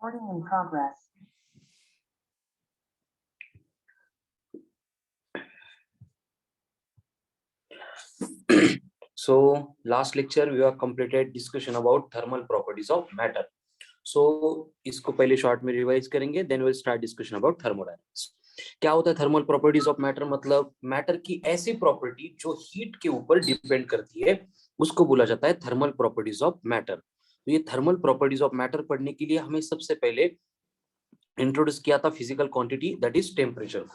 Recording in progress. So last lecture we have completed discussion about thermal properties of matter. So इसको पहले short में revise करेंगे, then will start discussion about thermodynamics. क्या होता है thermal properties of matter? मतलब matter की ऐसी प्रॉपर्टी जो हीट के ऊपर डिपेंड करती है, उसको बोला जाता है थर्मल प्रॉपर्टीज ऑफ मैटर. तो ये थर्मल प्रॉपर्टीज ऑफ मैटर पढ़ने के लिए हमें सबसे पहले इंट्रोड्यूस किया था physical quantity, that is temperature.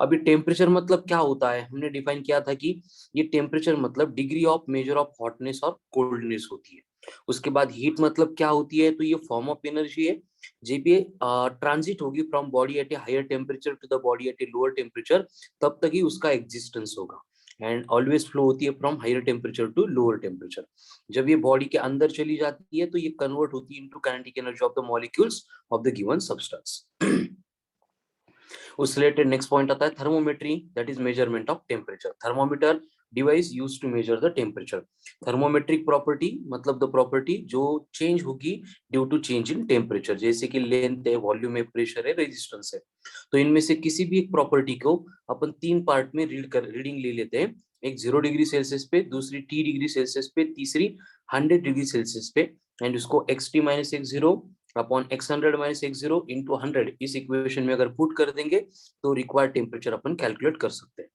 अभी टेम्परेचर मतलब क्या होता है, हमने डिफाइन किया था कि ये टेम्परेचर मतलब degree of measure of hotness और कोल्डनेस होती है. उसके बाद हीट मतलब क्या होती है, तो ये फॉर्म ऑफ एनर्जी है जब ये ट्रांजिट होगी from body at a higher temperature to the body at a lower temperature, तब तक ही उसका एग्जिस्टेंस होगा. एंड ऑलवेज फ्लो होती है from higher temperature to lower temperature. जब ये बॉडी के अंदर चली जाती है तो ये कन्वर्ट होती है into kinetic energy of the molecules of the given substance. उससे रिलेटेड नेक्स्ट पॉइंट आता है thermometry, that is measurement of temperature. Thermometer device used to measure the temperature. Thermometric property मतलब द प्रॉपर्टी जो change होगी due to change in temperature, जैसे कि length है, volume है, प्रेशर है, रेजिस्टेंस है. तो इनमें से किसी भी एक प्रॉपर्टी को अपन तीन पार्ट में रीडिंग ले लेते हैं. एक 0 डिग्री सेल्सियस पे, दूसरी T डिग्री सेल्सियस पे, तीसरी 100 डिग्री सेल्सियस पे. एंड उसको xt minus x0 upon x100 minus x0 into 100 इस इक्वेशन में अगर पुट कर देंगे तो रिक्वायर्ड टेम्परेचर अपन कैलकुलेट कर सकते हैं.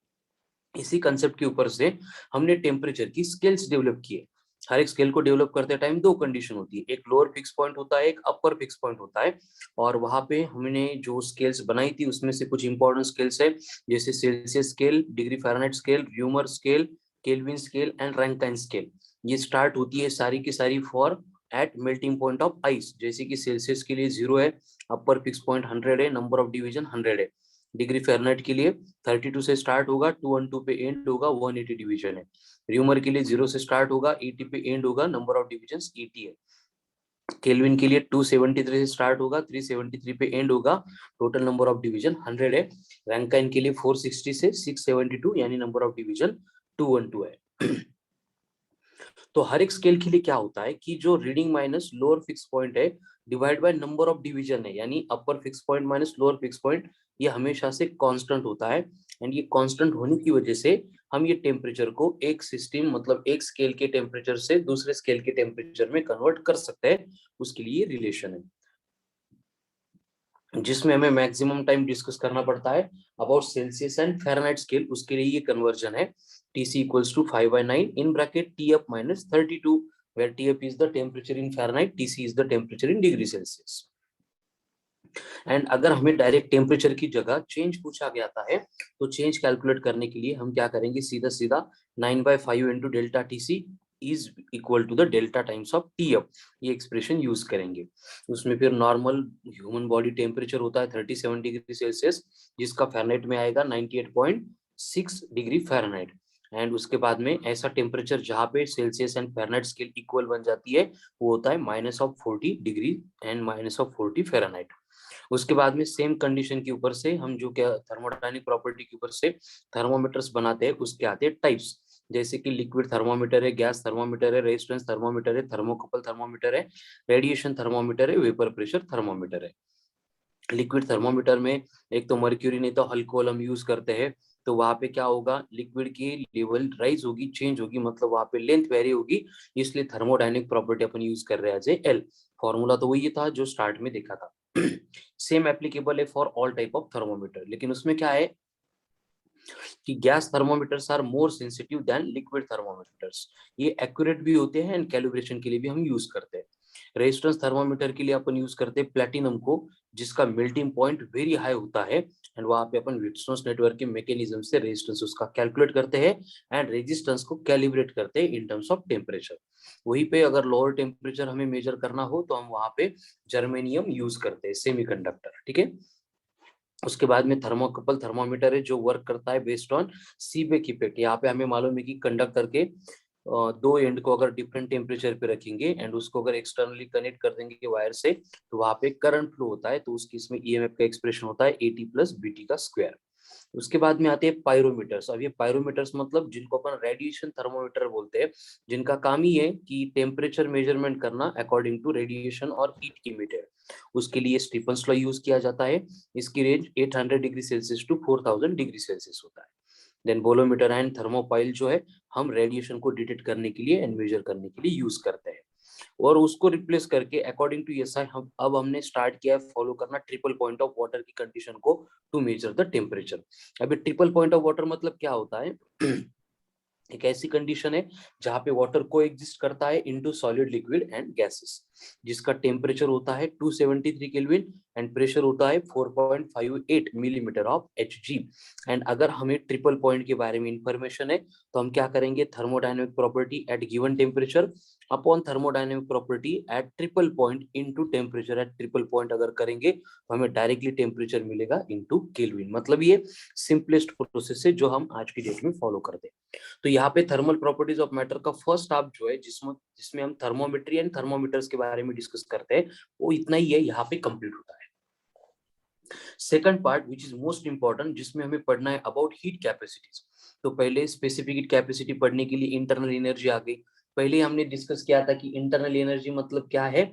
इसी कंसेप्ट के ऊपर से हमने टेम्परेचर की स्केल्स डेवलप किए. हर एक स्केल को डेवलप करते टाइम दो कंडीशन होती है, एक लोअर फिक्स पॉइंट होता है, एक अपर फिक्स पॉइंट होता है. और वहां पे हमने जो स्केल्स बनाई थी उसमें से कुछ इंपॉर्टेंट स्केल्स है, जैसे Celsius scale, degree Fahrenheit scale, Reaumur scale, Kelvin scale and Rankine scale. ये स्टार्ट होती है सारी की सारी for at melting point of ice. जैसे कि सेल्सियस के लिए 0 है, अपर फिक्स पॉइंट 100 है, नंबर ऑफ डिवीजन 100 है. डिग्री फ़ारेनहाइट के लिए 32 से स्टार्ट होगा, 212 पे एंड होगा, 180 डिवीजन है. र्यूमर के लिए 0 से स्टार्ट होगा, 80 पे एंड होगा, नंबर ऑफ डिविजन 80 है. केल्विन के लिए 273 से स्टार्ट होगा, 373 पे एंड होगा, टोटल नंबर ऑफ डिवीजन 100 है. रैंकाइन के लिए 460 से 672 यानी नंबर ऑफ डिवीजन 212 है. तो हर एक स्केल के लिए क्या होता है कि जो reading minus lower fix point है divide by number of division है, यानी upper fix point minus lower fix point, ये हमेशा से कांस्टेंट होता है. एंड ये कांस्टेंट होने की वजह से हम ये टेम्परेचर को एक सिस्टम मतलब एक स्केल के टेम्परेचर से दूसरे स्केल के टेम्परेचर में कन्वर्ट कर सकते हैं. उसके लिए रिलेशन है जिसमें हमें मैक्सिमम टाइम डिस्कस करना पड़ता है about Celsius and Fahrenheit scale. उसके लिए ये कन्वर्जन है Tc equals to 5/9 in bracket T up minus 32, where T up is the temperature in Fahrenheit, Tc is the temperature in degree Celsius. And अगर हमें direct temperature की जगह change पूछा गया है तो चेंज कैलकुलेट करने के लिए हम क्या करेंगे, सीधा सीधा 9/5 into delta Tc is equal to the delta times of T up, ये एक्सप्रेशन यूज करेंगे. उसमें फिर नॉर्मल ह्यूमन बॉडी टेम्परेचर होता है 37 डिग्री सेल्सियस, जिसका फ़ारेनहाइट में आएगा 98.6 डिग्री फ़ारेनहाइट. एंड उसके बाद में ऐसा टेम्परेचर जहाँ पे Celsius and Fahrenheit scale equal बन जाती है वो होता है -40 डिग्री एंड -40 फ़ारेनहाइट. उसके बाद में सेम कंडीशन के ऊपर से हम जो क्या थर्मोडायनेमिक प्रॉपर्टी के ऊपर से थर्मोमीटर्स बनाते हैं, उसके आते हैं टाइप्स, जैसे कि लिक्विड थर्मोमीटर है, गैस थर्मोमीटर है, रेजिस्टेंस थर्मोमीटर है, थर्मोकपल थर्मोमीटर है, रेडिएशन थर्मोमीटर है, वेपर प्रेशर थर्मोमीटर है. लिक्विड थर्मोमीटर में एक तो मर्क्यूरी नहीं तो अल्कोहल हम यूज करते हैं. तो वहां पे क्या होगा, लिक्विड की लेवल राइज होगी, चेंज होगी, मतलब वहां पे लेंथ वेरी होगी, इसलिए थर्मोडायनेमिक प्रॉपर्टी अपन यूज कर रहे हैं एज ए एल. फॉर्मूला तो वही था जो स्टार्ट में देखा था. सेम एप्लीकेबल है for all type of thermometer, लेकिन उसमें क्या है कि gas thermometers are more sensitive than liquid thermometers. ये एक्यूरेट भी होते हैं एंड कैलिब्रेशन के लिए भी हम यूज करते हैं. रेजिस्टेंस थर्मोमीटर के लिए अपन यूज करते हैं प्लेटिनम को, जिसका मेल्टिंग पॉइंट वेरी हाई होता है. एंड वहां पे अपन विटस्टोन्स नेटवर्क के मैकेनिज्म से रेजिस्टेंस उसका कैलकुलेट करते हैं एंड रेजिस्टेंस को कैलिब्रेट करते हैं इन टर्म्स ऑफ टेम्परेचर. वहीं पे अगर लोअर टेम्परेचर हमें मेजर करना हो तो हम वहां पे जर्मेनियम यूज करते हैं, सेमीकंडक्टर. ठीक है. उसके बाद में थर्मोकपल थर्मोमीटर है जो वर्क करता है बेस्ड ऑन सीबेक इफेक्ट. यहाँ पे हमें मालूम है कि कंडक्टर के दो एंड को अगर डिफरेंट टेम्परेचर पे रखेंगे एंड उसको अगर एक्सटर्नली कनेक्ट कर देंगे वायर से तो वहां पे करंट फ्लो होता है. तो उसकी इसमें ईएमएफ का एक्सप्रेशन होता है AT + BT का स्क्वायर. उसके बाद में आते हैं पायरोमीटर्स। अब ये पायरोमीटर्स मतलब जिनको अपन रेडिएशन थर्मोमीटर बोलते हैं, जिनका काम ही है कि टेम्परेचर मेजरमेंट करना अकॉर्डिंग टू रेडिएशन और हीट इमिटेड। उसके लिए स्टीफन्स लॉ यूज किया जाता है। इसकी range 800 degree Celsius to 4000 degree Celsius होता है। देन बोलोमीटर एंड थर्मोपाइल जो है हम रेडिएशन को डिटेक्ट करने के लिए एंड मेजर करने के लिए यूज करते हैं। और उसको रिप्लेस करके अकॉर्डिंग टू एसआई हम अब हमने स्टार्ट किया है फॉलो करना ट्रिपल पॉइंट ऑफ वाटर की कंडीशन को टू मेजर द टेम्परेचर। अभी ट्रिपल पॉइंट ऑफ वाटर मतलब क्या होता है? एक ऐसी कंडीशन है जहां पे वाटर को एग्जिस्ट करता है into solid liquid and gases, जिसका टेम्परेचर होता है 273 केल्विन एंड प्रेशर होता है 4.58 मिलीमीटर ऑफ Hg। एंड अगर हमें ट्रिपल पॉइंट के बारे में इंफॉर्मेशन है तो हम क्या करेंगे, thermodynamic property eight given temperature upon thermodynamic property eight triple point into temperature at triple point अगर करेंगे तो हमें डायरेक्टली टेम्परेचर मिलेगा इनटू केल्विन। मतलब ये सिंपलेस्ट प्रोसेस है जो हम आज की डेट में फॉलो करते हैं। तो यहाँ पे थर्मल प्रॉपर्टीज ऑफ मैटर का फर्स्ट हाफ जो है जिसमें हम थर्मोमेट्री एंड थर्मोमीटर्स के बारे में डिस्कस करते हैं, वो इतना ही है, यहाँ पे कंप्लीट होता है। Second part which is most important, जिसमें हमें पढ़ना है अबाउट हीट कैपेसिटीज। तो पहले स्पेसिफिक हीट कैपेसिटी पढ़ने के लिए इंटरनल एनर्जी आ गई। पहले हमने डिस्कस किया था कि इंटरनल एनर्जी मतलब क्या है,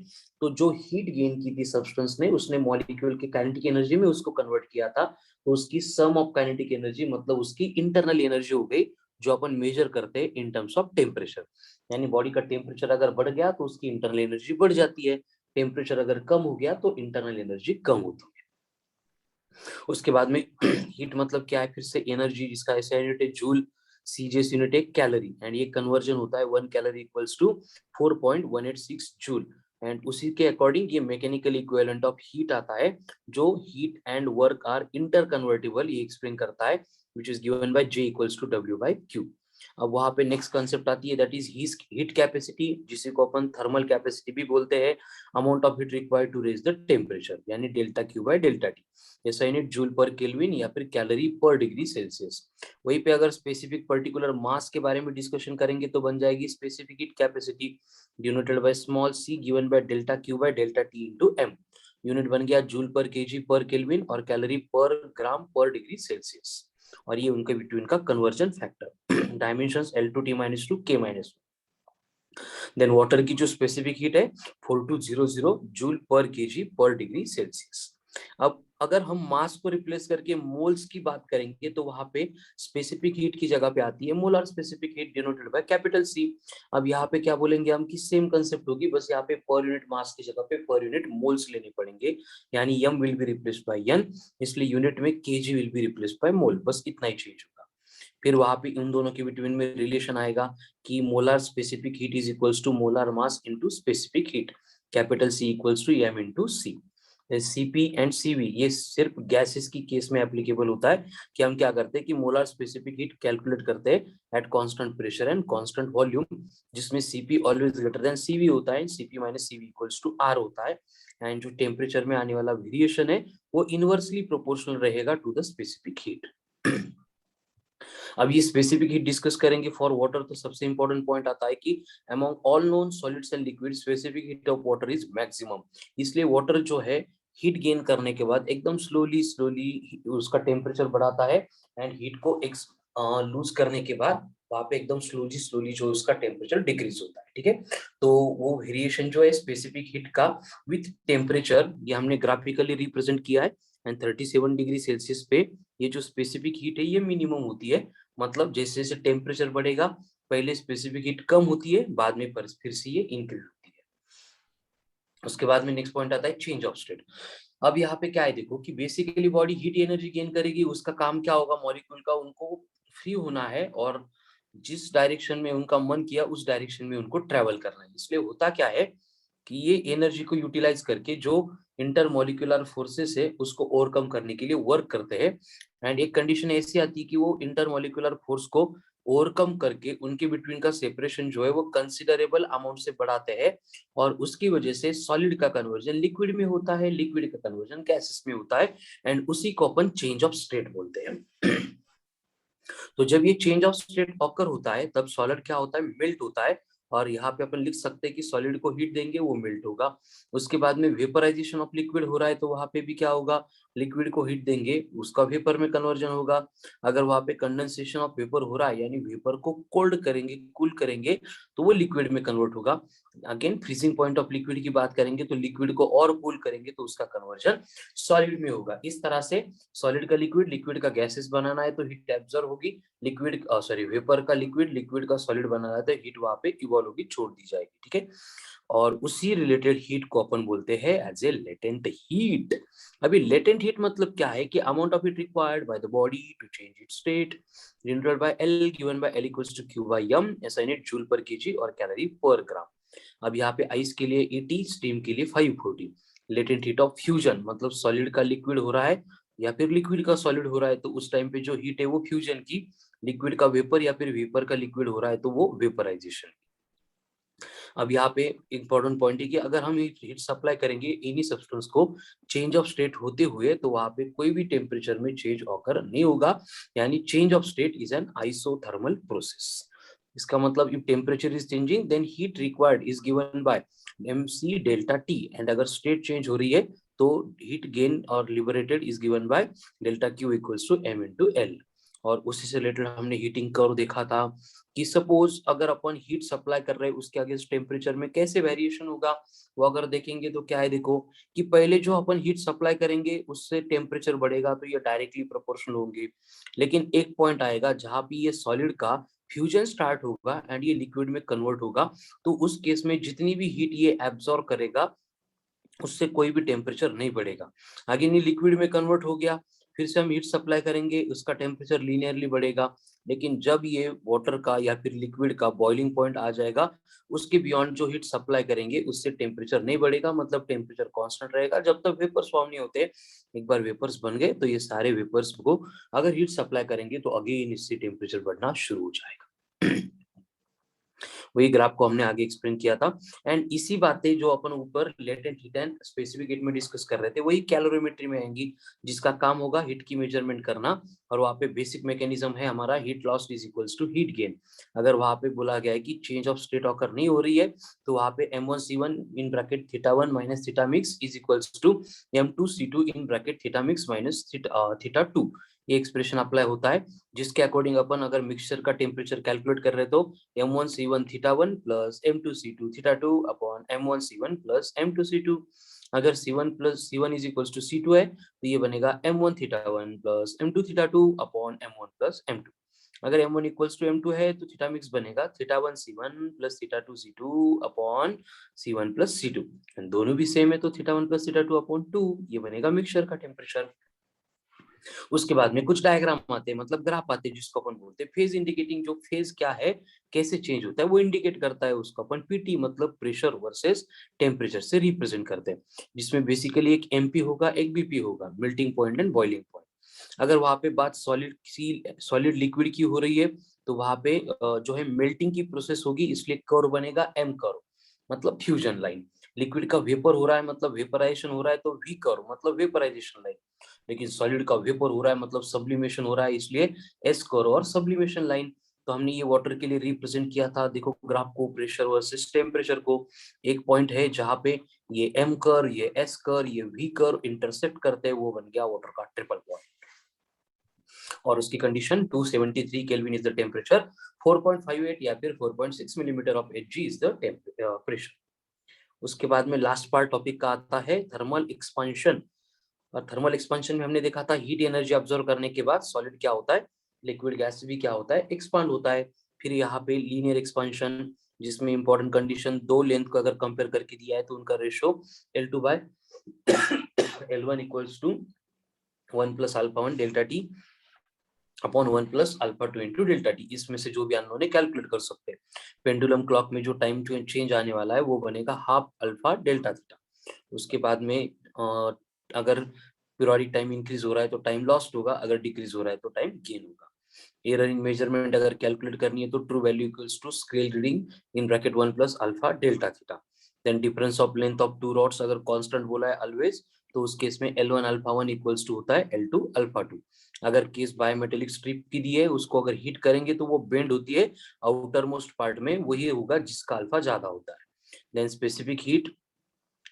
तो जो हीट गेन की थी सब्सटेंस ने, उसने मॉलिक्यूल के काइनेटिक एनर्जी में उसको कन्वर्ट किया था, तो उसकी सम ऑफ काइनेटिक एनर्जी मतलब उसकी इंटरनल एनर्जी हो गई, जो अपन मेजर करते हैं इन टर्म्स ऑफ टेम्परेचर। यानी बॉडी का टेम्परेचर अगर बढ़ गया तो उसकी इंटरनल एनर्जी बढ़ जाती है, टेम्परेचर अगर कम हो गया तो इंटरनल एनर्जी कम होती है। उसके बाद में हीट मतलब क्या है, फिर से एनर्जी, जिसका एसआई यूनिट है जूल, सीजीएस यूनिट है कैलोरी, एंड ये कन्वर्जन होता है 1 calorie equals to 4.186 joule. And उसी के अकॉर्डिंग ये मैकेनिकल इक्विवेलेंट ऑफ हीट आता है, जो heat and work are interconvertible, ये एक्सप्लेन करता है, which is given by J equals to W by Q। अब वहां पे नेक्स्ट कंसेप्ट आती है, दैट इज हीट कैपेसिटी, जिसे को अपन थर्मल कैपेसिटी भी बोलते हैं। Amount of heat required to raise the temperature, यानी delta Q by delta T. ऐसा यूनिट जूल पर केल्विन या फिर कैलोरी पर डिग्री सेल्सियस। वहीं पे अगर स्पेसिफिक पर्टिकुलर मास के बारे में डिस्कशन करेंगे तो बन जाएगी specific heat capacity denoted by small c given by delta Q by delta T into m। Unit बन गया जूल पर केजी पर केल्विन और कैलोरी पर ग्राम पर डिग्री सेल्सियस, और ये उनके बिटवीन का conversion factor. Dimensions L2T-2 K-1। Then water की जो स्पेसिफिक हीट है 4200 जूल पर केजी पर डिग्री सेल्सियस। अब अगर हम मास को रिप्लेस करके मोल्स की बात करेंगे तो वहां पे स्पेसिफिक हीट की जगह पे आती है molar specific heat denoted by capital C. अब यहाँ पे क्या बोलेंगे हम कि सेम कंसेप्ट होगी, बस यहाँ पे पर यूनिट मास की जगह पे पर यूनिट मोल्स लेने पड़ेंगे, यानी m will be replaced by n, इसलिए यूनिट में kg will be replaced by mole, बस इतना ही चेंज होगा। फिर वहां पे इन दोनों के बिटवीन में रिलेशन आएगा कि molar specific heat is equals to molar mass into specific heat, capital C equals to m into c। Cp and Cv ये सिर्फ गैसेस की केस में एप्लीकेबल होता है, कि हम क्या करते हैं कि मोलार स्पेसिफिक हीट कैलकुलेट करते हैं at constant pressure and constant volume, जिसमें Cp always greater than Cv होता है, Cp minus Cv equals to R होता है। एंड जो टेम्परेचर में आने वाला वेरिएशन है वो इनवर्सली प्रोपोर्शनल रहेगा टू द स्पेसिफिक हीट। अब ये स्पेसिफिक हीट डिस्कस करेंगे फॉर वाटर, तो सबसे इंपॉर्टेंट पॉइंट आता है कि among all known solids and liquid specific heat of water is maximum. इसलिए वाटर जो है हीट गेन करने के बाद एकदम स्लोली स्लोली उसका टेम्परेचर बढ़ाता है, एंड हीट को लूज करने के बाद वहां पे एकदम स्लोली स्लोली जो उसका टेम्परेचर डिक्रीज होता है। ठीक है, तो वो वेरिएशन जो है स्पेसिफिक हीट का विथ टेम्परेचर, ये हमने ग्राफिकली रिप्रेजेंट किया है। एंड 37 डिग्री सेल्सियस पे ये जो स्पेसिफिक हीट है ये मिनिमम होती है, मतलब जैसे जैसे टेम्परेचर बढ़ेगा पहले स्पेसिफिक हीट कम होती है, बाद में फिर से ये इंक्रीज होती है। उसके बाद में नेक्स्ट पॉइंट आता है चेंज ऑफ स्टेट। अब यहाँ पे क्या है, देखो कि basically body heat energy gain करेगी, उसका काम क्या होगा, मॉलिक्यूल का उनको फ्री होना है और जिस डायरेक्शन में उनका मन किया उस डायरेक्शन में उनको ट्रेवल करना है। इसलिए होता क्या है कि ये एनर्जी को यूटिलाइज करके जो इंटरमोलिकुलर फोर्सेस है उसको ओवरकम करने के लिए वर्क करते हैं। एंड एक कंडीशन ऐसी आती है कि वो इंटरमोलिकुलर फोर्स को ओवरकम करके उनके बिटवीन का सेपरेशन जो है वो कंसिडरेबल अमाउंट से बढ़ाते हैं, और उसकी वजह से सॉलिड का कन्वर्जन लिक्विड में होता है, लिक्विड का कन्वर्जन गैसेस में होता है, एंड उसी को अपन चेंज ऑफ स्टेट बोलते हैं। तो जब ये चेंज ऑफ स्टेट ऑकर होता है तब सॉलिड क्या होता है, मेल्ट होता है, और यहाँ पे अपन लिख सकते हैं कि सॉलिड को हीट देंगे वो मेल्ट होगा। उसके बाद में वेपराइजेशन ऑफ लिक्विड हो रहा है तो वहां पे भी क्या होगा, लिक्विड को हीट देंगे उसका वेपर में कन्वर्जन होगा। अगर वहां पे कंडेंसेशन ऑफ वेपर हो रहा है यानी वेपर को कोल्ड करेंगे, कूल करेंगे, तो वो लिक्विड में कन्वर्ट होगा। Again freezing point of liquid की बात करेंगे तो लिक्विड को और कूल करेंगे तो उसका कन्वर्जन सॉलिड में होगा। इस तरह से सॉलिड का लिक्विड, लिक्विड का गैसेस बनाना है तो हीट एब्जॉर्ब होगी, लिक्विड सॉरी वेपर का लिक्विड, लिक्विड का सॉलिड बनाना है तो हीट वहां पे इवॉल्व होगी, छोड़ दी जाएगी, ठीक है। और उसी रिलेटेड हीट को अपन बोलते हैं एज ए लेटेंट हीट। अभी लेटेंट हीट मतलब क्या है कि amount of heat required by the body to change its state generated by L given by L equals to Q by M ऐसा यूनिट जूल पर केजी और calorie per gram. अब यहाँ पे ice के लिए 80, स्टीम के लिए 540। Latent heat of fusion मतलब सॉलिड का लिक्विड हो रहा है या फिर लिक्विड का सॉलिड हो रहा है तो उस टाइम पे जो हीट है वो फ्यूजन की, लिक्विड का वेपर या फिर वेपर का लिक्विड हो रहा है तो वो वेपराइजेशन। अब यहाँ पे इंपॉर्टेंट पॉइंट है कि अगर हम हीट सप्लाई करेंगे एनी सब्सटेंस को चेंज ऑफ स्टेट होते हुए तो वहां पे कोई भी टेम्परेचर में चेंज ऑकर नहीं होगा, यानी change of state is an isothermal process. इसका मतलब if temperature is changing then heat required is given by mc delta T, and अगर स्टेट चेंज हो रही है तो हीट गेन और liberated is given by delta Q equals to m into L. और उसी से रिलेटेड हमने हीटिंग कर्व देखा था कि सपोज अगर अपन हीट सप्लाई कर रहे हैं उसके अगेंस्ट टेम्परेचर में कैसे वेरिएशन होगा, वो अगर देखेंगे तो क्या है, देखो कि पहले जो अपन हीट सप्लाई करेंगे उससे टेम्परेचर बढ़ेगा तो ये डायरेक्टली प्रोपोर्शनल होंगे, लेकिन एक पॉइंट आएगा जहां पे ये सॉलिड का फ्यूजन स्टार्ट होगा एंड ये लिक्विड में कन्वर्ट होगा, तो उस केस में जितनी भी हीट ये एब्सॉर्ब करेगा उससे कोई भी टेम्परेचर नहीं बढ़ेगा। आगे ये लिक्विड में कन्वर्ट हो गया, फिर से हम हीट सप्लाई करेंगे उसका टेम्परेचर लीनियरली बढ़ेगा, लेकिन जब ये वाटर का या फिर लिक्विड का बॉइलिंग पॉइंट आ जाएगा उसके बियॉन्ड जो हीट सप्लाई करेंगे उससे टेम्परेचर नहीं बढ़ेगा, मतलब टेम्परेचर कांस्टेंट रहेगा जब तक वेपर्स फॉर्म नहीं होते। एक बार वेपर्स बन गए तो ये सारे वेपर्स को अगर हीट सप्लाई करेंगे तो अगेन इससे टेम्परेचर बढ़ना शुरू हो जाएगा। वही ग्राफ को हमने आगे एक्सप्लेन किया था। एंड इसी बातें जो अपन ऊपर latent heat and specific heat में डिस्कस कर रहे थे वही कैलोरीमेट्री में आएंगी, जिसका काम होगा हीट की मेजरमेंट करना। और वहां पे बेसिक मैकेनिज्म है हमारा heat loss is equals to heat gain. अगर वहां पे बोला गया है कि चेंज ऑफ स्टेट ऑकर नहीं हो रही है तो वहां पे m1c1 in bracket theta one minus theta mix is equals to m2c2 in bracket theta mix minus theta two. ये एक्सप्रेशन अप्लाई होता है जिसके अकॉर्डिंग अपन अगर मिक्सचर का टेम्परेचर कैलकुलेट कर रहे तो m1c1 थीटा1 प्लस m2c2 थीटा2 अपॉन m1c1 प्लस m2c2। अगर c1 plus c1 is equals to c2 है तो ये बनेगा m1 थीटा1 प्लस m2 थीटा2 अपॉन m1 प्लस m2। अगर m1 इक्वल्स टू m2 है तो थीटा मिक्स बनेगा थीटा1 c1 प्लस थीटा2 c2 upon c1 plus c2। दोनों भी सेम है तो थीटा1 प्लस थीटा2 अपॉन 2, ये बनेगा मिक्सचर का टेम्परेचर। उसके बाद में कुछ डायग्राम आते हैं मतलब ग्राफ आते हैं जिसको अपन बोलते हैं फेज इंडिकेटिंग। जो फेज क्या है, कैसे चेंज होता है वो इंडिकेट करता है, उसको अपन पीटी मतलब प्रेशर वर्सेस टेम्परेचर से रिप्रेजेंट करते हैं, जिसमें बेसिकली एक एमपी होगा एक बीपी होगा, melting point and boiling point. अगर वहां पे बात सॉलिड लिक्विड की हो रही है तो वहां पे जो है मेल्टिंग की प्रोसेस होगी, इसलिए कर्व बनेगा एम कर्व मतलब फ्यूजन लाइन। लिक्विड का वेपर हो रहा है मतलब वेपराइजेशन हो रहा है तो वी कर्व मतलब वेपराइजेशन लाइन। लेकिन सॉलिड का वेपर हो रहा है मतलब सब्लिमेशन हो रहा है, इसलिए एस कर्व और सब्लिमेशन लाइन। तो हमने ये वाटर के लिए रिप्रेजेंट किया था, देखो ग्राफ को प्रेशर वर्सेस टेम्परेचर को। एक पॉइंट है जहां पे ये एम कर्व, ये एस कर्व, ये वी कर्व इंटरसेक्ट करते हैं, वो बन गया वाटर का ट्रिपल पॉइंट। और उसकी condition 273 kelvin is the temperature, 4.58 या फिर 4.6 millimetre of Hg is the pressure. उसके बाद में लास्ट पार्ट टॉपिक का आता है थर्मल एक्सपांशन। और थर्मल एक्सपांशन में हमने देखा था हीट एनर्जी ऑब्जर्व करने के बाद सॉलिड क्या होता है, लिक्विड गैस भी क्या होता है, एक्सपांड होता है। फिर यहाँ पे लीनियर एक्सपांशन जिसमें इंपॉर्टेंट कंडीशन दो लेंथ को अगर कंपेयर करके दिया है तो उनका ratio L2 by L1 equals to 1 plus alpha 1 delta T upon 1 plus alpha 2 into delta T. इसमें से जो भी हम लोगों ने कैलकुलेट कर सकते हैं। पेंडुलम क्लॉक में जो टाइम चेंज आने वाला है वो बनेगा हाफ अल्फा डेल्टा थीटा। उसके बाद में अगर पीरियोडिक टाइम इंक्रीज हो रहा है तो टाइम लॉस्ट होगा, अगर डिक्रीज हो रहा है तो टाइम गेन होगा। एरर इन मेजरमेंट अगर कैलकुलेट करनी है तो true value equals to scale reading in bracket 1 plus alpha delta theta. Then difference of length of two rods अगर कांस्टेंट बोला है ऑलवेज तो उस केस में L1 अल्फा 1 इक्वल्स टू होता है L2 अल्फा 2। अगर केस बायोमेटेलिक स्ट्रिप की दी है उसको अगर हीट करेंगे तो वो बेंड होती है आउटर मोस्ट पार्ट में, वही होगा जिसका अल्फा ज्यादा होता है। Then specific heat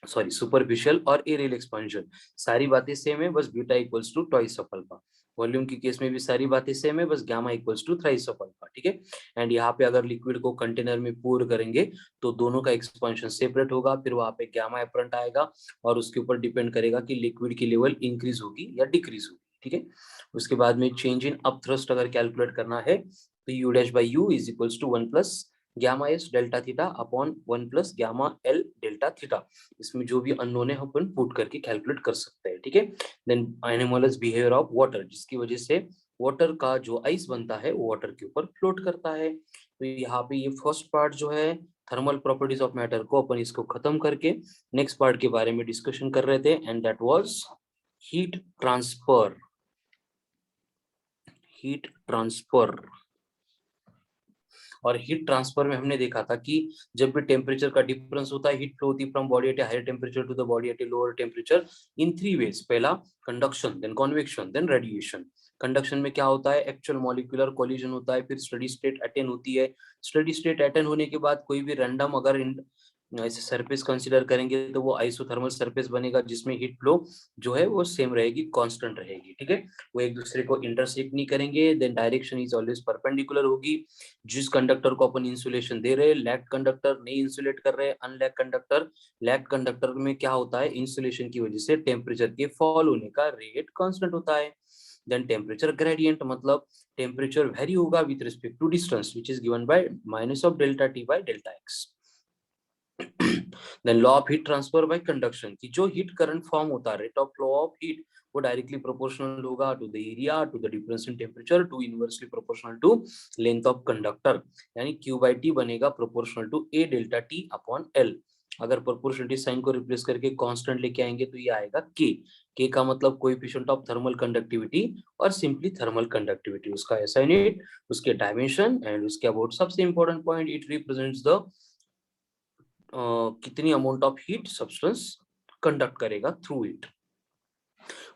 sorry superficial और एरियल एक्सपेंशन, सारी बातें सेम है, बस beta equals to twice of alpha. Volume की केस में भी सारी बातें सेम है, बस gamma equals to thrice of alpha, ठीक है। एंड यहाँ पे अगर लिक्विड को कंटेनर में पूर करेंगे तो दोनों का एक्सपेंशन सेपरेट होगा, फिर वहां पे गामा एपरेंट आएगा और उसके ऊपर डिपेंड करेगा कि लिक्विड की लेवल इंक्रीज होगी या डिक्रीज होगी, ठीक है। उसके बाद में चेंज इन अप थ्रस्ट अगर कैलकुलेट करना है तो U dash by U is equals to 1 plus gamma S delta theta upon 1 plus gamma L delta theta. इसमें जो भी अननोन है अपन पुट करके कैलकुलेट कर सकते हैं, ठीक है। Then anomalous behaviour of water, जिसकी वजह से वाटर का जो आइस बनता है वो वाटर के ऊपर फ्लोट करता है। तो यहाँ पे ये फर्स्ट पार्ट जो है थर्मल प्रॉपर्टीज ऑफ मैटर को अपन इसको खत्म करके नेक्स्ट पार्ट के बारे में डिस्कशन कर रहे थे, and that was heat transfer. Heat transfer और हीट ट्रांसफर में हमने देखा था कि जब भी टेम्परेचर का डिफरेंस होता है, हीट फ्लो होती है from body at a higher temperature to the body at a lower temperature in 3 ways. पहला conduction, then convection, then radiation. Conduction में क्या होता है, एक्चुअल मॉलिक्यूलर कोलिजन होता है, फिर स्टडी स्टेट अटेन होती है। स्टडी स्टेट अटेन होने के बाद कोई भी रैंडम अगर ऐसे सरफेस कंसीडर करेंगे तो वो आइसोथर्मल सरफेस बनेगा, जिसमें हीट फ्लो जो है वो सेम रहेगी, कांस्टेंट रहेगी, ठीक है। वो एक दूसरे को इंटरसेक्ट नहीं करेंगे। Then direction is always perpendicular होगी। जिस कंडक्टर को अपन इंसुलेशन दे रहे हैं, लैग कंडक्टर नहीं इंसुलेट कर रहे हैं, अनलैग कंडक्टर। लैग कंडक्टर में क्या होता है, इंसुलेशन की वजह से टेम्परेचर के फॉल होने का रेट कांस्टेंट होता है। देन टेम्परेचर ग्रेडियंट, मतलब टेम्परेचर वेरी होगा with respect to distance, which is given by minus of delta T by delta X. Then law of heat transfer by conduction, कि जो heat current form होता है, rate of flow of heat, वो directly proportional होगा to the area, to the difference in temperature, to inversely proportional to length of conductor, यानी Q by T बनेगा proportional to A delta T upon L। अगर proportionality sign को replace करके constant लेके आएंगे तो ये आएगा K का मतलब कोएफिशिएंट ऑफ थर्मल कंडक्टिविटी और सिंपली थर्मल कंडक्टिविटी, उसका SI यूनिट, उसके डायमेंशन एंड उसके अबाउट सबसे important point, it represents the कितनी amount of heat substance conduct करेगा थ्रू इट।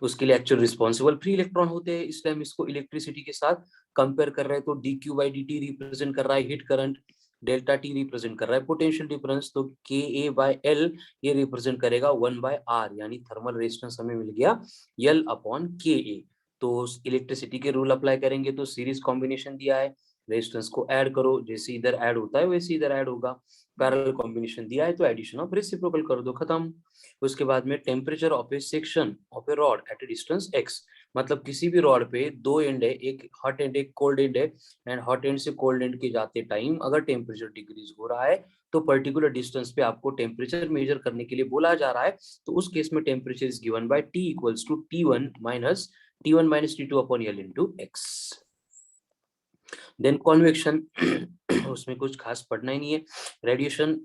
उसके लिए एक्चुअल रिस्पॉन्सिबल फ्री इलेक्ट्रॉन होते हैं, इसलिए हम इसको इलेक्ट्रिसिटी के साथ कंपेयर कर रहे हैं। तो dq बाई dt रिप्रेजेंट कर रहा है heat current, delta T represent कर रहा है पोटेंशियल डिफरेंस, तो ka बाय l ये रिप्रेजेंट करेगा 1 बाय r, यानी थर्मल रेजिस्टेंस हमें मिल गया l अपॉन ka। तो इलेक्ट्रिसिटी के रूल अप्लाई करेंगे तो सीरीज कॉम्बिनेशन दिया है, रेजिस्टेंस को ऐड करो, जैसे इधर ऐड होता है वैसे इधर ऐड होगा। पैरेलल कॉम्बिनेशन दिया है तो एडिशन ऑफ रेसिप्रोकल कर दो, खत्म। उसके बाद में temperature of a section of a rod at a distance x, मतलब किसी भी रॉड पे दो एंड है, एक हॉट एंड एक कोल्ड एंड है, एंड हॉट एंड से कोल्ड एंड के जाते टाइम अगर टेम्परेचर डिक्रीज हो रहा है तो पर्टिकुलर डिस्टेंस पे आपको टेम्परेचर मेजर करने के लिए बोला जा रहा है। तो उस केस में temperature is given by T equals to T1 minus T2 upon L into X. Then convection उसमें कुछ खास पढ़ना ही नहीं है। रेडिएशन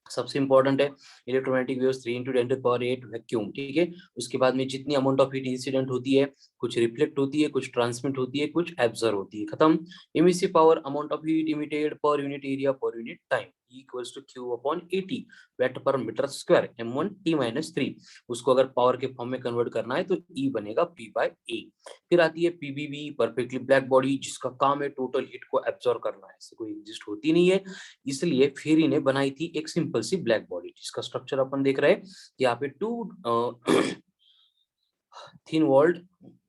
सबसे इंपॉर्टेंट है, इलेक्ट्रोमैग्नेटिक वेव्स 3 × 10⁸ वैक्यूम, ठीक है। उसके बाद में जितनी अमाउंट ऑफ हीट इंसिडेंट होती है, कुछ रिफ्लेक्ट होती है, कुछ ट्रांसमिट होती है, कुछ एब्जॉर्ब होती है, खत्म। Emissive power, amount of heat emitted per unit area per unit time, equals to Q upon AT watt per metre square M1 T-3। उसको अगर पावर के फॉर्म में कन्वर्ट करना है तो E बनेगा P बाय A। फिर आती है PBB, परफेक्टली ब्लैक बॉडी, जिसका काम है टोटल हीट को एब्जॉर्ब करना है, ऐसे कोई एग्जिस्ट होती नहीं है, इसलिए फेरी ने बनाई थी एक सिंपल सी ब्लैक बॉडी, जिसका स्ट्रक्चर अपन देख रहे हैं यहाँ पे टू थिन वॉल्ड,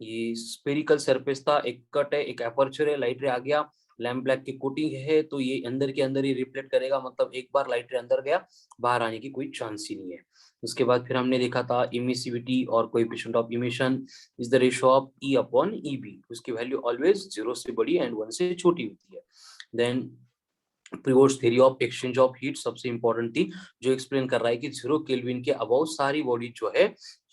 ये स्पेरिकल सरफेस था, एक कट है, एक एपर्चर है, लाइट रे आ गया, लैम्प ब्लैक की कोटिंग है, तो ये अंदर के अंदर ही रिफ्लेक्ट करेगा, मतलब एक बार लाइट रे अंदर गया बाहर आने की कोई चांस ही नहीं है। उसके बाद फिर हमने देखा था इमिसिविटी और coefficient of emission is the ratio of E upon EB, उसकी वैल्यू ऑलवेज 0 से बड़ी एंड 1 से छोटी होती है। Then Prevost's theory of exchange of heat सबसे इंपॉर्टेंट थी, जो एक्सप्लेन कर रहा है कि 0 केल्विन के अबाउ सारी बॉडी जो है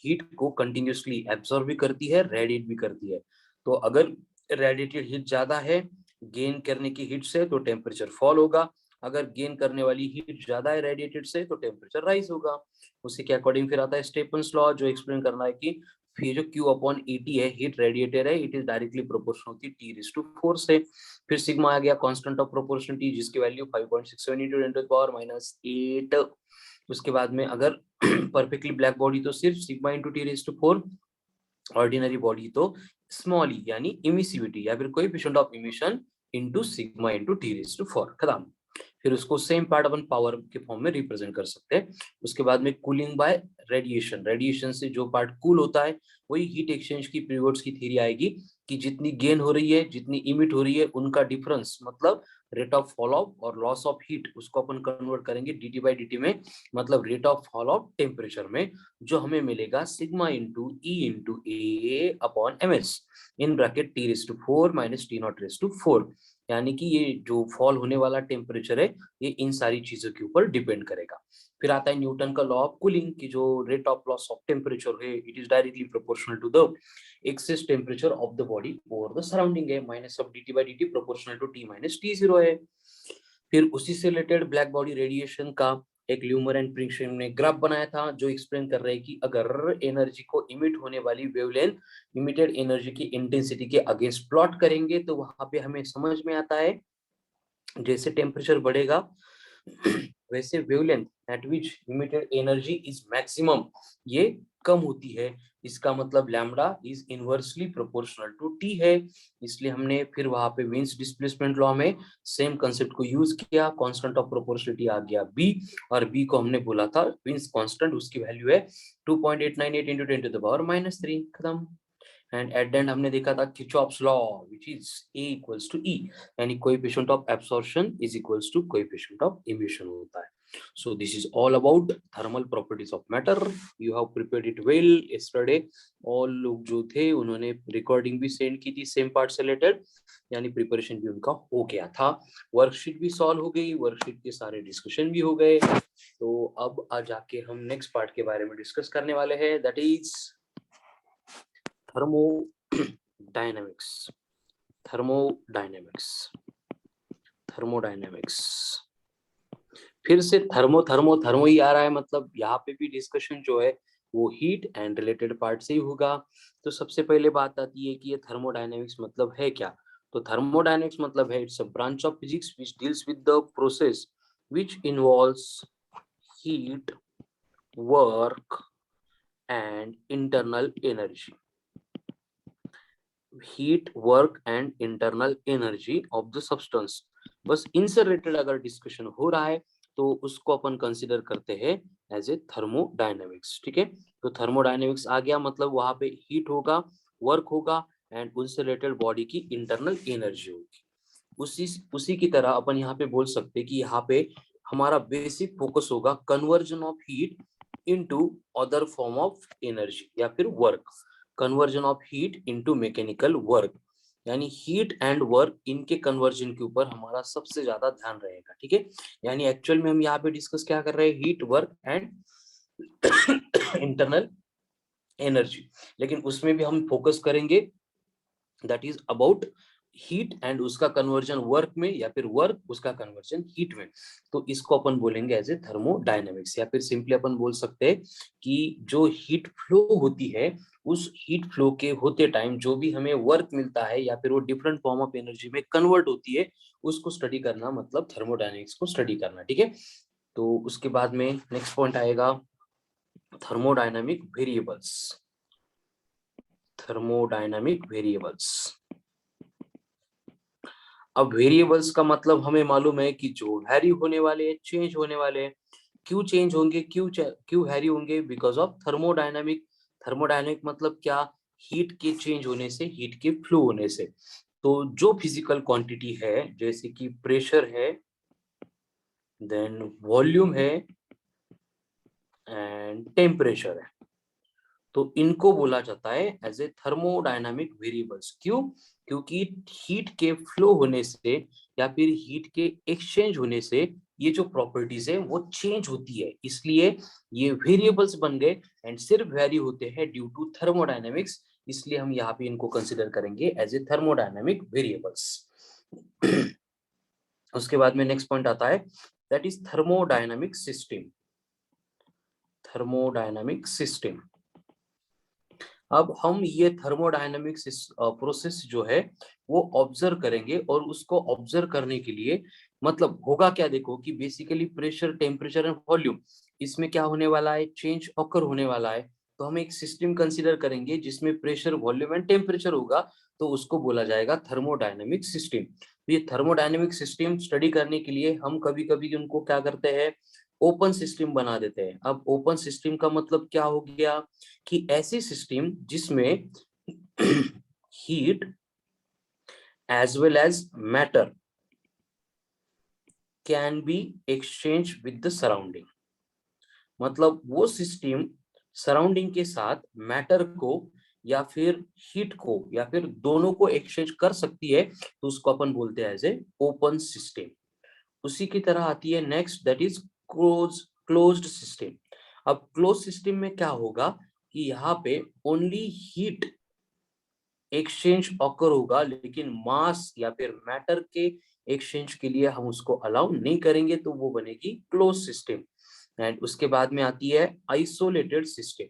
हीट को कंटिन्यूअसली एब्जॉर्ब भी करती है, रेडिएट भी करती है। तो अगर रेडिएटेड हीट ज्यादा है गेन करने की हीट से तो टेम्परेचर फॉल होगा, अगर गेन करने वाली हीट ज्यादा है रेडिएटेड से तो टेम्परेचर राइज होगा। उसी के अकॉर्डिंग फिर आता है स्टेफन्स लॉ, जो एक्सप्लेन करना है कि फिर जो Q अपॉन ET है, हीट रेडिएटेड है, इट इज डायरेक्टली प्रोपोर्शनल होती है T⁴ से। फिर सिग्मा आ गया कांस्टेंट ऑफ प्रोपोर्शनलिटी, जिसकी वैल्यू 5.67 × 10⁻⁸। उसके बाद में अगर परफेक्टली ब्लैक बॉडी तो सिर्फ sigma into T⁴, ordinary body तो स्मॉल ई यानी इमिसिविटी या फिर coefficient of emission into sigma into T⁴, खत्म। फिर उसको सेम पार्ट अपन पावर के फॉर्म में रिप्रेजेंट कर सकते हैं। उसके बाद में कूलिंग बाय रेडिएशन, रेडिएशन से जो पार्ट कूल होता है वही हीट एक्सचेंज की पीरियड्स की थ्योरी आएगी कि जितनी गेन हो रही है, जितनी इमिट हो रही है, उनका डिफरेंस मतलब रेट ऑफ फॉल ऑफ और लॉस ऑफ हीट, उसको अपन कन्वर्ट करेंगे dt बाई dt में, मतलब rate of fall of temperature में, जो हमें मिलेगा sigma into E into A upon M S in bracket T raise to 4 minus T naught raise to 4। यानी कि ये जो फॉल होने वाला टेम्परेचर है ये इन सारी चीजों के ऊपर डिपेंड करेगा। फिर आता है न्यूटन का लॉ ऑफ कूलिंग की जो rate of loss of temperature है it is directly proportional to the excess temperature of the body over the surrounding है, minus of dt by dt proportional to t minus t0 है। फिर उसी से related black body radiation का एक ल्यूमर and प्रिंगस्ट्रीम ने graph बनाया था जो एक्सप्लेन कर रहे हैं कि अगर एनर्जी को इमिट होने वाली वेवलेंथ इमिटेड एनर्जी की इंटेंसिटी के अगेंस्ट प्लॉट करेंगे तो वहां पे हमें समझ में आता है जैसे टेम्परेचर बढ़ेगा वैसे wavelength at which emitted energy is maximum ये कम होती है। इसका मतलब lambda is inversely proportional to T है। इसलिए हमने फिर वहां पे विंस डिस्प्लेसमेंट लॉ में सेम कंसेप्ट को यूज किया, कांस्टेंट ऑफ प्रोपोर्शनलिटी आ गया बी, और बी को हमने बोला था विंस कांस्टेंट, उसकी वैल्यू है 2.898 into 10 to the power -3, खत्म। एंड एट द एंड हमने देखा था Kirchhoff's law which is A equals to E, यानी coefficient of absorption is equals to coefficient of emission होता है। So this is all about thermal properties of matter. You have prepared it well yesterday. All लोग जो थे उन्होंने recording भी send की थी सेम पार्ट से रिलेटेड, यानी प्रिपरेशन भी उनका हो गया था, वर्कशीट भी सॉल्व हो गई, वर्कशीट के सारे डिस्कशन भी हो गए। तो अब आ जाके हम नेक्स्ट पार्ट के बारे में डिस्कस करने वाले हैं, दैट इज thermodynamics, thermodynamics। फिर से थर्मो थर्मो थर्मो ही आ रहा है, मतलब यहाँ पे भी डिस्कशन जो है वो हीट एंड रिलेटेड पार्ट से ही होगा। तो सबसे पहले बात आती है कि ये थर्मोडायनेमिक्स मतलब है क्या। तो थर्मोडायनेमिक्स मतलब है it's a branch of physics which deals with the process which involves heat, work and internal energy, heat work and internal energy of the substance. बस इनसे रिलेटेड अगर डिस्कशन हो रहा है तो उसको अपन कंसीडर करते हैं एज ए थर्मोडायनेमिक्स। ठीक है, तो थर्मोडायनेमिक्स आ गया, मतलब वहां पे हीट होगा, वर्क होगा एंड उससे रिलेटेड बॉडी की इंटरनल एनर्जी होगी। उसी की तरह अपन यहाँ पे बोल सकते हैं कि यहाँ पे हमारा बेसिक फोकस होगा conversion of heat into other form of energy या फिर work, conversion of heat into mechanical work, यानी हीट एंड वर्क इनके कन्वर्जन के ऊपर हमारा सबसे ज्यादा ध्यान रहेगा। ठीक है, यानी एक्चुअल में हम यहाँ पे डिस्कस क्या कर रहे हैं, heat work and internal energy, लेकिन उसमें भी हम फोकस करेंगे that is about heat and उसका कन्वर्जन वर्क में या फिर वर्क उसका कन्वर्जन हीट में। तो इसको अपन बोलेंगे एज ए थर्मोडायनेमिक्स, या फिर सिंपली अपन बोल सकते हैं कि जो हीट फ्लो होती है उस हीट फ्लो के होते टाइम जो भी हमें वर्क मिलता है या फिर वो डिफरेंट फॉर्म ऑफ एनर्जी में कन्वर्ट होती है उसको स्टडी करना, मतलब थर्मोडायनेमिक्स को स्टडी करना। ठीक है, तो उसके बाद में नेक्स्ट पॉइंट आएगा थर्मोडायनामिक वेरिएबल्स, थर्मोडायनामिक वेरिएबल्स। अब वेरिएबल्स का मतलब हमें मालूम है कि जो हैरी होने वाले हैं, चेंज होने वाले हैं। क्यों चेंज होंगे, क्यों हैरी होंगे, बिकॉज ऑफ थर्मोडायनामिक। थर्मोडायनामिक मतलब क्या, हीट के चेंज होने से, हीट के फ्लो होने से। तो जो फिजिकल क्वांटिटी है जैसे कि प्रेशर है, देन वॉल्यूम है एंड टेम्परेचर है, तो इनको बोला जाता है एज ए थर्मोडायनामिक वेरिएबल्स। क्यों, क्योंकि हीट के फ्लो होने से या फिर हीट के एक्सचेंज होने से ये जो प्रॉपर्टीज है वो चेंज होती है, इसलिए ये वेरिएबल्स बन गए एंड सिर्फ वेरी होते हैं ड्यू टू थर्मोडायनेमिक्स, इसलिए हम यहाँ पे इनको कंसिडर करेंगे एज ए थर्मोडायनामिक वेरिएबल्स। उसके बाद में नेक्स्ट पॉइंट आता है that is thermodynamic system, thermodynamic system. अब हम ये थर्मोडायनेमिक्स प्रोसेस जो है वो ऑब्जर्व करेंगे, और उसको ऑब्जर्व करने के लिए मतलब होगा क्या, देखो कि basically pressure, temperature and volume, इसमें क्या होने वाला है, चेंज ऑकर होने वाला है। तो हम एक सिस्टम कंसीडर करेंगे जिसमें प्रेशर, वॉल्यूम एंड टेम्परेचर होगा, तो उसको बोला जाएगा थर्मोडायनेमिक सिस्टम। ये थर्मोडायनेमिक सिस्टम स्टडी करने के लिए हम कभी कभी उनको क्या करते हैं, ओपन सिस्टम बना देते हैं। अब ओपन सिस्टम का मतलब क्या हो गया कि ऐसी सिस्टम जिसमें heat as well as matter can be exchange with the surrounding. मतलब वो सिस्टम सराउंडिंग के साथ मैटर को या फिर हीट को या फिर दोनों को एक्सचेंज कर सकती है, तो उसको अपन बोलते हैं एज ए ओपन सिस्टम। उसी की तरह आती है next, that is closed system. अब क्लोज सिस्टम में क्या होगा कि यहाँ पे ओनली हीट एक्सचेंज ऑकर होगा, लेकिन मास या फिर मैटर के एक्सचेंज के लिए हम उसको अलाउ नहीं करेंगे, तो वो बनेगी क्लोज सिस्टम। एंड उसके बाद में आती है आइसोलेटेड सिस्टम।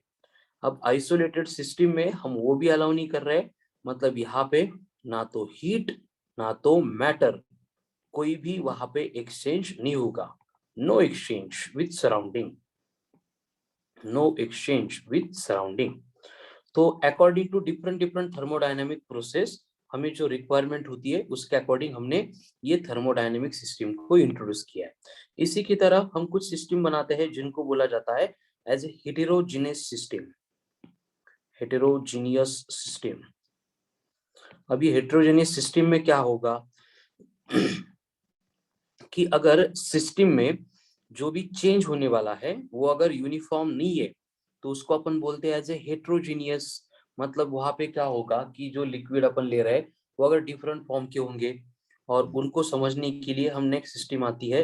अब आइसोलेटेड सिस्टम में हम वो भी अलाउ नहीं कर रहे, मतलब यहाँ पे ना तो हीट ना तो मैटर कोई भी वहां पे एक्सचेंज नहीं होगा। No exchange with surrounding, no exchange with surrounding. तो according to different different thermodynamic process हमें जो रिक्वायरमेंट होती है उसके अकॉर्डिंग हमने ये थर्मोडायनेमिक सिस्टम को इंट्रोड्यूस किया है। इसी की तरह हम कुछ सिस्टम बनाते हैं जिनको बोला जाता है as a heterogeneous system. Heterogeneous system. अभी हेटेरोजीनियस सिस्टम में क्या होगा कि अगर सिस्टम में जो भी चेंज होने वाला है वो अगर यूनिफॉर्म नहीं है, तो उसको अपन बोलते हैं एज ए हेटेरोजीनियस। मतलब वहां पे क्या होगा कि जो लिक्विड अपन ले रहे हैं वो अगर डिफरेंट फॉर्म के होंगे, और उनको समझने के लिए हम नेक्स्ट सिस्टम आती है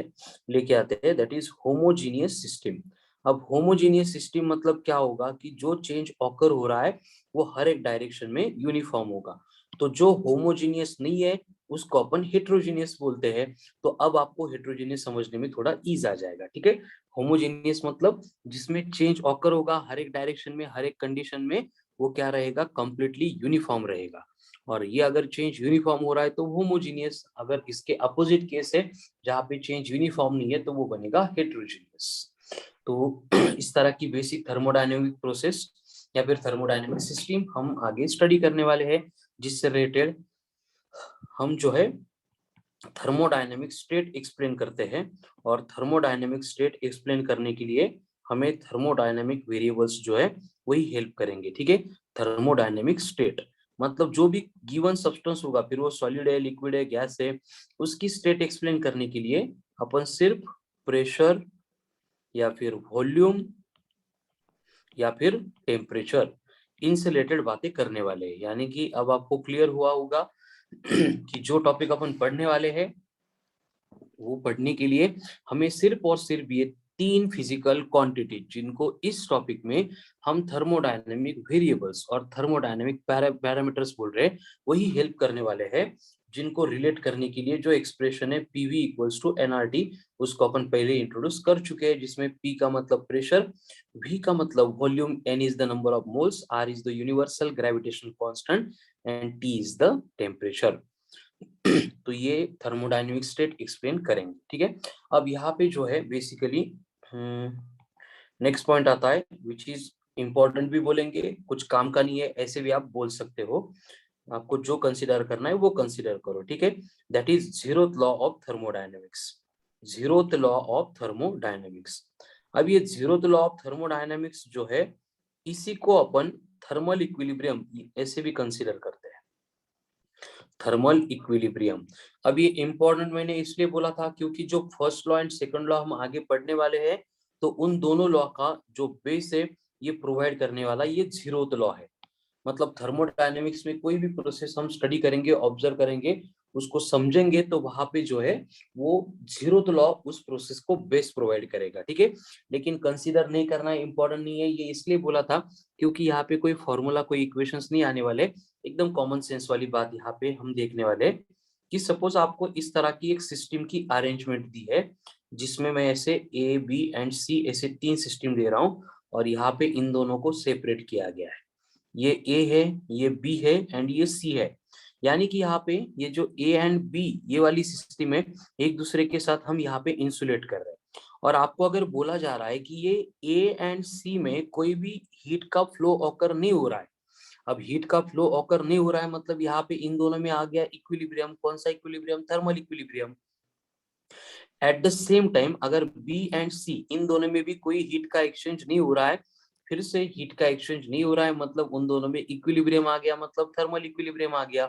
लेके आते हैं, दैट इज होमोजीनियस सिस्टम। अब होमोजीनियस सिस्टम मतलब क्या होगा कि जो चेंज ऑकर हो रहा है वो हर एक डायरेक्शन में यूनिफॉर्म होगा। तो जो होमोजीनियस नहीं है उसको अपन हेटेरोजीनियस बोलते हैं। तो अब आपको हेटेरोजीनियस समझने में थोड़ा ईज आ जाएगा, ठीक है। होमोजीनियस मतलब जिसमें चेंज ऑकर होगा हर एक डायरेक्शन में, हर एक कंडीशन में, वो क्या रहेगा, कंप्लीटली यूनिफॉर्म रहेगा। और ये अगर चेंज यूनिफॉर्म हो रहा है तो होमोजीनियस, अगर इसके अपोजिट केस है जहाँ पे चेंज यूनिफॉर्म नहीं है तो वो बनेगा हेटेरोजीनियस। तो इस तरह की बेसिक थर्मोडायनेमिक प्रोसेस या फिर थर्मोडायनेमिक सिस्टम हम आगे स्टडी करने वाले हैं, जिससे रिलेटेड हम जो है थर्मोडायनेमिक स्टेट एक्सप्लेन करते हैं। और थर्मोडायनेमिक स्टेट एक्सप्लेन करने के लिए हमें थर्मोडायनेमिक वेरिएबल्स जो है वही हेल्प करेंगे, ठीक है। थर्मोडायनेमिक स्टेट मतलब जो भी गिवन सब्सटेंस होगा, फिर वो सॉलिड है, लिक्विड है, गैस है, उसकी स्टेट एक्सप्लेन करने के लिए अपन सिर्फ प्रेशर या फिर वॉल्यूम या फिर टेम्परेचर, इनसे रिलेटेड बातें करने वाले हैं। यानी कि अब आपको क्लियर हुआ होगा कि जो टॉपिक अपन पढ़ने वाले हैं वो पढ़ने के लिए हमें सिर्फ और सिर्फ ये तीन फिजिकल क्वांटिटी, जिनको इस टॉपिक में हम थर्मोडायनेमिक वेरिएबल्स और थर्मोडायनेमिक पैरामीटर्स बोल रहे हैं, वही हेल्प करने वाले हैं। जिनको रिलेट करने के लिए जो एक्सप्रेशन है पीवी इक्वल्स टू एनआरटी, उसको अपन पहले इंट्रोड्यूस कर चुके हैं, जिसमें पी का मतलब प्रेशर, वी का मतलब volume, N is the number of moles, R is the universal gravitational constant and T is the temperature. तो ये थर्मोडायनेमिक स्टेट एक्सप्लेन करेंगे, ठीक है। अब यहाँ पे जो है बेसिकली नेक्स्ट पॉइंट आता है विच इज इंपॉर्टेंट भी बोलेंगे, कुछ काम का नहीं है, ऐसे भी आप बोल सकते हो। आपको जो कंसीडर करना है वो कंसीडर करो, ठीक है। That is zeroth law of thermodynamics. Zeroth law of thermodynamics. अब ये जीरोथ लॉ ऑफ थर्मोडायनेमिक्स जो है, इसी को अपन थर्मल इक्विलिब्रियम ऐसे भी कंसीडर करते हैं, थर्मल इक्विलिब्रियम। अब ये इंपॉर्टेंट मैंने इसलिए बोला था क्योंकि जो first law and second law हम आगे पढ़ने वाले हैं, तो उन दोनों लॉ का जो बेस है ये प्रोवाइड करने वाला ये जीरोथ लॉ है। मतलब थर्मोडायनेमिक्स में कोई भी प्रोसेस हम स्टडी करेंगे, ऑब्जर्व करेंगे, उसको समझेंगे, तो वहां पे जो है वो जीरोथ लॉ उस प्रोसेस को बेस प्रोवाइड करेगा, ठीक है। लेकिन कंसीडर नहीं करना इंपॉर्टेंट नहीं है, ये इसलिए बोला था क्योंकि यहाँ पे कोई फॉर्मूला, कोई इक्वेशंस नहीं आने वाले, एकदम कॉमन सेंस वाली बात यहाँ पे हम देखने वाले हैं। कि सपोज आपको इस तरह की एक सिस्टम की अरेंजमेंट दी है, जिसमें मैं ऐसे ए बी एंड सी ऐसे तीन सिस्टम दे रहा हूँ, और यहाँ पे इन दोनों को सेपरेट किया गया है। ये ए है, ये बी है एंड ये सी है। यानी कि यहाँ पे ये जो ए एंड बी ये वाली सिस्टम है, एक दूसरे के साथ हम यहाँ पे इंसुलेट कर रहे हैं। और आपको अगर बोला जा रहा है कि ये ए एंड सी में कोई भी हीट का फ्लो ऑकर नहीं हो रहा है, अब हीट का फ्लो ऑकर नहीं हो रहा है, मतलब यहाँ पे इन दोनों में आ गया इक्विलिब्रियम। कौन सा equilibrium? Thermal equilibrium. At the same time अगर बी एंड सी इन दोनों में भी कोई हीट का एक्सचेंज नहीं हो रहा है, फिर से हीट का एक्सचेंज नहीं हो रहा है, मतलब उन दोनों में इक्विलिब्रियम आ गया, मतलब थर्मल इक्विलिब्रियम आ गया।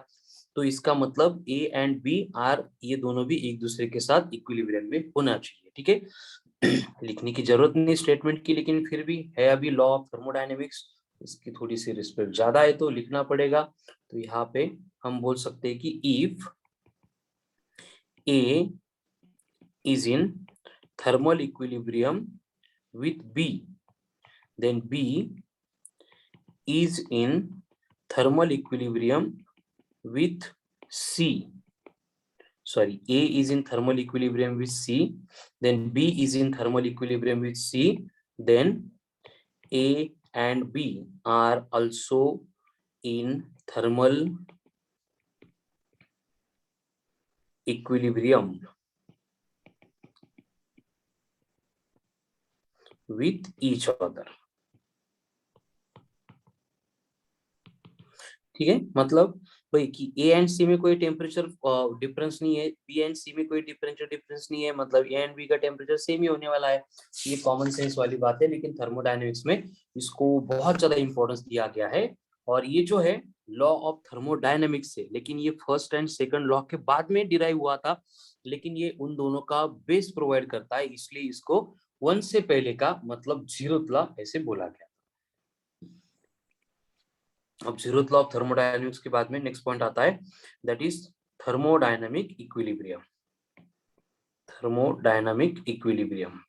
तो इसका मतलब ए एंड बी आर, ये दोनों भी एक दूसरे के साथ इक्विलिब्रियम में होना चाहिए। ठीक है, लिखने की जरूरत नहीं स्टेटमेंट की, लेकिन फिर भी है अभी लॉ ऑफ थर्मोडायनेमिक्स, इसकी थोड़ी सी रिस्पेक्ट ज्यादा है तो लिखना पड़ेगा। तो यहाँ पे हम बोल सकते हैं कि if A is in thermal equilibrium with B, then B is in thermal equilibrium with C. Sorry, A is in thermal equilibrium with C, then B is in thermal equilibrium with C, then A and B are also in thermal equilibrium with each other. ठीक है, मतलब भाई कि A and सी में कोई temperature difference नहीं है, B and सी में कोई टेम्परेचर डिफरेंस नहीं है, मतलब ए एंड बी का टेम्परेचर सेम ही होने वाला है। ये कॉमन सेंस वाली बात है, लेकिन थर्मोडायनेमिक्स में इसको बहुत ज्यादा इंपॉर्टेंस दिया गया है। और ये जो है लॉ ऑफ थर्मोडायनेमिक्स है, लेकिन ये फर्स्ट एंड सेकंड लॉ के बाद में डिराइव हुआ था, लेकिन ये उन दोनों का बेस प्रोवाइड करता है, इसलिए इसको वन से पहले का मतलब जीरोथ लॉ ऐसे बोला गया। अब जीरोथ लॉ ऑफ थर्मोडायनेमिक्स के बाद में नेक्स्ट पॉइंट आता है, that is thermodynamic equilibrium. Thermodynamic equilibrium.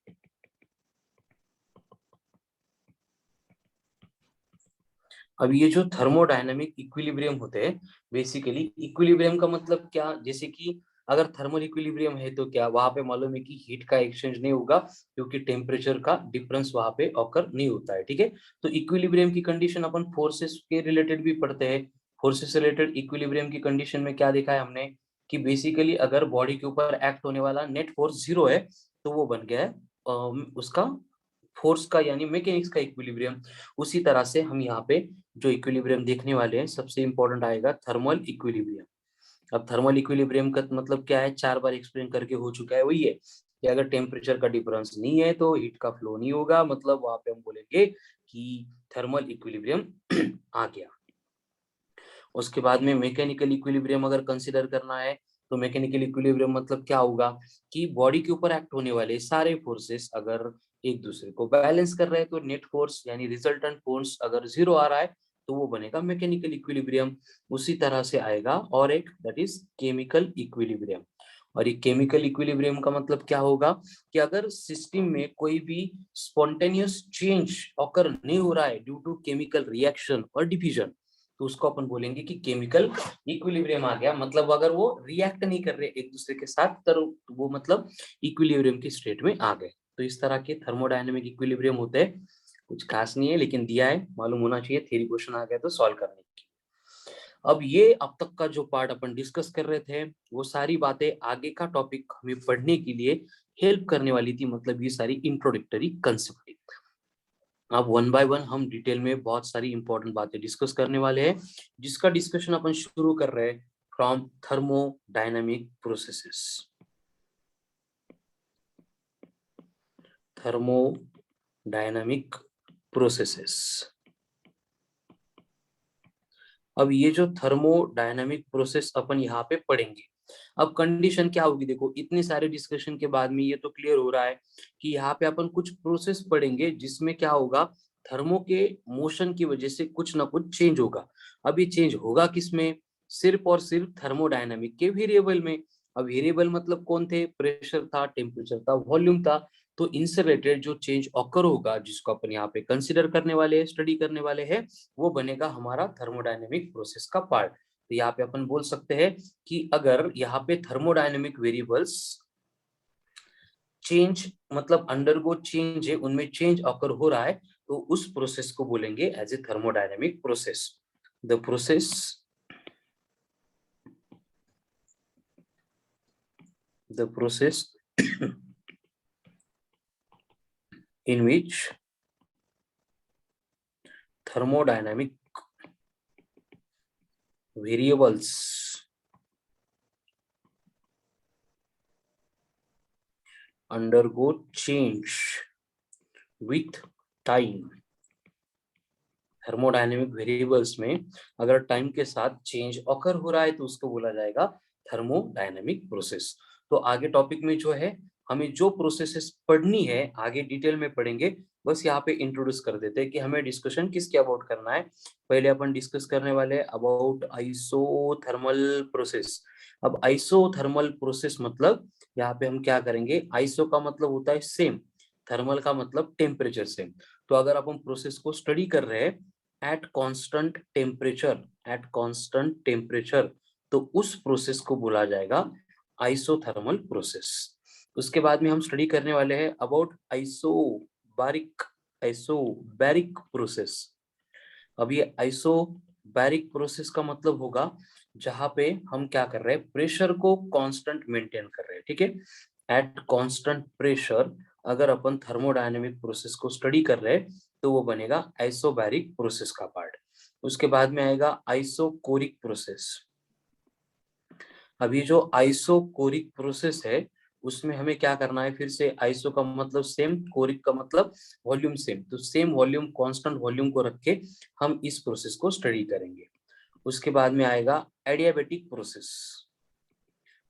अब ये जो थर्मोडायनामिक इक्विलिब्रियम होते हैं, बेसिकली इक्विलिब्रियम का मतलब क्या, जैसे कि अगर थर्मल इक्विलिब्रियम है तो क्या वहां पे मालूम है कि हीट का एक्सचेंज नहीं होगा, क्योंकि टेम्परेचर का डिफरेंस वहां पे ऑकर नहीं होता है। ठीक है, तो इक्विलिब्रियम की कंडीशन अपन फोर्सेस के रिलेटेड भी पढ़ते हैं। फोर्सेस रिलेटेड इक्विलिब्रियम की कंडीशन में क्या देखा है हमने कि बेसिकली अगर बॉडी के ऊपर एक्ट होने वाला नेट फोर्स जीरो है, तो वो बन गया है उसका फोर्स का यानी मैकेनिक्स का इक्विलिब्रियम। उसी तरह से हम यहाँ पे जो इक्विलिब्रियम देखने वाले हैं, सबसे इंपॉर्टेंट आएगा थर्मल इक्विलिब्रियम। अब थर्मल इक्विलिब्रियम का मतलब क्या है, 4 बार एक्सप्लेन करके हो चुका है, वही है कि अगर टेम्परेचर का डिफरेंस नहीं है तो हीट का फ्लो नहीं होगा, मतलब वहां पे हम बोलेंगे कि थर्मल इक्विलिब्रियम आ गया। उसके बाद में मैकेनिकल इक्विलिब्रियम अगर कंसीडर करना है, तो मैकेनिकल इक्विलिब्रियम मतलब क्या होगा कि बॉडी के ऊपर एक्ट होने वाले सारे फोर्सेस अगर एक दूसरे को बैलेंस कर रहे हैं, तो नेट फोर्स यानी रिजल्टेंट फोर्स अगर जीरो आ रहा है, तो वो बनेगा मैकेनिकल इक्विलिब्रियम। उसी तरह से आएगा और एक, दैट इज केमिकल इक्विलिब्रियम। और ये केमिकल इक्विलिब्रियम का मतलब क्या होगा कि अगर सिस्टम में कोई भी स्पॉन्टेनियस चेंज ऑकर नहीं हो रहा है ड्यू टू केमिकल रिएक्शन और डिफ्यूजन, तो उसको अपन बोलेंगे कि केमिकल इक्विलिब्रियम आ गया। मतलब अगर वो रिएक्ट नहीं कर रहे एक दूसरे के साथ, तो वो मतलब इक्विलिब्रियम की स्टेट में आ गए। तो इस तरह के थर्मोडायनेमिक इक्विलिब्रियम होते हैं, कुछ खास नहीं है, लेकिन दिया है, मालूम होना चाहिए, थ्योरी क्वेश्चन आ गया तो सॉल्व करने की। अब ये अब तक का जो पार्ट अपन डिस्कस कर रहे थे, वो सारी बातें आगे का टॉपिक हमें पढ़ने के लिए हेल्प करने वाली थी, मतलब ये सारी इंट्रोडक्टरी कंसेप्ट। अब वन बाय वन हम डिटेल में बहुत सारी इंपॉर्टेंट बातें डिस्कस करने वाले हैं, जिसका डिस्कशन अपन शुरू कर रहे हैं from thermodynamic processes. Thermodynamic processes. अब ये जो थर्मोडायनामिक प्रोसेस अपन यहाँ पे पढ़ेंगे, अब कंडीशन क्या होगी, देखो इतने सारे डिस्कशन के बाद में ये तो क्लियर हो रहा है कि यहाँ पे अपन कुछ प्रोसेस पढ़ेंगे जिसमें क्या होगा, थर्मो के मोशन की वजह से कुछ ना कुछ चेंज होगा। अब ये चेंज होगा किसमें, सिर्फ और सिर्फ थर्मोडायनामिक के वेरिएबल में। अब वेरिएबल मतलब कौन थे, प्रेशर था, टेम्परेचर था, वॉल्यूम था। तो इनसे रिलेटेड जो चेंज ऑकर होगा, जिसको अपन यहाँ पे कंसिडर करने वाले हैं, स्टडी करने वाले हैं, वो बनेगा हमारा थर्मोडायनेमिक प्रोसेस का पार्ट। तो यहाँ पे अपन बोल सकते हैं कि अगर यहाँ पे थर्मोडायनेमिक वेरिएबल्स चेंज मतलब अंडरगो चेंज है, उनमें चेंज ऑकर हो रहा है, तो उस प्रोसेस को बोलेंगे as a thermodynamic process. The process in which thermodynamic variables undergo change with time। Thermodynamic variables में अगर टाइम के साथ चेंज ऑकर हो रहा है तो उसको बोला जाएगा थर्मोडायनेमिक प्रोसेस। तो आगे टॉपिक में जो है हमें जो प्रोसेसेस पढ़नी है आगे डिटेल में पढ़ेंगे, बस यहाँ पे इंट्रोड्यूस कर देते हैं कि हमें डिस्कशन किसके अबाउट करना है। पहले अपन डिस्कस करने वाले हैं अबाउट आइसोथर्मल प्रोसेस। अब आइसोथर्मल प्रोसेस मतलब यहाँ पे हम क्या करेंगे, आइसो का मतलब होता है सेम, थर्मल का मतलब टेम्परेचर सेम। तो अगर अपन प्रोसेस को स्टडी कर रहे हैं एट कांस्टेंट टेम्परेचर, तो उस प्रोसेस को बोला जाएगा आइसोथर्मल प्रोसेस। उसके बाद में हम स्टडी करने वाले हैं अबाउट आइसोबैरिक प्रोसेस। अब ये आइसोबैरिक प्रोसेस का मतलब होगा जहां पे हम क्या कर रहे हैं, प्रेशर को कांस्टेंट मेंटेन कर रहे हैं, ठीक है। एट कांस्टेंट प्रेशर अगर अपन थर्मोडायनेमिक प्रोसेस को स्टडी कर रहे हैं तो वो बनेगा आइसोबैरिक प्रोसेस का पार्ट। उसके बाद में आएगा आइसोकोरिक प्रोसेस। अभी जो आइसोकोरिक प्रोसेस है उसमें हमें क्या करना है, फिर से आइसो का मतलब सेम, कोरिक का मतलब वॉल्यूम सेम, तो सेम वॉल्यूम कांस्टेंट वॉल्यूम को रख के हम इस प्रोसेस को स्टडी करेंगे। उसके बाद में आएगा एडियाबेटिक प्रोसेस।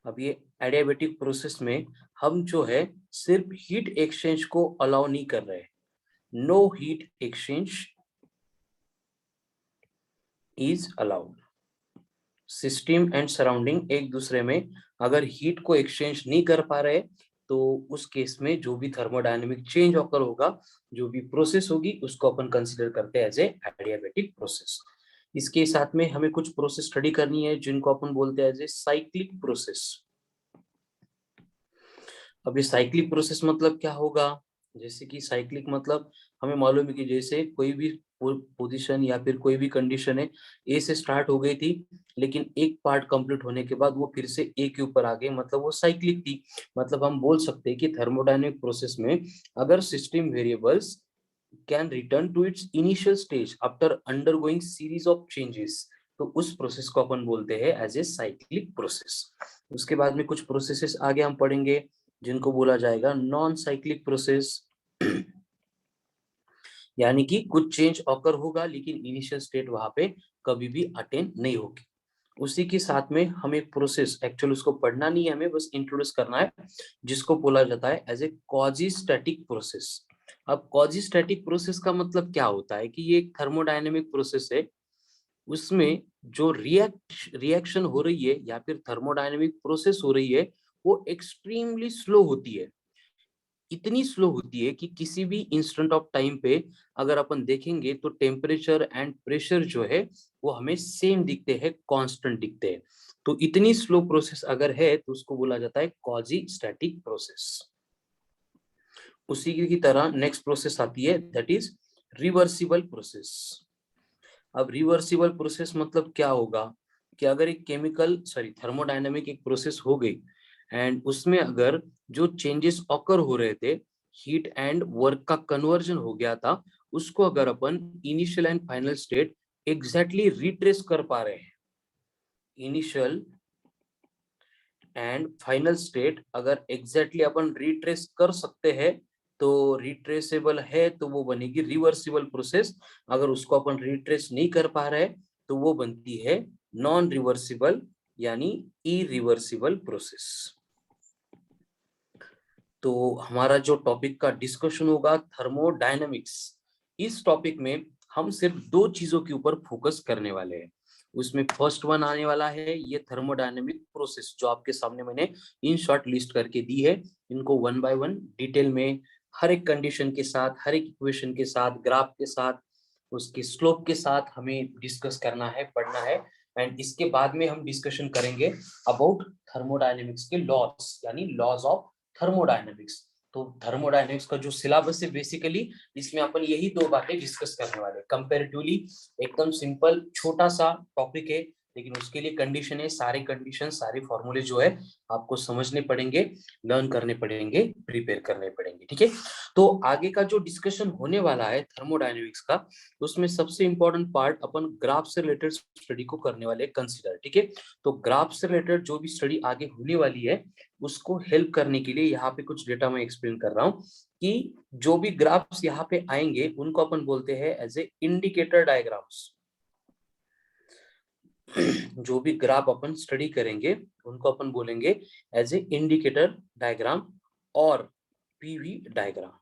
अब ये एडियाबेटिक प्रोसेस में हम जो है सिर्फ हीट एक्सचेंज को अलाउ नहीं कर रहे, no heat exchange is allowed. System and surrounding एक दूसरे में अगर हीट को एक्सचेंज नहीं कर पा रहे तो उस केस में जो भी थर्मोडायनेमिक चेंज ऑकर होगा, जो भी प्रोसेस होगी उसको अपन कंसीडर करते हैं एज ए एडियाबेटिक प्रोसेस। इसके साथ में हमें कुछ प्रोसेस स्टडी करनी है जिनको अपन बोलते हैं एज ए साइक्लिक प्रोसेस। अब ये साइक्लिक प्रोसेस मतलब क्या होगा, जैसे कि साइक्लिक मतलब हमें मालूम है कि जैसे कोई भी पोजीशन या फिर कोई भी कंडीशन है ए से स्टार्ट हो गई थी लेकिन एक पार्ट कंप्लीट होने के बाद वो फिर से ए के ऊपर आ गई, मतलब वो साइक्लिक थी। मतलब हम बोल सकते हैं कि थर्मोडायनेमिक प्रोसेस में अगर system variables can return to its initial stage after undergoing series of changes, तो उस प्रोसेस को अपन बोलते हैं एज ए साइक्लिक प्रोसेस। उसके बाद में कुछ प्रोसेसेस आगे हम पढ़ेंगे जिनको बोला जाएगा नॉन साइक्लिक प्रोसेस, यानी कि कुछ चेंज ऑकर होगा लेकिन इनिशियल स्टेट वहां पे कभी भी अटेन नहीं होगी। उसी के साथ में हमें प्रोसेस एक्चुअली उसको पढ़ना नहीं है, हमें बस इंट्रोड्यूस करना है, जिसको बोला जाता है एज ए क्वाजीस्टैटिक प्रोसेस। अब क्वाजीस्टैटिक प्रोसेस का मतलब क्या होता है कि ये एक थर्मोडायनेमिक प्रोसेस है, उसमें जो रिएक्शन हो रही है या फिर थर्मोडायनेमिक प्रोसेस हो रही है वो एक्सट्रीमली स्लो होती है। इतनी स्लो होती है कि किसी भी इंस्टेंट ऑफ टाइम पे अगर अपन देखेंगे तो टेम्परेचर एंड प्रेशर जो है वो हमें सेम दिखते हैं, कांस्टेंट दिखते हैं। तो इतनी स्लो प्रोसेस अगर है तो उसको बोला जाता है क्वाजी स्टैटिक प्रोसेस। उसी की तरह नेक्स्ट प्रोसेस आती है दैट इज रिवर्सिबल प्रोसेस। अब रिवर्सिबल प्रोसेस मतलब क्या होगा कि अगर एक थर्मोडायनेमिक एक प्रोसेस हो गई एंड उसमें अगर जो चेंजेस ऑकर हो रहे थे, हीट एंड वर्क का कन्वर्जन हो गया था, उसको अगर अपन initial and final state exactly retrace कर पा रहे हैं, इनिशियल एंड फाइनल स्टेट अगर एग्जैक्टली अपन रिट्रेस कर सकते हैं तो रिट्रेसेबल है तो वो बनेगी रिवर्सिबल प्रोसेस। अगर उसको अपन रिट्रेस नहीं कर पा रहे तो वो बनती है नॉन रिवर्सिबल यानी इरिवर्सिबल प्रोसेस। तो हमारा जो टॉपिक का डिस्कशन होगा थर्मोडायनेमिक्स, इस टॉपिक में हम सिर्फ दो चीजों के ऊपर फोकस करने वाले हैं। उसमें फर्स्ट वन आने वाला है ये थर्मोडायनेमिक प्रोसेस जो आपके सामने मैंने इन शॉर्ट लिस्ट करके दी है। इनको वन बाय वन डिटेल में हर एक कंडीशन के साथ, हर एक इक्वेशन के साथ, ग्राफ के साथ, उसके स्लोप के साथ हमें डिस्कस करना है, पढ़ना है। एंड इसके बाद में हम डिस्कशन करेंगे अबाउट थर्मोडायनेमिक्स के लॉज यानी लॉज ऑफ थर्मोडायनेमिक्स। तो थर्मोडायनेमिक्स का जो सिलेबस है बेसिकली इसमें अपन यही दो बातें डिस्कस करने वाले हैं। कंपैरेटिवली एकदम सिंपल छोटा सा टॉपिक है लेकिन उसके लिए कंडीशन है, सारे कंडीशन सारे फॉर्मूले जो है आपको समझने पड़ेंगे, लर्न करने पड़ेंगे, प्रिपेयर करने पड़ेंगे। ठीक है, तो आगे का जो डिस्कशन होने वाला है थर्मोडायनेमिक्स का, उसमें सबसे इंपॉर्टेंट पार्ट अपन ग्राफ से रिलेटेड स्टडी को करने वाले कंसीडर। ठीक है, तो ग्राफ से रिलेटेड जो भी स्टडी आगे होने वाली है उसको हेल्प करने के लिए यहाँ पे कुछ डेटा मैं एक्सप्लेन कर रहा हूँ कि जो भी ग्राफ्स यहाँ पे आएंगे उनको अपन बोलते हैं एज ए इंडिकेटर डायग्राम्स। जो भी ग्राफ अपन स्टडी करेंगे उनको अपन बोलेंगे एज ए इंडिकेटर डायग्राम और पीवी डायग्राम।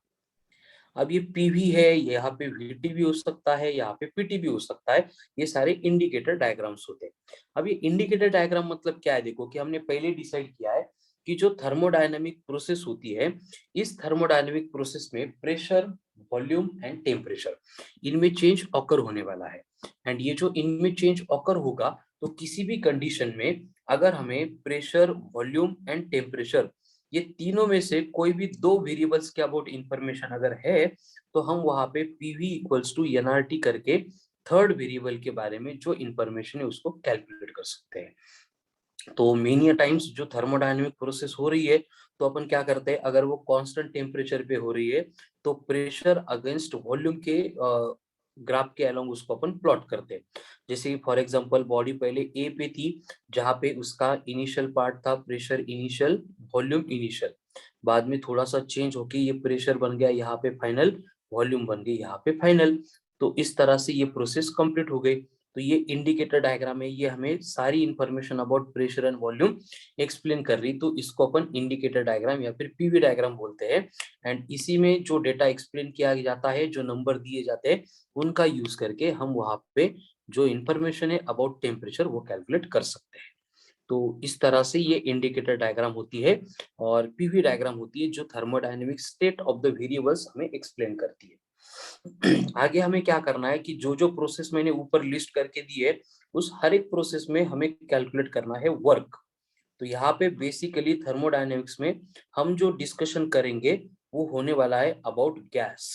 अब ये पीवी है, यहाँ पे वीटी भी हो सकता है, यहाँ पे पीटी भी हो सकता है, ये सारे इंडिकेटर डायग्राम्स होते हैं। अब ये इंडिकेटर डायग्राम मतलब क्या है, देखो कि हमने पहले डिसाइड किया है कि जो थर्मोडायनेमिक प्रोसेस होती है, इस थर्मोडायनेमिक प्रोसेस में प्रेशर, वॉल्यूम एंड टेम्परेचर, इनमें चेंज ऑकर होने वाला है। एंड ये जो इनमें चेंज ऑकर होगा, तो किसी भी कंडीशन में अगर हमें प्रेशर, वॉल्यूम एंड टेम्परेचर, ये तीनों में से कोई भी दो वेरिएबल्स के अबाउट इंफॉर्मेशन अगर है, तो हम वहां पे पीवी इक्वल्स टू एनआरटी करके थर्ड वेरिएबल के बारे में जो इंफॉर्मेशन है उसको कैलकुलेट कर सकते हैं। तो मेनी टाइम्स जो थर्मोडायनेमिक प्रोसेस हो रही है, तो अपन क्या करते हैं, अगर वो कांस्टेंट टेम्परेचर पे हो रही है तो प्रेशर अगेंस्ट वॉल्यूम के ग्राफ के अलोंग उसको अपन प्लॉट करते हैं। जैसे फॉर एग्जांपल बॉडी पहले ए पे थी, जहां पे उसका इनिशियल पार्ट था प्रेशर इनिशियल, वॉल्यूम इनिशियल, बाद में थोड़ा सा चेंज होके ये प्रेशर बन गया यहाँ पे फाइनल, वॉल्यूम बन गई यहाँ पे फाइनल। तो इस तरह से ये प्रोसेस कंप्लीट हो गई। तो ये इंडिकेटर डायग्राम है, ये हमें सारी information about pressure and volume explain कर रही, तो इसको अपन इंडिकेटर डायग्राम या फिर पीवी डायग्राम बोलते हैं। एंड इसी में जो डेटा एक्सप्लेन किया जाता है, जो नंबर दिए जाते हैं, उनका यूज करके हम वहां पे जो इंफॉर्मेशन है अबाउट टेम्परेचर वो कैलकुलेट कर सकते हैं। तो इस तरह से ये इंडिकेटर डायग्राम होती है, और पीवी डायग्राम होती है जो thermodynamic state of the variables हमें एक्सप्लेन करती है। आगे हमें क्या करना है कि जो जो प्रोसेस मैंने ऊपर लिस्ट करके दी है, उस हर एक प्रोसेस में हमें कैलकुलेट करना है वर्क। तो यहाँ पे बेसिकली थर्मोडायनेमिक्स में हम जो डिस्कशन करेंगे वो होने वाला है अबाउट गैस।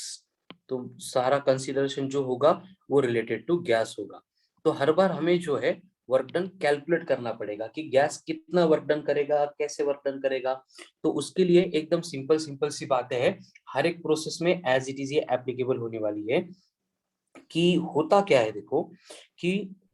तो सारा कंसीडरेशन जो होगा वो रिलेटेड टू गैस होगा। तो हर बार हमें जो है वर्क डन कैलकुलेट करना पड़ेगा कि गैस कितना वर्क डन करेगा, कैसे वर्क डन करेगा। तो उसके लिए एकदम सिंपल सिंपल सी बातें हैं, हर एक प्रोसेस में एज इट इज ये एप्लीकेबल होने वाली है। कि होता क्या है, देखो कि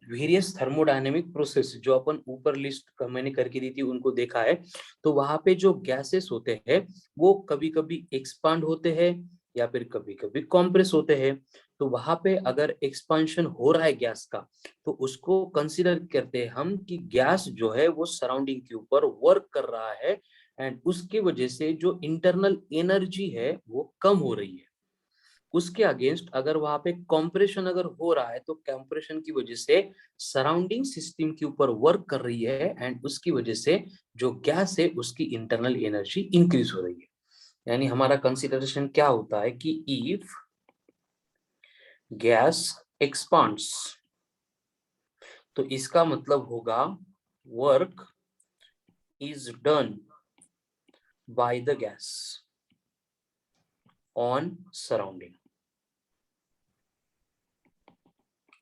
वेरियस थर्मोडायनेमिक प्रोसेस जो अपन ऊपर लिस्ट मैंने करके दी थी उनको देखा है, तो वहां पे जो गैसेस होते हैं वो कभी कभी एक्सपांड होते हैं या फिर कभी कभी कॉम्प्रेस होते हैं। तो वहां पे अगर एक्सपांशन हो रहा है गैस का, तो उसको कंसीडर करते हैं हम कि गैस जो है वो सराउंडिंग के ऊपर वर्क कर रहा है, एंड उसकी वजह से जो इंटरनल एनर्जी है वो कम हो रही है। उसके अगेंस्ट अगर वहां पे कॉम्प्रेशन अगर हो रहा है, तो कॉम्प्रेशन की वजह से सराउंडिंग सिस्टम के ऊपर वर्क कर रही है, एंड उसकी वजह से जो गैस है उसकी इंटरनल एनर्जी इंक्रीज हो रही है। यानी हमारा कंसिडरेशन क्या होता है कि इफ गैस एक्सपांड्स, तो इसका मतलब होगा work is done by the gas on surrounding.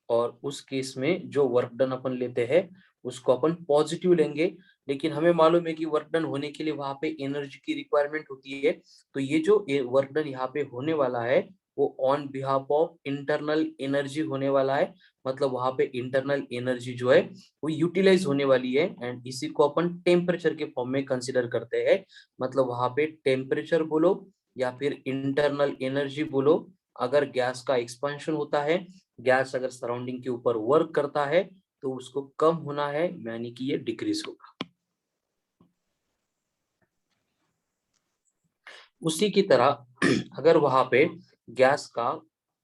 और उस केस में जो वर्क डन अपन लेते हैं उसको अपन पॉजिटिव लेंगे, लेकिन हमें मालूम है कि वर्क डन होने के लिए वहां पे एनर्जी की रिक्वायरमेंट होती है। तो ये जो वर्क डन यहाँ पे होने वाला है वो on behalf of internal energy होने वाला है। मतलब वहां पे इंटरनल एनर्जी जो है वो यूटिलाइज होने वाली है, एंड इसी को अपन टेम्परेचर के फॉर्म में कंसिडर करते हैं। मतलब वहां पे टेम्परेचर बोलो या फिर इंटरनल एनर्जी बोलो, अगर गैस का एक्सपेंशन होता है, गैस अगर सराउंडिंग के ऊपर वर्क करता है, तो उसको कम होना है, यानी कि ये डिक्रीज होगा। उसी की तरह अगर वहां पे गैस का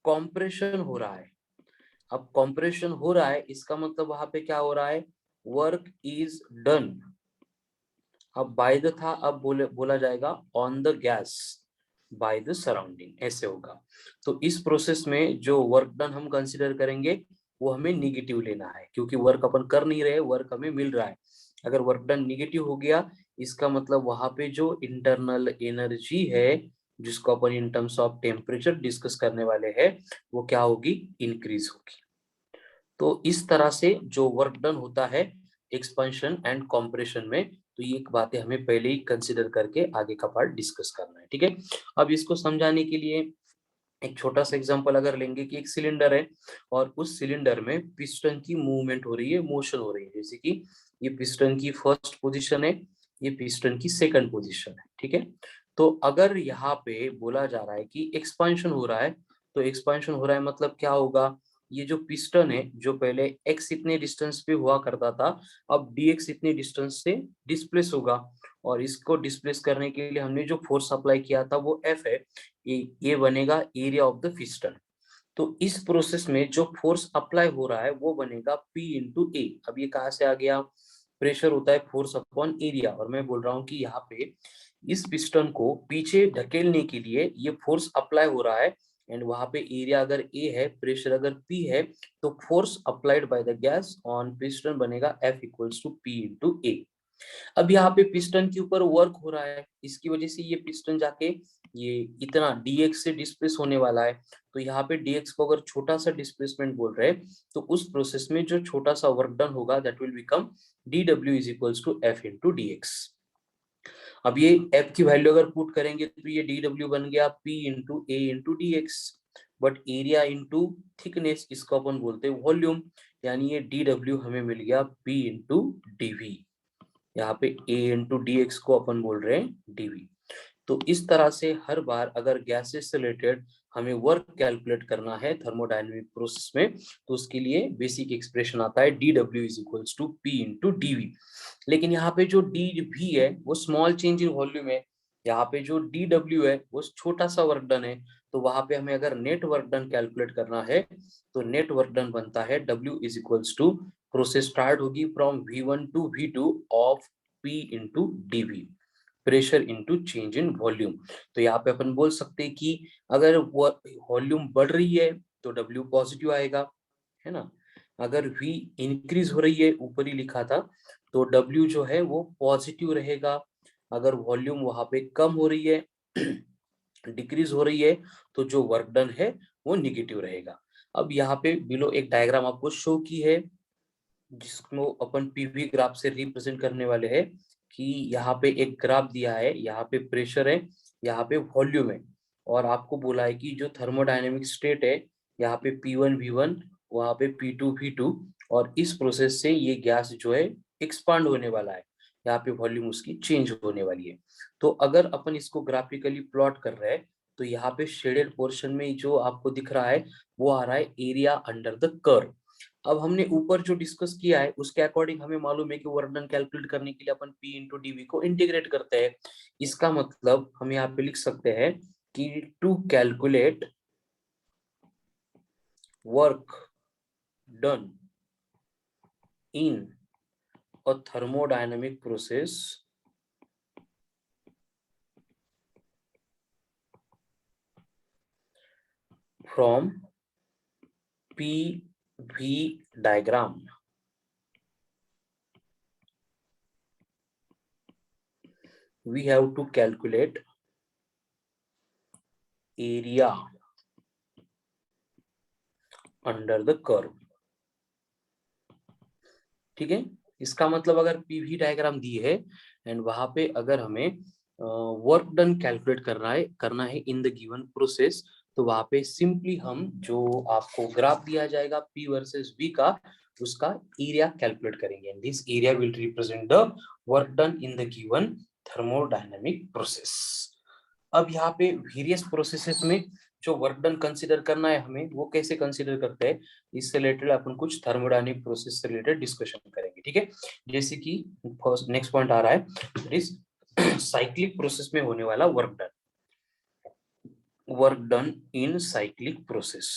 कॉम्प्रेशन हो रहा है, अब कॉम्प्रेशन हो रहा है इसका मतलब वहां पे क्या हो रहा है, वर्क इज डन। अब बाय द था, अब बोला जाएगा on the gas by the surrounding, ऐसे होगा। तो इस प्रोसेस में जो वर्क डन हम कंसिडर करेंगे वो हमें निगेटिव लेना है, क्योंकि वर्क अपन कर नहीं रहे, वर्क हमें मिल रहा है। अगर वर्क डन निगेटिव हो गया, इसका मतलब वहां पे जो इंटरनल एनर्जी है जिसको अपन in terms of temperature discuss करने वाले हैं, वो क्या होगी, इंक्रीज होगी। तो इस तरह से जो वर्क डन होता है एक्सपेंशन एंड कॉम्प्रेशन में, तो ये बातें हमें पहले ही कंसिडर करके आगे का पार्ट डिस्कस करना है, ठीक है। अब इसको समझाने के लिए एक छोटा सा एग्जांपल अगर लेंगे कि एक सिलेंडर है और उस सिलेंडर में पिस्टन की मूवमेंट हो रही है, मोशन हो रही है, जैसे कि ये पिस्टन की फर्स्ट पोजीशन है, ये पिस्टन की सेकंड पोजीशन है, ठीक है। तो अगर यहाँ पे बोला जा रहा है कि एक्सपांशन हो रहा है, तो एक्सपांशन हो रहा है मतलब क्या होगा, ये जो पिस्टन है जो पहले x इतने डिस्टेंस पे हुआ करता था, अब dx इतने डिस्टेंस से डिस्प्लेस होगा, और इसको डिस्प्लेस करने के लिए हमने जो फोर्स अप्लाई किया था वो F है, ये बनेगा एरिया ऑफ द पिस्टन। तो इस प्रोसेस में जो फोर्स अप्लाई हो रहा है वो बनेगा P इंटू ए। अब ये कहाँ से आ गया, प्रेशर होता है फोर्स अपॉन एरिया, और मैं बोल रहा हूँ कि यहाँ पे इस पिस्टन को पीछे ढकेलने के लिए ये फोर्स अप्लाई हो रहा है, एंड वहां पे एरिया अगर ए है, प्रेशर अगर P है, तो force applied by the gas on piston बनेगा F equals to P into A. अब यहाँ पे पिस्टन के ऊपर वर्क हो रहा है, इसकी वजह से ये पिस्टन जाके ये इतना dx से डिस्प्लेस होने वाला है। तो यहाँ पे dx को अगर छोटा सा डिस्प्लेसमेंट बोल रहे हैं, तो उस प्रोसेस में जो छोटा सा वर्क डन होगा that will become dw is equals to f into dx। अब ये f की वैल्यू अगर पुट करेंगे तो ये dw बन गया p into a into dx, but area into thickness इसको अपन बोलते हैं वॉल्यूम, यानी ये dw हमें मिल गया p इंटू dv। यहाँ पे a इंटू डी एक्स को अपन बोल रहे हैं dv। तो इस तरह से हर बार अगर गैसेस से रिलेटेड हमें वर्क कैलकुलेट करना है थर्मोडायनेमिक प्रोसेस में, तो उसके लिए बेसिक एक्सप्रेशन आता है dw is equals to p into dv। लेकिन यहाँ पे जो dv है वो स्मॉल चेंज इन वॉल्यूम है, यहाँ पे जो dw है वो छोटा सा वर्क डन है। तो वहां पे हमें अगर नेट वर्क डन कैलकुलेट करना है, तो नेट वर्क डन बनता है w is equals to, process start होगी from v1 to v2 of p into dv, pressure into change in volume. तो यहाँ पे अपन बोल सकते हैं कि अगर वॉल्यूम बढ़ रही है तो W पॉजिटिव आएगा, है ना। अगर V इंक्रीज हो रही है, ऊपर ही लिखा था, तो W जो है वो पॉजिटिव रहेगा। अगर वॉल्यूम वहां पे कम हो रही है, डिक्रीज हो रही है, तो जो वर्क डन है वो निगेटिव रहेगा। अब यहाँ पे बिलो एक डायग्राम आपको शो की है, जिसको अपन पीवी ग्राफ से रिप्रेजेंट करने वाले हैं, कि यहाँ पे एक ग्राफ दिया है, यहाँ पे प्रेशर है, यहाँ पे वॉल्यूम है, और आपको बोला है कि जो थर्मोडायनेमिक स्टेट है, यहाँ पे P1 V1, वहाँ पे P2 V2, और इस प्रोसेस से ये गैस जो है एक्सपांड होने वाला है, यहाँ पे वॉल्यूम उसकी चेंज होने वाली है। तो अगर अपन इसको ग्राफिकली प्लॉट कर रहे हैं, तो यहाँ पे शेडेड पोर्शन में जो आपको दिख रहा है वो आ रहा है एरिया अंडर द कर्व। अब हमने ऊपर जो डिस्कस किया है उसके अकॉर्डिंग हमें मालूम है कि वर्क डन कैलकुलेट करने के लिए अपन P इंटू डीवी को इंटीग्रेट करते हैं। इसका मतलब हम यहाँ पे लिख सकते हैं कि to calculate work done in a thermodynamic process from PV diagram, we have to calculate area under the curve, ठीक है। इसका मतलब अगर पीवी डायग्राम दी है एंड वहां पे अगर हमें वर्क डन कैलकुलेट करना है इन द गिवन प्रोसेस, तो वहां पे सिंपली हम जो आपको ग्राफ दिया जाएगा P वर्सेस V का, उसका एरिया कैलकुलेट करेंगे, and this area will represent the work done in the given thermodynamic process. अब यहाँ पे वेरियस प्रोसेसेस में जो वर्क डन कंसीडर करना है हमें, वो कैसे कंसीडर करते हैं, इससे रिलेटेड अपन कुछ थर्मोडायनेमिक प्रोसेस से रिलेटेड डिस्कशन करेंगे, ठीक है। जैसे कि फर्स्ट नेक्स्ट पॉइंट आ रहा है, दैट इज साइक्लिक प्रोसेस में होने वाला वर्क डन इन साइक्लिक प्रोसेस।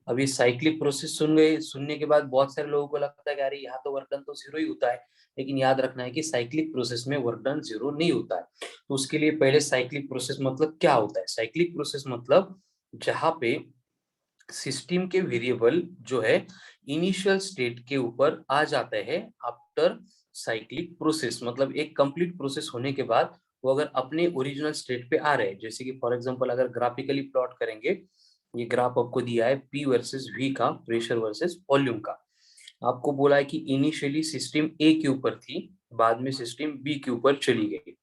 अभी साइक्लिक प्रोसेस सुनने के बाद बहुत सारे लोगों को लगता है कि अरे यहाँ तो वर्क डन तो जीरो ही होता है, लेकिन याद रखना है कि साइक्लिक प्रोसेस में वर्क डन जीरो नहीं होता है। तो उसके लिए पहले साइक्लिक प्रोसेस मतलब क्या होता है। साइक्लिक प्रोसेस मतलब जहां पे सिस्टम के वेरिएबल जो है इनिशियल स्टेट के ऊपर आ जाते हैं आफ्टर साइक्लिक प्रोसेस, मतलब एक कंप्लीट प्रोसेस होने के बाद वो अगर अपने ओरिजिनल स्टेट पे आ रहे हैं, जैसे कि फॉर एग्जांपल अगर ग्राफिकली प्लॉट करेंगे, ये ग्राफ आपको दिया है P वर्सेस V का, प्रेशर वर्सेस वॉल्यूम का। आपको बोला है कि इनिशियली सिस्टम ए के ऊपर थी, बाद में सिस्टम बी के ऊपर चली गई,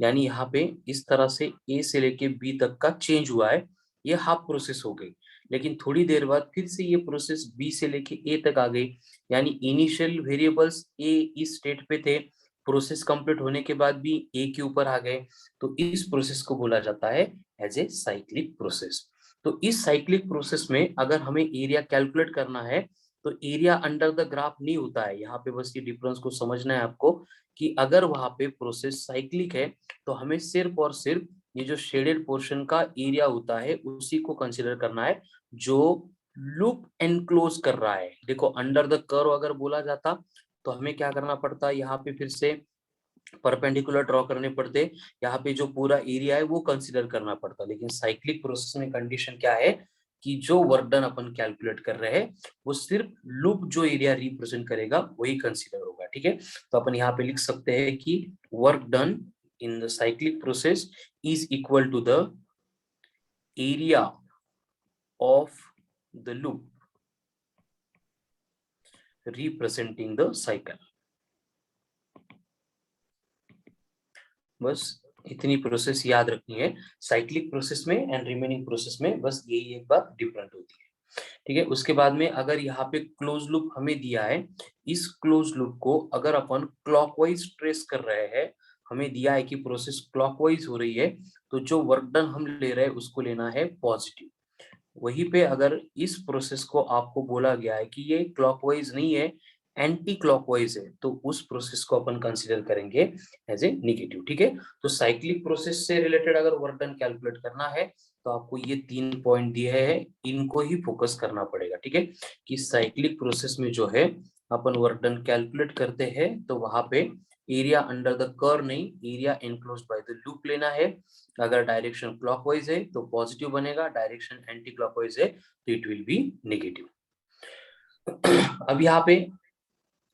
यानी यहाँ पे इस तरह से ए से लेके बी तक का चेंज हुआ है, ये हाफ प्रोसेस हो गई। लेकिन थोड़ी देर बाद फिर से ये प्रोसेस बी से लेके ए तक आ गई, यानी इनिशियल वेरिएबल्स ए इस स्टेट पे थे, प्रोसेस कंप्लीट होने के बाद भी ए के ऊपर आ गए, तो इस प्रोसेस को बोला जाता है एज ए साइक्लिक प्रोसेस। तो इस साइक्लिक प्रोसेस में अगर हमें एरिया कैलकुलेट करना है तो एरिया अंडर द ग्राफ नहीं होता है, यहाँ पे बस ये डिफरेंस को समझना है आपको, कि अगर वहां पे प्रोसेस साइक्लिक है तो हमें सिर्फ और सिर्फ ये जो शेडेड पोर्शन का एरिया होता है उसी को कंसीडर करना है, जो लूप एनक्लोज कर रहा है। देखो अंडर द कर्व अगर बोला जाता तो हमें क्या करना पड़ता है, यहाँ पे फिर से परपेंडिकुलर ड्रॉ करने पड़ते, यहाँ पे जो पूरा एरिया है वो कंसीडर करना पड़ता। लेकिन साइक्लिक प्रोसेस में कंडीशन क्या है कि जो वर्क डन अपन कैलकुलेट कर रहे हैं वो सिर्फ लूप जो एरिया रिप्रेजेंट करेगा वही कंसीडर होगा। ठीक है, तो अपन यहाँ पे लिख सकते हैं कि work done in the cyclic process is equal to the area of the loop representing the cycle. बस इतनी प्रोसेस याद रखनी है साइक्लिक प्रोसेस में एंड रिमेनिंग प्रोसेस में, बस यही एक बात डिफरेंट होती है। ठीक है, उसके बाद में अगर यहाँ पे क्लोज लूप हमें दिया है, इस क्लोज लूप को अगर अपन क्लॉकवाइज ट्रेस कर रहे हैं, हमें दिया है कि प्रोसेस क्लॉकवाइज हो रही है, तो जो वर्क डन हम ले रहे हैं उसको लेना है पॉजिटिव। वहीं पे अगर इस प्रोसेस को आपको बोला गया है कि ये क्लॉकवाइज नहीं है, एंटी क्लॉकवाइज है, तो उस प्रोसेस को अपन कंसीडर करेंगे एज ए निगेटिव। ठीक है, तो साइक्लिक प्रोसेस से रिलेटेड अगर वर्क डन कैलकुलेट करना है तो आपको ये 3 पॉइंट दिए हैं, इनको ही फोकस करना पड़ेगा। ठीक है, कि साइक्लिक प्रोसेस में जो है अपन वर्क डन कैलकुलेट करते हैं तो वहां पे एरिया अंडर द कर्व नहीं, area enclose by the loop लेना है। अगर डायरेक्शन क्लॉकवाइज है तो पॉजिटिव बनेगा, डायरेक्शन एंटी क्लॉकवाइज है तो इट विल बी नेगेटिव। अब यहाँ पे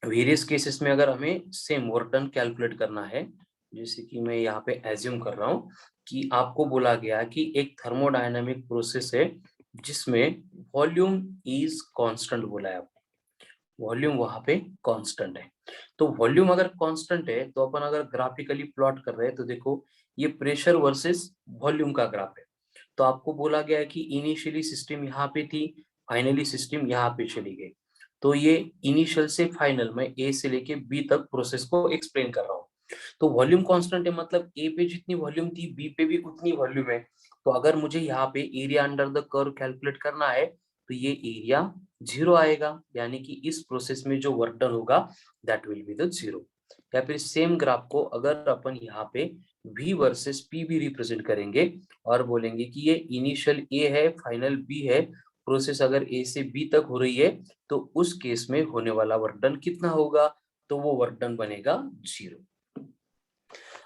वेरियस केसेस में अगर हमें सेम वर्क डन कैलकुलेट करना है, जैसे कि मैं यहाँ पे एज्यूम कर रहा हूँ कि आपको बोला गया कि एक थर्मोडायनामिक प्रोसेस है जिसमें वॉल्यूम इज कांस्टेंट बोला है, वॉल्यूम वहां पे कांस्टेंट है। तो वॉल्यूम अगर कांस्टेंट है तो अपन अगर ग्राफिकली प्लॉट कर रहे हैं तो देखो ये प्रेशर वर्सेस वॉल्यूम का ग्राफ है। तो आपको बोला गया है कि इनिशियली सिस्टम यहाँ पे थी, फाइनली सिस्टम यहाँ पे चली गई। तो ये इनिशियल से फाइनल में ए से लेके बी तक प्रोसेस को एक्सप्लेन कर रहा हूँ। तो वॉल्यूम कांस्टेंट है, मतलब ए पे जितनी वॉल्यूम थी बी पे भी उतनी वॉल्यूम है। तो अगर मुझे यहाँ पे area under the curve calculate करना है तो ये एरिया 0 आएगा, यानी कि इस प्रोसेस में जो वर्क डन होगा दैट विल बी द 0। या फिर सेम ग्राफ को अगर अपन यहाँ पे V वर्सेस P भी रिप्रेजेंट करेंगे और बोलेंगे कि ये इनिशियल ए है, फाइनल बी है, प्रोसेस अगर ए से बी तक हो रही है तो उस केस में होने वाला वर्क डन कितना होगा, तो वो वर्क डन बनेगा 0।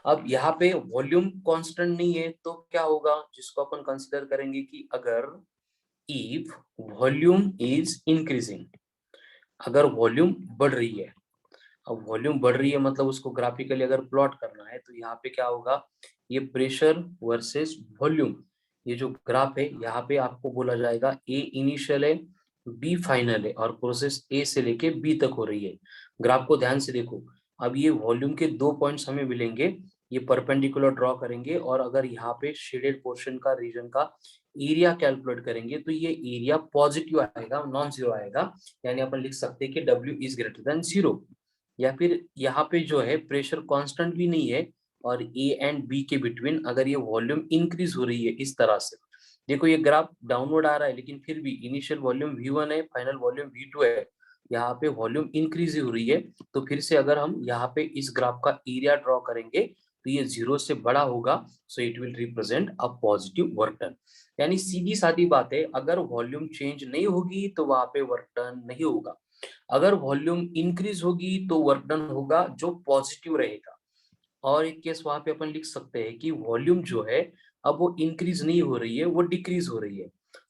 अब यहाँ पे वॉल्यूम कांस्टेंट नहीं है तो क्या होगा, जिसको अपन कंसीडर करेंगे कि अगर इफ वॉल्यूम इज इंक्रीजिंग, अगर वॉल्यूम बढ़ रही है, अब वॉल्यूम बढ़ रही है मतलब उसको ग्राफिकली अगर प्लॉट करना है तो यहाँ पे क्या होगा, ये प्रेशर वर्सेस वॉल्यूम, ये जो ग्राफ है यहाँ पे आपको बोला जाएगा ए इनिशियल है, बी फाइनल है और प्रोसेस ए से लेके बी तक हो रही है। ग्राफ को ध्यान से देखो, अब ये वॉल्यूम के 2 पॉइंट्स हमें मिलेंगे, ये परपेंडिकुलर ड्रॉ करेंगे और अगर यहाँ पे शेडेड पोर्शन का रीजन का एरिया कैलकुलेट करेंगे तो ये एरिया पॉजिटिव आएगा, नॉन जीरो आएगा, यानी अपन लिख सकते हैं कि W इज ग्रेटर देन 0। या फिर यहाँ पे जो है प्रेशर कांस्टेंट भी नहीं है और ए एंड बी के बिटवीन अगर ये वॉल्यूम इंक्रीज हो रही है इस तरह से, देखो ये ग्राफ डाउनवर्ड आ रहा है लेकिन फिर भी इनिशियल वॉल्यूम V1 है, फाइनल वॉल्यूम V2 है, यहाँ पे वॉल्यूम इंक्रीज हो रही है। तो फिर से अगर हम यहाँ पे इस ग्राफ का एरिया ड्रॉ करेंगे तो ये 0 से बड़ा होगा, so it will represent a positive work done. यानी सीधी सादी बात है, अगर वॉल्यूम चेंज नहीं होगी तो वहां पे वर्क डन नहीं होगा, अगर वॉल्यूम इंक्रीज होगी तो वर्क डन होगा जो पॉजिटिव रहेगा। और एक केस वहां पे अपन लिख सकते हैं कि वॉल्यूम जो है अब वो इंक्रीज नहीं हो रही है, वो डिक्रीज हो रही है।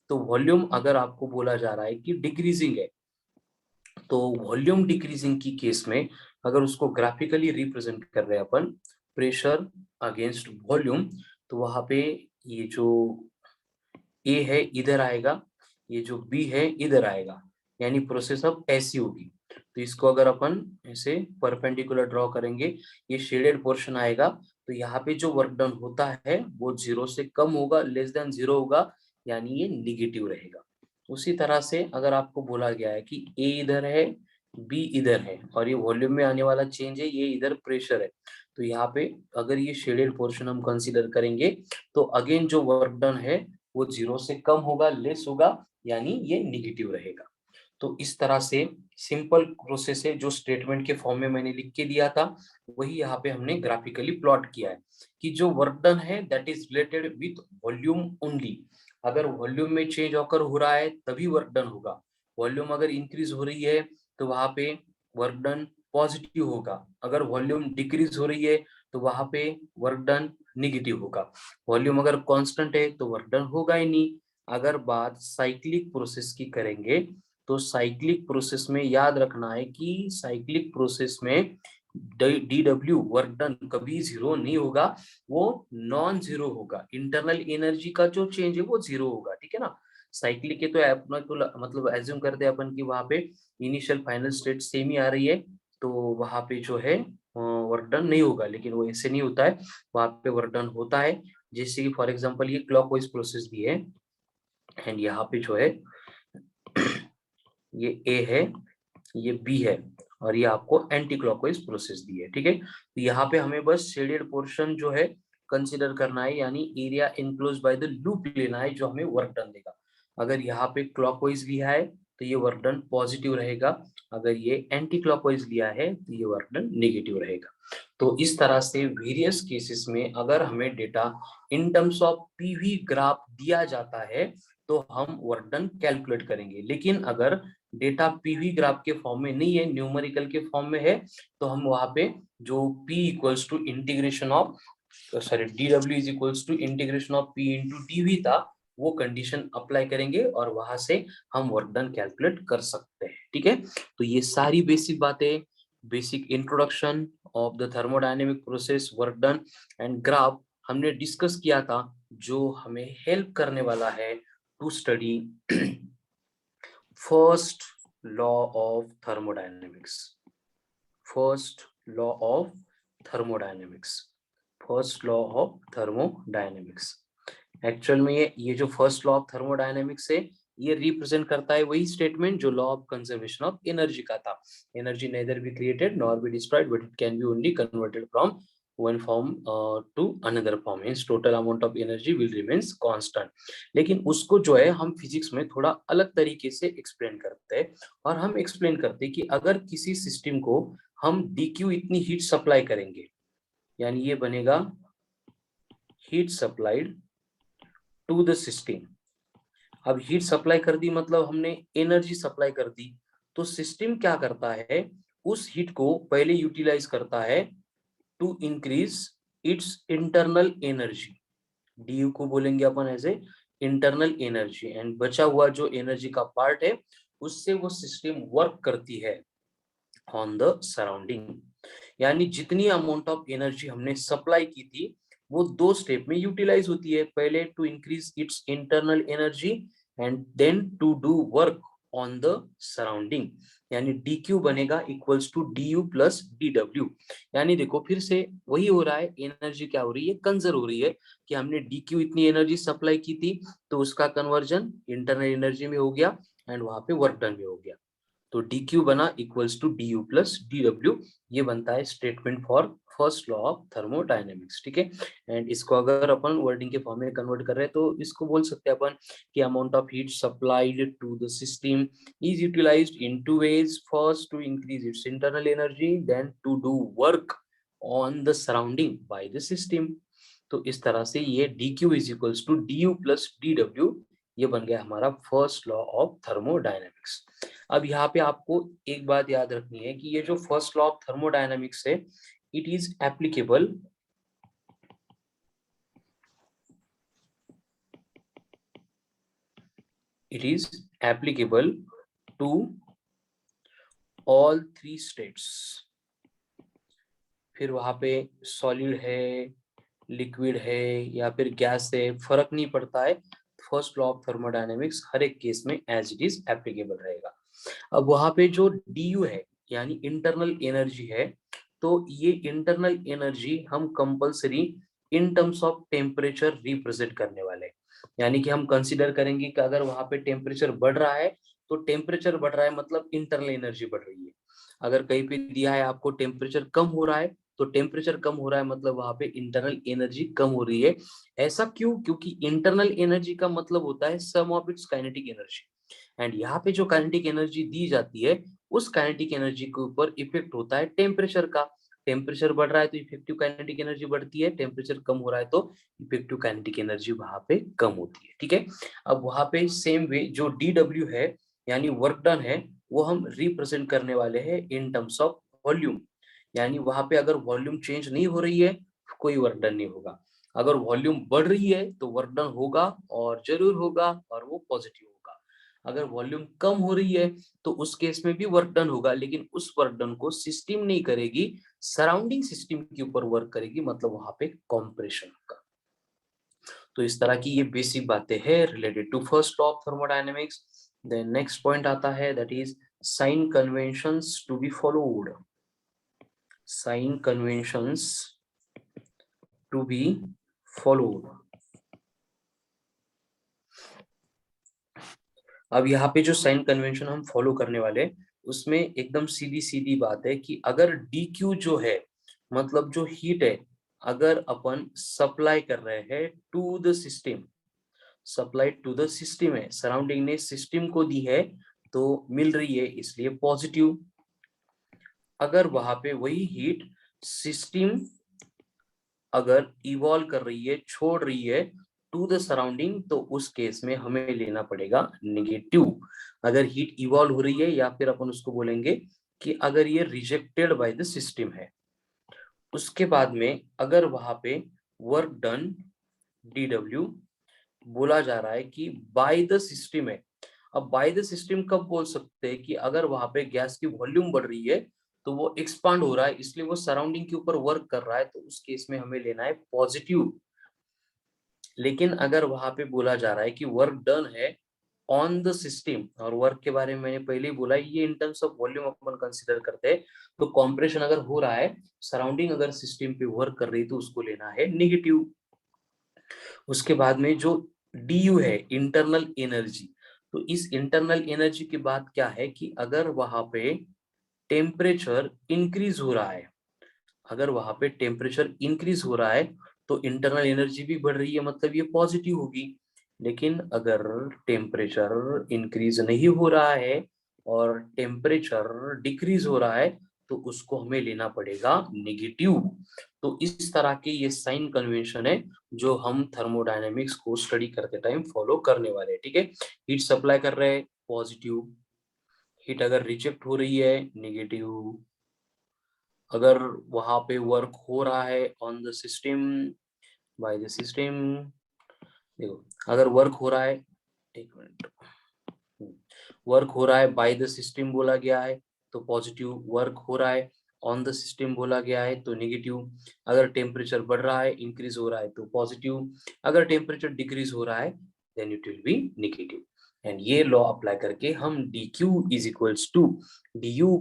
तो वॉल्यूम अगर आपको बोला जा रहा है कि डिक्रीजिंग है, तो वॉल्यूम डिक्रीजिंग की केस में अगर उसको ग्राफिकली रिप्रेजेंट कर रहे हैं अपन प्रेशर अगेंस्ट वॉल्यूम, तो वहां पे ये जो ए है इधर आएगा, ये जो बी है इधर आएगा, यानी प्रोसेस अब ऐसी होगी। तो इसको अगर अपन ऐसे परपेंडिकुलर ड्रॉ करेंगे, ये शेडेड पोर्शन आएगा, तो यहाँ पे जो वर्क डन होता है वो 0 से कम होगा, लेस देन 0 होगा, यानी ये निगेटिव रहेगा। उसी तरह से अगर आपको बोला गया है कि ए इधर है, बी इधर है, और ये वॉल्यूम में आने वाला चेंज है, ये इधर प्रेशर है, तो यहाँ पे अगर ये शेडेड पोर्शन हम कंसीडर करेंगे, तो अगेन जो वर्क डन है वो 0 से कम होगा, लेस होगा, यानी ये निगेटिव रहेगा। तो इस तरह से सिंपल प्रोसेस है, जो स्टेटमेंट के फॉर्म में मैंने लिख के दिया था वही यहाँ पे हमने ग्राफिकली प्लॉट किया है, कि जो वर्क डन है that is related with volume only. अगर वॉल्यूम में चेंज ऑकर हो रहा है तभी वर्क डन होगा, वॉल्यूम अगर इंक्रीज हो रही है तो वहां पे वर्क डन पॉजिटिव होगा, अगर वॉल्यूम डिक्रीज हो रही है तो वहां पे वर्क डन निगेटिव होगा, वॉल्यूम अगर कांस्टेंट है तो वर्क डन होगा ही नहीं। अगर बात साइक्लिक प्रोसेस की करेंगे, तो साइक्लिक प्रोसेस में याद रखना है कि साइक्लिक प्रोसेस में DW वर्क डन कभी 0 नहीं होगा, वो नॉन जीरो होगा, इंटरनल एनर्जी का जो चेंज है वो 0 होगा, ठीक है ना। साइक्लिक के तो अपना तो मतलब एज्यूम करते हैं अपन कि वहां पे इनिशियल फाइनल स्टेट सेम ही आ रही है, तो वहां पे जो है वर्क डन नहीं होगा, लेकिन वो ऐसे नहीं होता है, वहां पे वर्क डन होता है। जैसे कि फॉर एग्जांपल ये क्लॉकवाइज प्रोसेस भी है, एंड यहाँ पे जो है ये ए है, ये बी है, और ये आपको एंटी क्लॉकवाइज प्रोसेस दी है, ठीक है। तो यहाँ पे हमें बस शेडेड पोर्शन जो है कंसीडर करना है, यानी area enclose by the loop लेना है, जो हमें वर्क डन देगा। अगर यहाँ पे क्लॉकवाइज लिया है तो ये वर्क डन पॉजिटिव रहेगा, अगर ये एंटी क्लॉकवाइज लिया है तो ये वर्क डन नेगेटिव रहेगा। तो इस तरह से वेरियस केसेस में अगर हमें data in terms of PV graph दिया जाता है तो हम वर्क डन कैलकुलेट करेंगे, लेकिन अगर डेटा पीवी ग्राफ के फॉर्म में नहीं है, न्यूमेरिकल के फॉर्म में है, तो हम वहां पे जो P equals to integration of sorry DW is equals to integration of P into DV था, वो कंडीशन अप्लाई करेंगे और वहां से हम वर्क डन कैलकुलेट कर सकते हैं, ठीक है। तो ये सारी बेसिक बातें, basic introduction of the thermodynamic process, work done and graph हमने डिस्कस किया था, जो हमें हेल्प करने वाला है to study first law of thermodynamics, first law of thermodynamics, first law of thermodynamics। Actual में ये जो फर्स्ट लॉ ऑफ थर्मोडायनेमिक्स है, ये रिप्रेजेंट करता है वही स्टेटमेंट जो law of conservation of energy का था। Energy nether be created nor be destroyed, but it can be only converted from one form to another form, means total amount of energy will remains constant। लेकिन उसको जो है हम physics में थोड़ा अलग तरीके से एक्सप्लेन करते हैं, और हम एक्सप्लेन करते हैं कि अगर किसी सिस्टम को हम dq इतनी हीट सप्लाई करेंगे, यानी ये बनेगा heat supplied to the system. अब हीट सप्लाई कर दी मतलब हमने एनर्जी सप्लाई कर दी, तो सिस्टम क्या करता है, उस हीट को पहले यूटिलाइज करता है to increase its internal energy, D को बोलेंगे अपन as a internal energy, and बचा हुआ जो एनर्जी का पार्ट है उससे वो सिस्टम वर्क करती है ऑन द सराउंडिंग। यानी जितनी अमाउंट ऑफ एनर्जी हमने सप्लाई की थी वो दो स्टेप में यूटिलाइज होती है, पहले to increase its internal energy and then to do work on the surrounding, यानी dq बनेगा equals to du plus dw। यानी देखो फिर से वही हो रहा है, एनर्जी क्या हो रही है, कंजर्व हो रही है, कि हमने dq इतनी एनर्जी सप्लाई की थी तो उसका कन्वर्जन इंटरनल एनर्जी में हो गया एंड वहां पे वर्क डन भी हो गया, तो dq बना equals to du plus dw। ये बनता है statement for first law of thermodynamics, ठीक है। एंड इसको अगर अपन वर्डिंग के फॉर्म में कन्वर्ट कर रहे हैं तो इसको बोल सकते हैं अपन कि amount of heat supplied to the system is utilised in two ways, first to increase its internal energy, then to do work on the surrounding by the system. तो इस तरह से ये dq is equals to du plus dw, ये बन गया हमारा first law of thermodynamics. अब यहाँ पे आपको एक बात याद रखनी है कि ये जो फर्स्ट लॉ ऑफ थर्मोडायनेमिक्स है, it is applicable to all three states. फिर वहां पे सॉलिड है, लिक्विड है या फिर गैस है, फर्क नहीं पड़ता है, फर्स्ट लॉ ऑफ थर्मोडायनेमिक्स हर एक केस में एज इट इज एप्लीकेबल रहेगा। अब वहां पे जो डी है यानी इंटरनल एनर्जी है, तो ये इंटरनल एनर्जी हम compulsory in terms of temperature represent करने वाले हैं। यानी कि हम कंसीडर करेंगे कि अगर वहां पे टेम्परेचर बढ़ रहा है तो टेम्परेचर बढ़ रहा है मतलब इंटरनल एनर्जी बढ़ रही है। अगर कहीं पे दिया है आपको टेम्परेचर कम हो रहा है तो टेम्परेचर कम हो रहा है मतलब वहां पे इंटरनल एनर्जी कम हो रही है। ऐसा क्यों? क्योंकि इंटरनल एनर्जी का मतलब होता है sum of its kinetic energy, and यहाँ पे जो काइनेटिक एनर्जी दी जाती है उस काइनेटिक एनर्जी के ऊपर इफेक्ट होता है टेम्परेचर का। टेम्परेचर बढ़ रहा है तो इफेक्टिव काइनेटिक एनर्जी बढ़ती है, टेम्परेचर कम हो रहा है तो इफेक्टिव काइनेटिक एनर्जी वहां पे कम होती है। ठीक है, अब वहां पे सेम वे जो डी डब्ल्यू है यानी वर्क डन है वो हम रिप्रेजेंट करने वाले हैं इन टर्म्स ऑफ वॉल्यूम। यानी वहां पे अगर वॉल्यूम चेंज नहीं हो रही है कोई वर्क डन नहीं होगा, अगर वॉल्यूम बढ़ रही है तो वर्क डन होगा और जरूर होगा और वो पॉजिटिव होगा। अगर वॉल्यूम कम हो रही है तो उस केस में भी वर्क डन होगा, लेकिन उस वर्क डन को सिस्टम नहीं करेगी, सराउंडिंग सिस्टम के ऊपर वर्क करेगी, मतलब वहां पे कॉम्प्रेशन होगा। तो इस तरह की ये बेसिक बातें हैं related to first law of thermodynamics. Then next point आता है that is sign conventions to be followed. Sign conventions to be followed. अब यहाँ पे जो साइन कन्वेंशन हम फॉलो करने वाले उसमें एकदम सीधी सीधी बात है कि अगर डी क्यू जो है मतलब जो हीट है अगर अपन सप्लाई कर रहे हैं to the system, supply to the system है, सराउंडिंग ने सिस्टम को दी है तो मिल रही है इसलिए पॉजिटिव। अगर वहां पे वही हीट सिस्टम अगर इवॉल्व कर रही है, छोड़ रही है टू द सराउंडिंग, तो उस केस में हमें लेना पड़ेगा नेगेटिव। अगर हीट इवॉल्व हो रही है या फिर अपन उसको बोलेंगे कि अगर ये रिजेक्टेड बाय द सिस्टम है। उसके बाद में अगर वहां पे वर्क डन डीडब्ल्यू बोला जा रहा है कि बाय द सिस्टम है। अब बाय द सिस्टम कब बोल सकते हैं कि अगर वहां पे गैस की वॉल्यूम बढ़ रही है तो वो एक्सपांड हो रहा है इसलिए वो सराउंडिंग के ऊपर वर्क कर रहा है, तो उस केस में हमें लेना है पॉजिटिव। लेकिन अगर वहां पे बोला जा रहा है कि वर्क डन है ऑन द सिस्टम, और वर्क के बारे में मैंने पहले ही बोला ये इन terms of volume upon consider करते हैं, तो कॉम्प्रेशन अगर हो रहा है, सराउंडिंग अगर सिस्टम पे वर्क कर रही है तो उसको लेना है नेगेटिव। उसके बाद में जो डी है इंटरनल एनर्जी, तो इस इंटरनल एनर्जी की बात क्या है कि अगर वहां पे टेम्परेचर इंक्रीज हो रहा है, अगर वहां पे टेम्परेचर इंक्रीज हो रहा है तो इंटरनल एनर्जी भी बढ़ रही है मतलब ये पॉजिटिव होगी। लेकिन अगर टेम्परेचर इंक्रीज नहीं हो रहा है और टेम्परेचर डिक्रीज हो रहा है तो उसको हमें लेना पड़ेगा नेगेटिव। तो इस तरह के ये साइन कन्वेंशन है जो हम थर्मोडायनेमिक्स को स्टडी करते टाइम फॉलो करने वाले हैं। ठीक है, हीट सप्लाई कर रहे हैं पॉजिटिव, हीट अगर रिजेक्ट हो रही है नेगेटिव, अगर वहां पे वर्क हो रहा है on the system by the system, देखो अगर वर्क हो रहा है, एक मिनट, वर्क हो रहा है बाय द सिस्टम बोला गया है तो पॉजिटिव, वर्क हो रहा है ऑन द सिस्टम बोला गया है तो नेगेटिव। अगर टेम्परेचर बढ़ रहा है इंक्रीज हो रहा है तो पॉजिटिव, अगर टेम्परेचर डिक्रीज हो रहा है then it will be negative. And ये लॉ अप्लाई करके हम D Q is equals to D U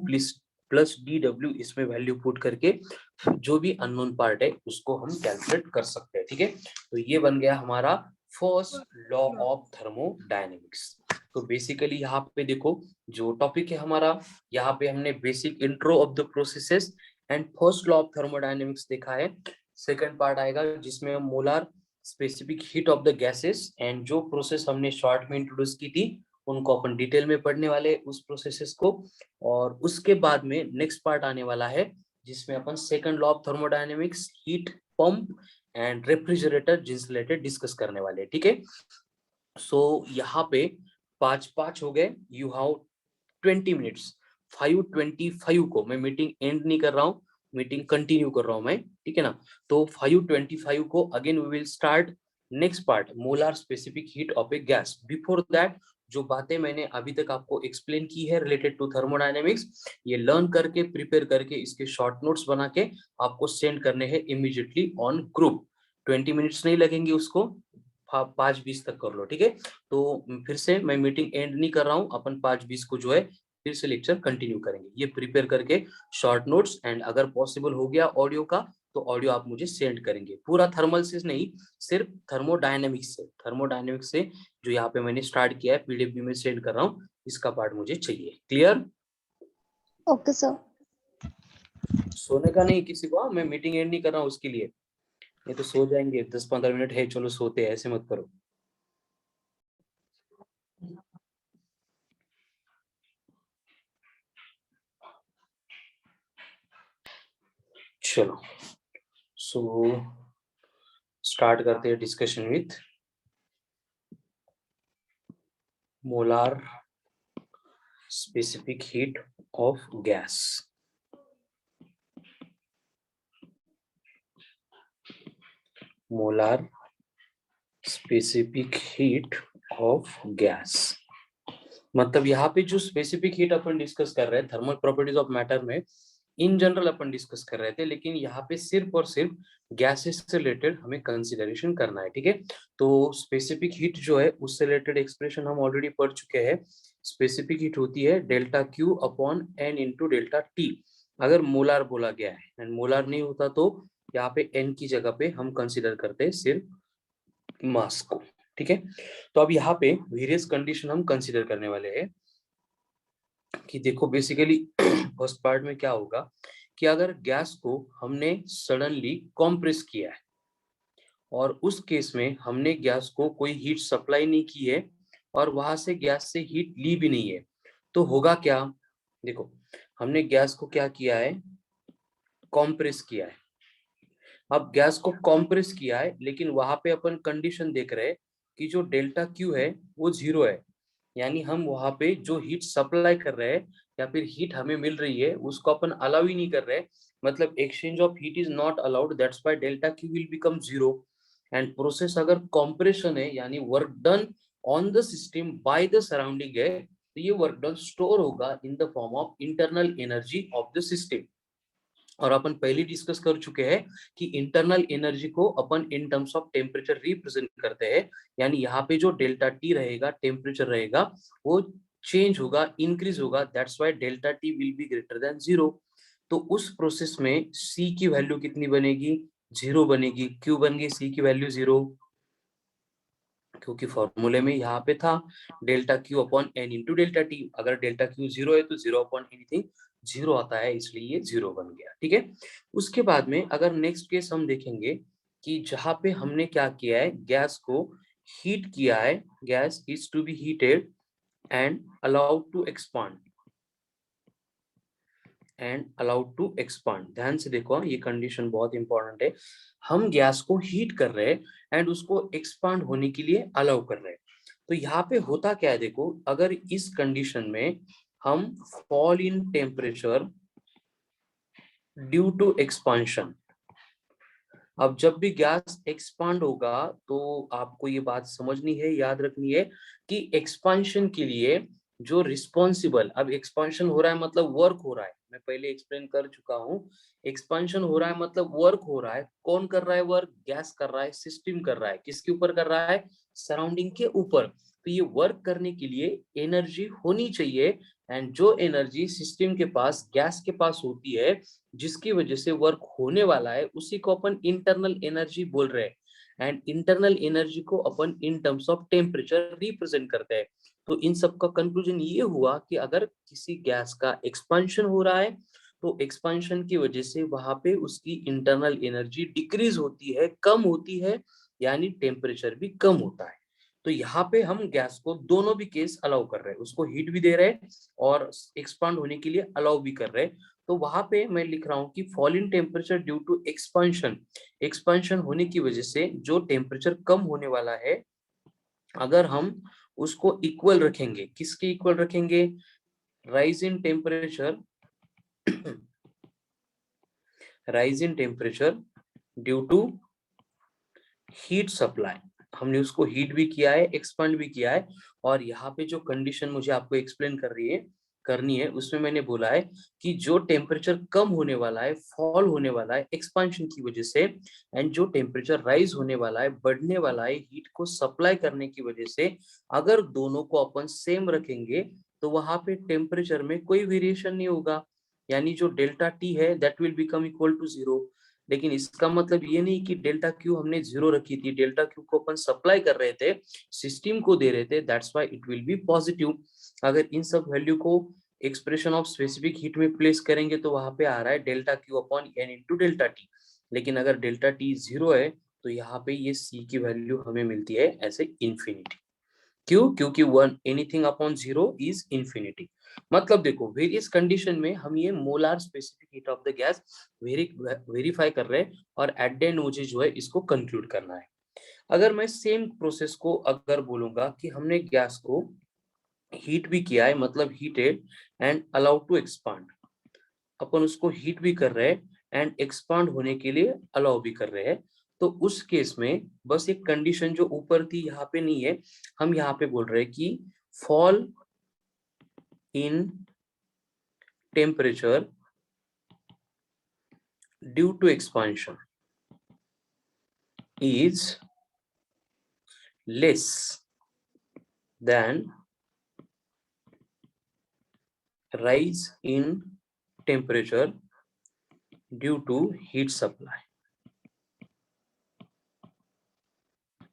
plus D W इसमें वैल्यू पुट करके जो भी अननोन पार्ट है उसको हम कैलकुलेट कर सकते हैं। ठीक है, तो ये बन गया हमारा फर्स्ट लॉ ऑफ थर्मोडायनेमिक्स। तो बेसिकली यहाँ पे देखो जो टॉपिक है हमारा, यहाँ पे हमने basic intro of the processes and first law of thermodynamics देखा है। सेकंड पार्ट आएगा जिसमें हम molar specific heat of the gases and जो प्रोसेस हमने शॉर्ट में इंट्रोड्यूस की थी उनको अपन डिटेल में पढ़ने वाले उस प्रोसेसेस को। और उसके बाद में नेक्स्ट पार्ट आने वाला है जिसमें अपन second law of thermodynamics heat pump and refrigerator जिनसे रिलेटेड डिस्कस करने वाले। ठीक है, सो यहाँ पे 5-5 हो गए, यू हैव 20 मिनट्स। 5:25 को मैं मीटिंग एंड नहीं कर रहा हूँ, मीटिंग कंटिन्यू कर रहा हूँ मैं, ठीक है ना। तो 5:25 को again we will start next part molar specific heat of a gas. Before that जो बातें मैंने अभी तक आपको एक्सप्लेन की है रिलेटेड टू थर्मोडायनेमिक्स, ये लर्न करके प्रिपेयर करके इसके शॉर्ट नोट्स बना के आपको सेंड करने हैं इमीडिएटली ऑन ग्रुप। 20 मिनट्स नहीं लगेंगे उसको, 5:20 तक कर लो, ठीक है। तो फिर से मैं मीटिंग एंड नहीं कर रहा हूँ, अपन 5:20 को जो है फिर से लेक्चर कंटिन्यू करेंगे। ये प्रिपेयर करके शॉर्ट नोट्स, एंड अगर पॉसिबल हो गया ऑडियो का तो ऑडियो आप मुझे सेंड करेंगे, पूरा थर्मल से नहीं, सिर्फ थर्मोडायनेमिक्स से जो यहाँ पे मैंने स्टार्ट किया है पीडीएफ में सेंड कर रहा हूँ, इसका पार्ट मुझे चाहिए। क्लियर? Okay sir. सोने का नहीं किसी को, मैं मीटिंग एंड नहीं कर रहा हूँ उसके लिए, नहीं तो सो जाएंगे। 10-15 मिनट है, चलो सोते हैं, ऐसे मत करो। चलो, सो स्टार्ट करते हैं discussion with molar specific heat of gas. Molar specific heat of gas मतलब यहाँ पे जो स्पेसिफिक हीट अपन डिस्कस कर रहे हैं थर्मल प्रॉपर्टीज ऑफ मैटर में, इन जनरल अपन डिस्कस कर रहे थे, लेकिन यहाँ पे सिर्फ और सिर्फ गैसेस से रिलेटेड हमें कंसिडरेशन करना है, ठीक है। तो स्पेसिफिक हीट जो है उससे रिलेटेड एक्सप्रेशन हम ऑलरेडी पढ़ चुके हैं। स्पेसिफिक हीट होती है delta Q upon N into delta T, अगर मोलार बोला गया है, एंड मोलार नहीं होता तो यहाँ पे एन की जगह पे हम कंसिडर करते हैं सिर्फ मास को, ठीक है। तो अब यहाँ पे वेरियस कंडीशन हम कंसिडर करने वाले हैं कि देखो बेसिकली फर्स्ट पार्ट में क्या होगा कि अगर गैस को हमने सडनली कॉम्प्रेस किया है और उस केस में हमने गैस को कोई हीट सप्लाई नहीं की है और वहां से गैस से हीट ली भी नहीं है, तो होगा क्या? देखो, हमने गैस को क्या किया है, कॉम्प्रेस किया है। अब गैस को कॉम्प्रेस किया है, लेकिन वहां पे अपन कंडीशन देख रहे हैं कि जो डेल्टा क्यू है वो 0 है, यानी हम वहां पे जो हीट सप्लाई कर रहे हैं या फिर हीट हमें मिल रही है उसको अपन अलाउ ही नहीं कर रहे, मतलब exchange of heat is not allowed, that's why delta Q will become 0। And process अगर कॉम्प्रेशन है यानी work done on the system by the surrounding है, तो ये वर्क डन स्टोर होगा in the form of internal energy of the system. और अपन पहले discuss कर चुके हैं कि इंटरनल एनर्जी को अपन in terms of temperature represent करते हैं, यानी यहाँ पे जो डेल्टा टी रहेगा, टेम्परेचर रहेगा, वो चेंज होगा, इंक्रीज होगा, that's why delta T will be greater than 0। तो उस प्रोसेस में सी की वैल्यू कितनी बनेगी? 0 बनेगी। क्यों बन गई सी की वैल्यू 0? क्योंकि फॉर्मूले में यहाँ पे था delta Q upon N into delta T, अगर डेल्टा क्यू 0 है तो 0 अपॉन एनीथिंग 0 आता है, इसलिए ये 0 बन गया, ठीक है। उसके बाद में अगर नेक्स्ट केस हम देखेंगे कि जहां पे हमने क्या किया है, गैस को हीट किया है, gas is to be heated and allowed to expand, and allowed to expand. ध्यान से देखो, ये कंडीशन बहुत इंपॉर्टेंट है, हम गैस को हीट कर रहे हैं एंड उसको एक्सपांड होने के लिए अलाउ कर रहे हैं। तो यहाँ पे होता क्या है, देखो अगर इस कंडीशन में हम fall in temperature due to expansion, अब जब भी गैस एक्सपांड होगा तो आपको ये बात समझनी है, याद रखनी है कि एक्सपांशन के लिए जो रिस्पॉन्सिबल, अब एक्सपांशन हो रहा है मतलब वर्क हो रहा है, मैं पहले एक्सप्लेन कर चुका हूँ, एक्सपांशन हो रहा है मतलब वर्क हो रहा है। कौन कर रहा है वर्क? गैस कर रहा है, सिस्टम कर रहा है। किसके ऊपर कर रहा है? सराउंडिंग के ऊपर। तो ये वर्क करने के लिए एनर्जी होनी चाहिए, एंड जो एनर्जी सिस्टम के पास, गैस के पास होती है, जिसकी वजह से वर्क होने वाला है, उसी को अपन इंटरनल एनर्जी बोल रहे हैं। एंड इंटरनल एनर्जी को अपन in terms of temperature represent करते हैं। तो इन सब का कंक्लूजन ये हुआ कि अगर किसी गैस का एक्सपांशन हो रहा है तो एक्सपांशन की वजह से वहां पे उसकी इंटरनल एनर्जी डिक्रीज होती है, कम होती है, यानी टेम्परेचर भी कम होता है। तो यहाँ पे हम गैस को दोनों भी केस अलाउ कर रहे हैं, उसको हीट भी दे रहे हैं और एक्सपांड होने के लिए अलाउ भी कर रहे हैं। तो वहां पे मैं लिख रहा हूं कि fall in temperature due to expansion, expansion होने की वजह से जो टेम्परेचर कम होने वाला है, अगर हम उसको इक्वल रखेंगे, किसके इक्वल रखेंगे? Rise in temperature, rise in temperature due to heat supply, हमने उसको हीट भी किया है, एक्सपांड भी किया है, और यहाँ पे जो कंडीशन मुझे आपको एक्सप्लेन कर रही है करनी है उसमें मैंने बोला है कि जो टेम्परेचर कम होने वाला है, फॉल होने वाला है एक्सपांशन की वजह से, एंड जो टेम्परेचर राइज होने वाला है, बढ़ने वाला है हीट को सप्लाई करने की वजह से, अगर दोनों को अपन सेम रखेंगे तो वहां पे टेम्परेचर में कोई वेरिएशन नहीं होगा, यानी जो डेल्टा टी है that will become equal to 0। लेकिन इसका मतलब ये नहीं कि डेल्टा क्यू हमने 0 रखी थी, डेल्टा क्यू को अपन सप्लाई कर रहे थे, सिस्टम को दे रहे थे, that's why it will be positive. अगर इन सब वैल्यू को एक्सप्रेशन ऑफ स्पेसिफिक हीट में प्लेस करेंगे तो वहां पे आ रहा है delta Q upon N into delta T. लेकिन अगर डेल्टा टी 0 है तो यहाँ पे ये सी की वैल्यू हमें मिलती है ऐसे इंफिनिटी। क्यों? क्योंकि one anything upon 0 is infinity. मतलब देखो वेरियस कंडीशन में हम ये molar specific heat of the gas verify कर रहे हैं और एट द एंड मुझे जो है इसको कंक्लूड करना है। अगर मैं सेम प्रोसेस को अगर बोलूंगा कि हमने गैस को हीट भी किया है, मतलब heated and allowed to expand, अपन उसको हीट भी कर रहे हैं एंड एक्सपांड होने के लिए अलाउ भी कर रहे हैं, तो उस केस में बस एक कंडीशन जो ऊपर थी यहाँ पे नहीं है, हम यहाँ पे बोल रहे हैं कि fall in temperature due to expansion is less than rise in temperature due to heat supply।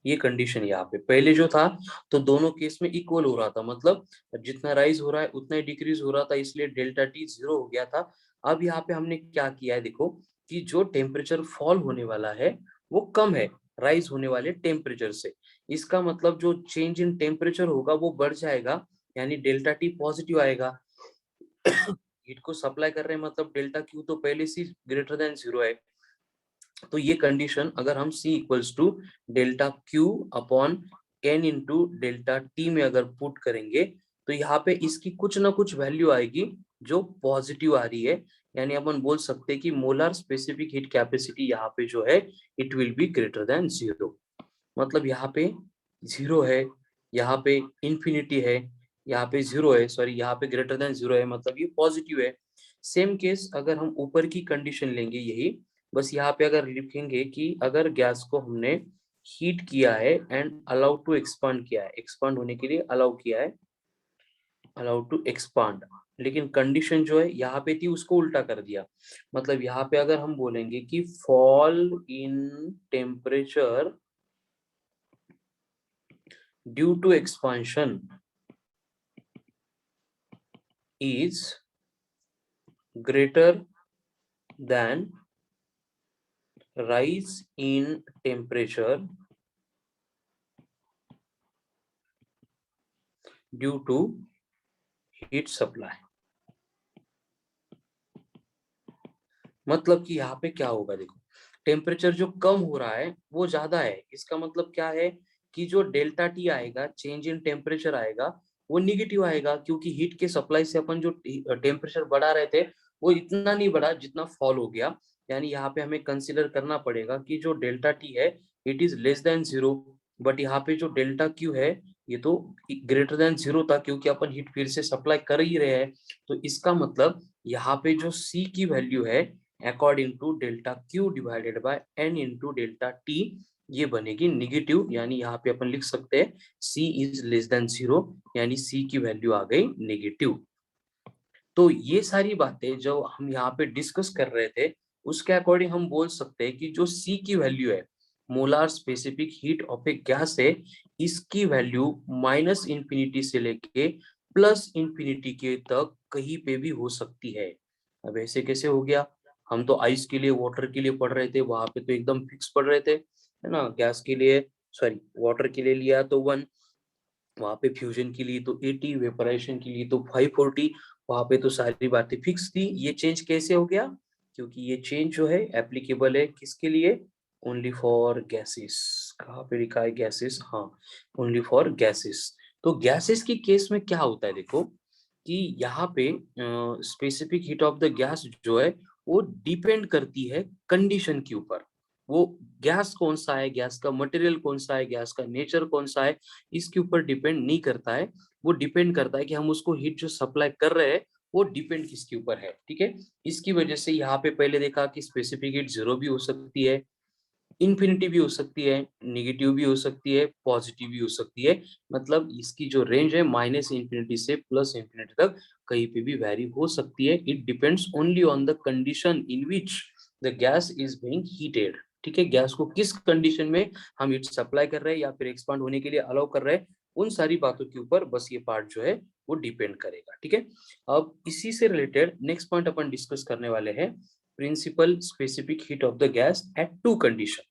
ये कंडीशन यहाँ पे पहले जो था तो दोनों केस में इक्वल हो रहा था, मतलब जितना राइज हो रहा है उतना ही डिक्रीज हो रहा था, इसलिए डेल्टा टी 0 हो गया था। अब यहाँ पे हमने क्या किया है देखो कि जो टेम्परेचर फॉल होने वाला है वो कम है राइज होने वाले टेम्परेचर से, इसका मतलब जो चेंज इन टेम्परेचर होगा वो बढ़ जाएगा, यानी डेल्टा टी पॉजिटिव आएगा। हीट को सप्लाई कर रहे हैं मतलब डेल्टा क्यू तो पहले से ग्रेटर देन 0 है। तो ये कंडीशन अगर हम C equals to delta Q upon N into delta T में अगर पुट करेंगे तो यहाँ पे इसकी कुछ ना कुछ वैल्यू आएगी जो पॉजिटिव आ रही है, यानी अपन बोल सकते हैं कि मोलर स्पेसिफिक हीट कैपेसिटी यहाँ पे जो है it will be greater than 0। मतलब यहाँ पे 0 है, यहाँ पे इंफिनिटी है, यहाँ पे 0 है, सॉरी यहाँ पे ग्रेटर देन 0 है, मतलब ये पॉजिटिव है। सेम केस अगर हम ऊपर की कंडीशन लेंगे यही, बस यहाँ पे अगर लिखेंगे कि अगर गैस को हमने हीट किया है एंड अलाउ टू एक्सपांड किया है, एक्सपांड होने के लिए अलाउ किया है, अलाउ टू एक्सपांड, लेकिन कंडीशन जो है यहाँ पे थी उसको उल्टा कर दिया। मतलब यहाँ पे अगर हम बोलेंगे कि fall in temperature due to expansion is greater than rise in temperature due to heat supply। मतलब कि यहाँ पे क्या होगा देखो, टेम्परेचर जो कम हो रहा है वो ज्यादा है, इसका मतलब क्या है कि जो डेल्टा टी आएगा, चेंज इन टेम्परेचर आएगा, वो निगेटिव आएगा, क्योंकि हीट के सप्लाई से अपन जो टेम्परेचर बढ़ा रहे थे वो इतना नहीं बढ़ा जितना फॉल हो गया। यानी यहाँ पे हमें कंसिडर करना पड़ेगा कि जो डेल्टा टी है it is less than 0, but यहाँ पे जो डेल्टा क्यू है ये तो ग्रेटर देन 0 था, क्योंकि अपन हीट फिर से सप्लाई कर ही रहे हैं। तो इसका मतलब यहाँ पे जो सी की वैल्यू है according to delta Q divided by n into delta T, ये बनेगी निगेटिव, यानी यहाँ पे अपन लिख सकते हैं C इज लेस देन 0, यानी C की वैल्यू आ गई नेगेटिव। तो ये सारी बातें जो हम यहाँ पे डिस्कस कर रहे थे उसके अकॉर्डिंग हम बोल सकते हैं कि जो C की वैल्यू है, molar specific heat of a gas है, इसकी वैल्यू माइनस इंफिनिटी से लेके प्लस इंफिनिटी के तक कहीं पे भी हो सकती है। अब ऐसे कैसे हो गया? हम तो आइस के लिए, वाटर के लिए पढ़ रहे थे, वहां पे तो एकदम फिक्स पढ़ रहे थे, है ना। गैस के लिए, सॉरी वाटर के लिए लिया तो 1, वहां पे फ्यूजन के लिए तो 80, वेपराइजेशन के लिए तो 540, वहां पे तो सारी बातें फिक्स थी। ये चेंज कैसे हो गया? क्योंकि ये चेंज जो है एप्लीकेबल है किसके लिए? Only for gases. कहाँ पे लिखा है गैसेस? हाँ, ओनली फॉर गैसेस। तो गैसेस की केस में क्या होता है देखो कि यहाँ पे specific heat of the gas जो है वो डिपेंड करती है कंडीशन के ऊपर। वो गैस कौन सा है, गैस का मटेरियल कौन सा है, गैस का नेचर कौन सा है, इसके ऊपर डिपेंड नहीं करता है। वो डिपेंड करता है कि हम उसको हीट जो सप्लाई कर रहे हैं वो डिपेंड किसके ऊपर है, ठीक है। इसकी वजह से यहाँ पे पहले देखा कि स्पेसिफिक हीट 0 भी हो सकती है, इन्फिनिटी भी हो सकती है, नेगेटिव भी हो सकती है, पॉजिटिव भी हो सकती है। मतलब इसकी जो रेंज है माइनस इंफिनिटी से प्लस इंफिनिटी तक कहीं पे भी वैरी हो सकती है। It depends only on the condition in which the gas is being heated, ठीक है। गैस को किस कंडीशन में हम हीट सप्लाई कर रहे हैं या फिर एक्सपांड होने के लिए अलाउ कर रहे हैं, उन सारी बातों के ऊपर बस ये पार्ट जो है वो डिपेंड करेगा, ठीक है। अब इसी से रिलेटेड नेक्स्ट पॉइंट अपन डिस्कस करने वाले हैं, principal specific heat of the gas at two condition.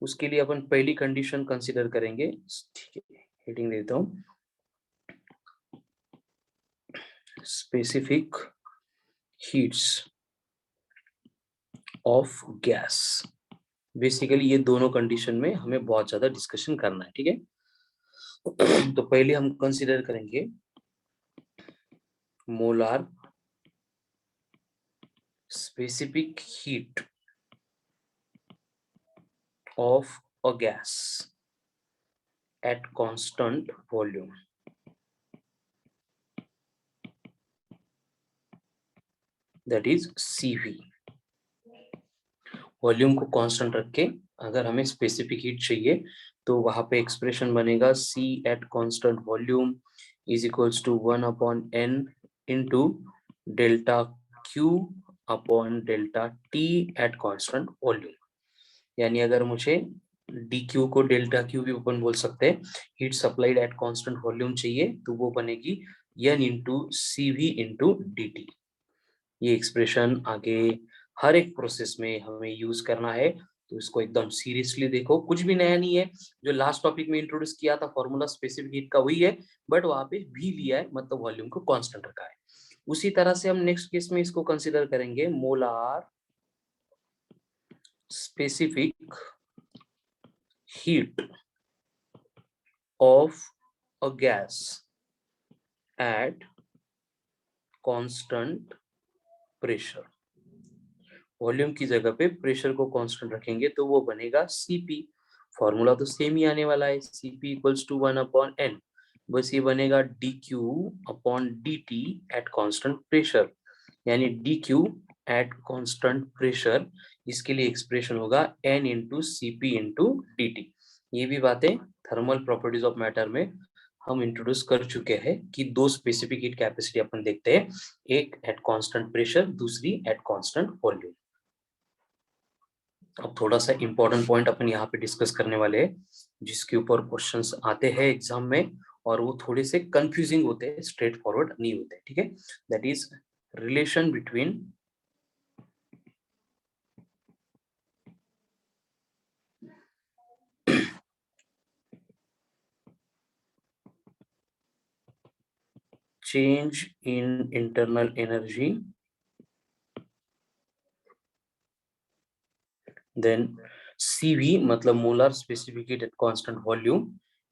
उसके लिए अपन पहली कंडीशन कंसीडर करेंगे, ठीक है, हेडिंग देता हूं, specific heats of gas. Basically ये दोनों कंडीशन में हमें बहुत ज्यादा डिस्कशन करना है, ठीक है। तो पहले हम कंसीडर करेंगे molar specific heat of a gas at constant volume, that is CV। Volume को कांस्टेंट रख के अगर हमें स्पेसिफिक हीट चाहिए तो वहां पे एक्सप्रेशन बनेगा C at constant volume is equals to 1/n into delta Q upon delta T at constant volume. यानी अगर मुझे dq को डेल्टा Q भी अपन बोल सकते हैं, heat supplied eight constant volume चाहिए तो वो बनेगी n into CV into dt। ये एक्सप्रेशन आगे हर एक प्रोसेस में हमें यूज करना है, तो इसको एकदम सीरियसली देखो। कुछ भी नया नहीं है, जो लास्ट टॉपिक में इंट्रोड्यूस किया था फॉर्मूला स्पेसिफिक हीट का वही है, बट वहां पे भी लिया है, मतलब वॉल्यूम को कांस्टेंट रखा है। उसी तरह से हम नेक्स्ट केस में इसको कंसीडर करेंगे, molar specific heat of a gas at constant pressure. Volume की जगह पे प्रेशर को कांस्टेंट रखेंगे तो वो बनेगा Cp। फॉर्मूला तो सेम ही आने वाला है, Cp इक्वल्स टू 1/n। बस ये बनेगा dq upon dt eight constant pressure, यानी dq एट कांस्टेंट प्रेशर। इसके लिए एक्सप्रेशन होगा n into Cp into dt। ये भी बातें थर्मल प्रॉपर्टीज ऑफ मैटर में हम इंट्रोड्यूस कर चुके हैं कि दो स्पेसिफिक हीट कैपेसिटी अपन देखते हैं, एक एट कांस्टेंट प्रेशर, दूसरी एट कांस्टेंट वॉल्यूम। अब थोड़ा सा इंपॉर्टेंट पॉइंट अपन यहाँ पे डिस्कस करने वाले हैं, जिसके ऊपर क्वेश्चंस आते हैं एग्जाम में और वो थोड़े से कंफ्यूजिंग होते हैं, स्ट्रेट फॉरवर्ड नहीं होते, ठीक है। That is relation between change in internal energy then CV, मतलब molar specific heat at constant volume,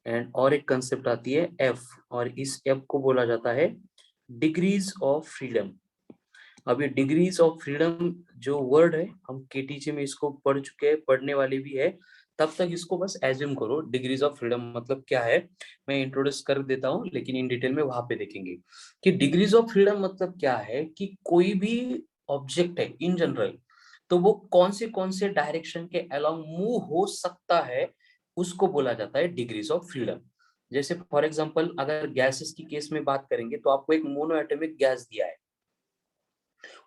and और एक कंसेप्ट आती है F, और इस F को बोला जाता है डिग्रीज ऑफ फ्रीडम। अब ये डिग्रीज ऑफ फ्रीडम जो वर्ड है, हम केटीजे में इसको पढ़ चुके हैं, पढ़ने वाले भी है, तब तक इसको बस एज्यूम करो डिग्रीज ऑफ फ्रीडम मतलब क्या है। मैं इंट्रोड्यूस कर देता हूँ लेकिन इन डिटेल में वहां पे देखेंगे कि डिग्रीज ऑफ फ्रीडम मतलब क्या है, कि कोई भी ऑब्जेक्ट है इन जनरल, तो वो कौन से डायरेक्शन के अलोंग मूव हो सकता है, उसको बोला जाता है डिग्रीज ऑफ फ्रीडम। जैसे फॉर एग्जांपल अगर गैसेस की केस में बात करेंगे तो आपको एक मोनो एटॉमिक गैस दिया है,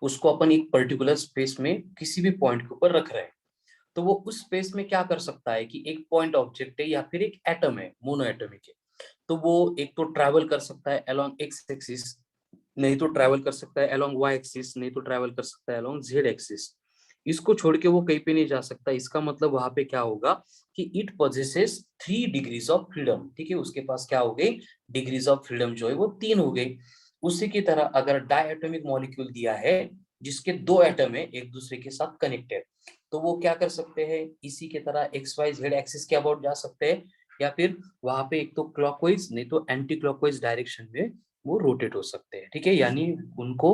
उसको अपन एक पर्टिकुलर स्पेस में किसी भी पॉइंट के ऊपर रख रहे हैं, तो वो उस स्पेस में क्या कर सकता है कि एक पॉइंट ऑब्जेक्ट है या फिर एक एटम है मोनो एटॉमिक है, तो वो एक तो ट्रैवल कर सकता है अलोंग एक्स एक्सिस, नहीं तो ट्रैवल कर सकता है अलोंग वाई एक्सिस, नहीं तो ट्रैवल कर सकता है अलोंग जेड एक्सिस। इसको छोड़ के वो कहीं पे नहीं जा सकता। इसका मतलब वहां पे क्या होगा कि it possesses 3 degrees of freedom, ठीक है। उसके पास क्या हो गई, डिग्रीज ऑफ फ्रीडम जो है वो 3 हो गई। उसी की तरह अगर डायटोमिक मॉलिक्यूल दिया है जिसके 2 एटम है एक दूसरे के साथ कनेक्टेड, तो वो क्या कर सकते हैं, इसी के तरह एक्स वाई जेड एक्सिस के अबाउट जा सकते हैं, या फिर वहां पे एक तो क्लॉकवाइज नहीं तो एंटी क्लॉकवाइज डायरेक्शन में वो रोटेट हो सकते हैं, ठीक है। यानी उनको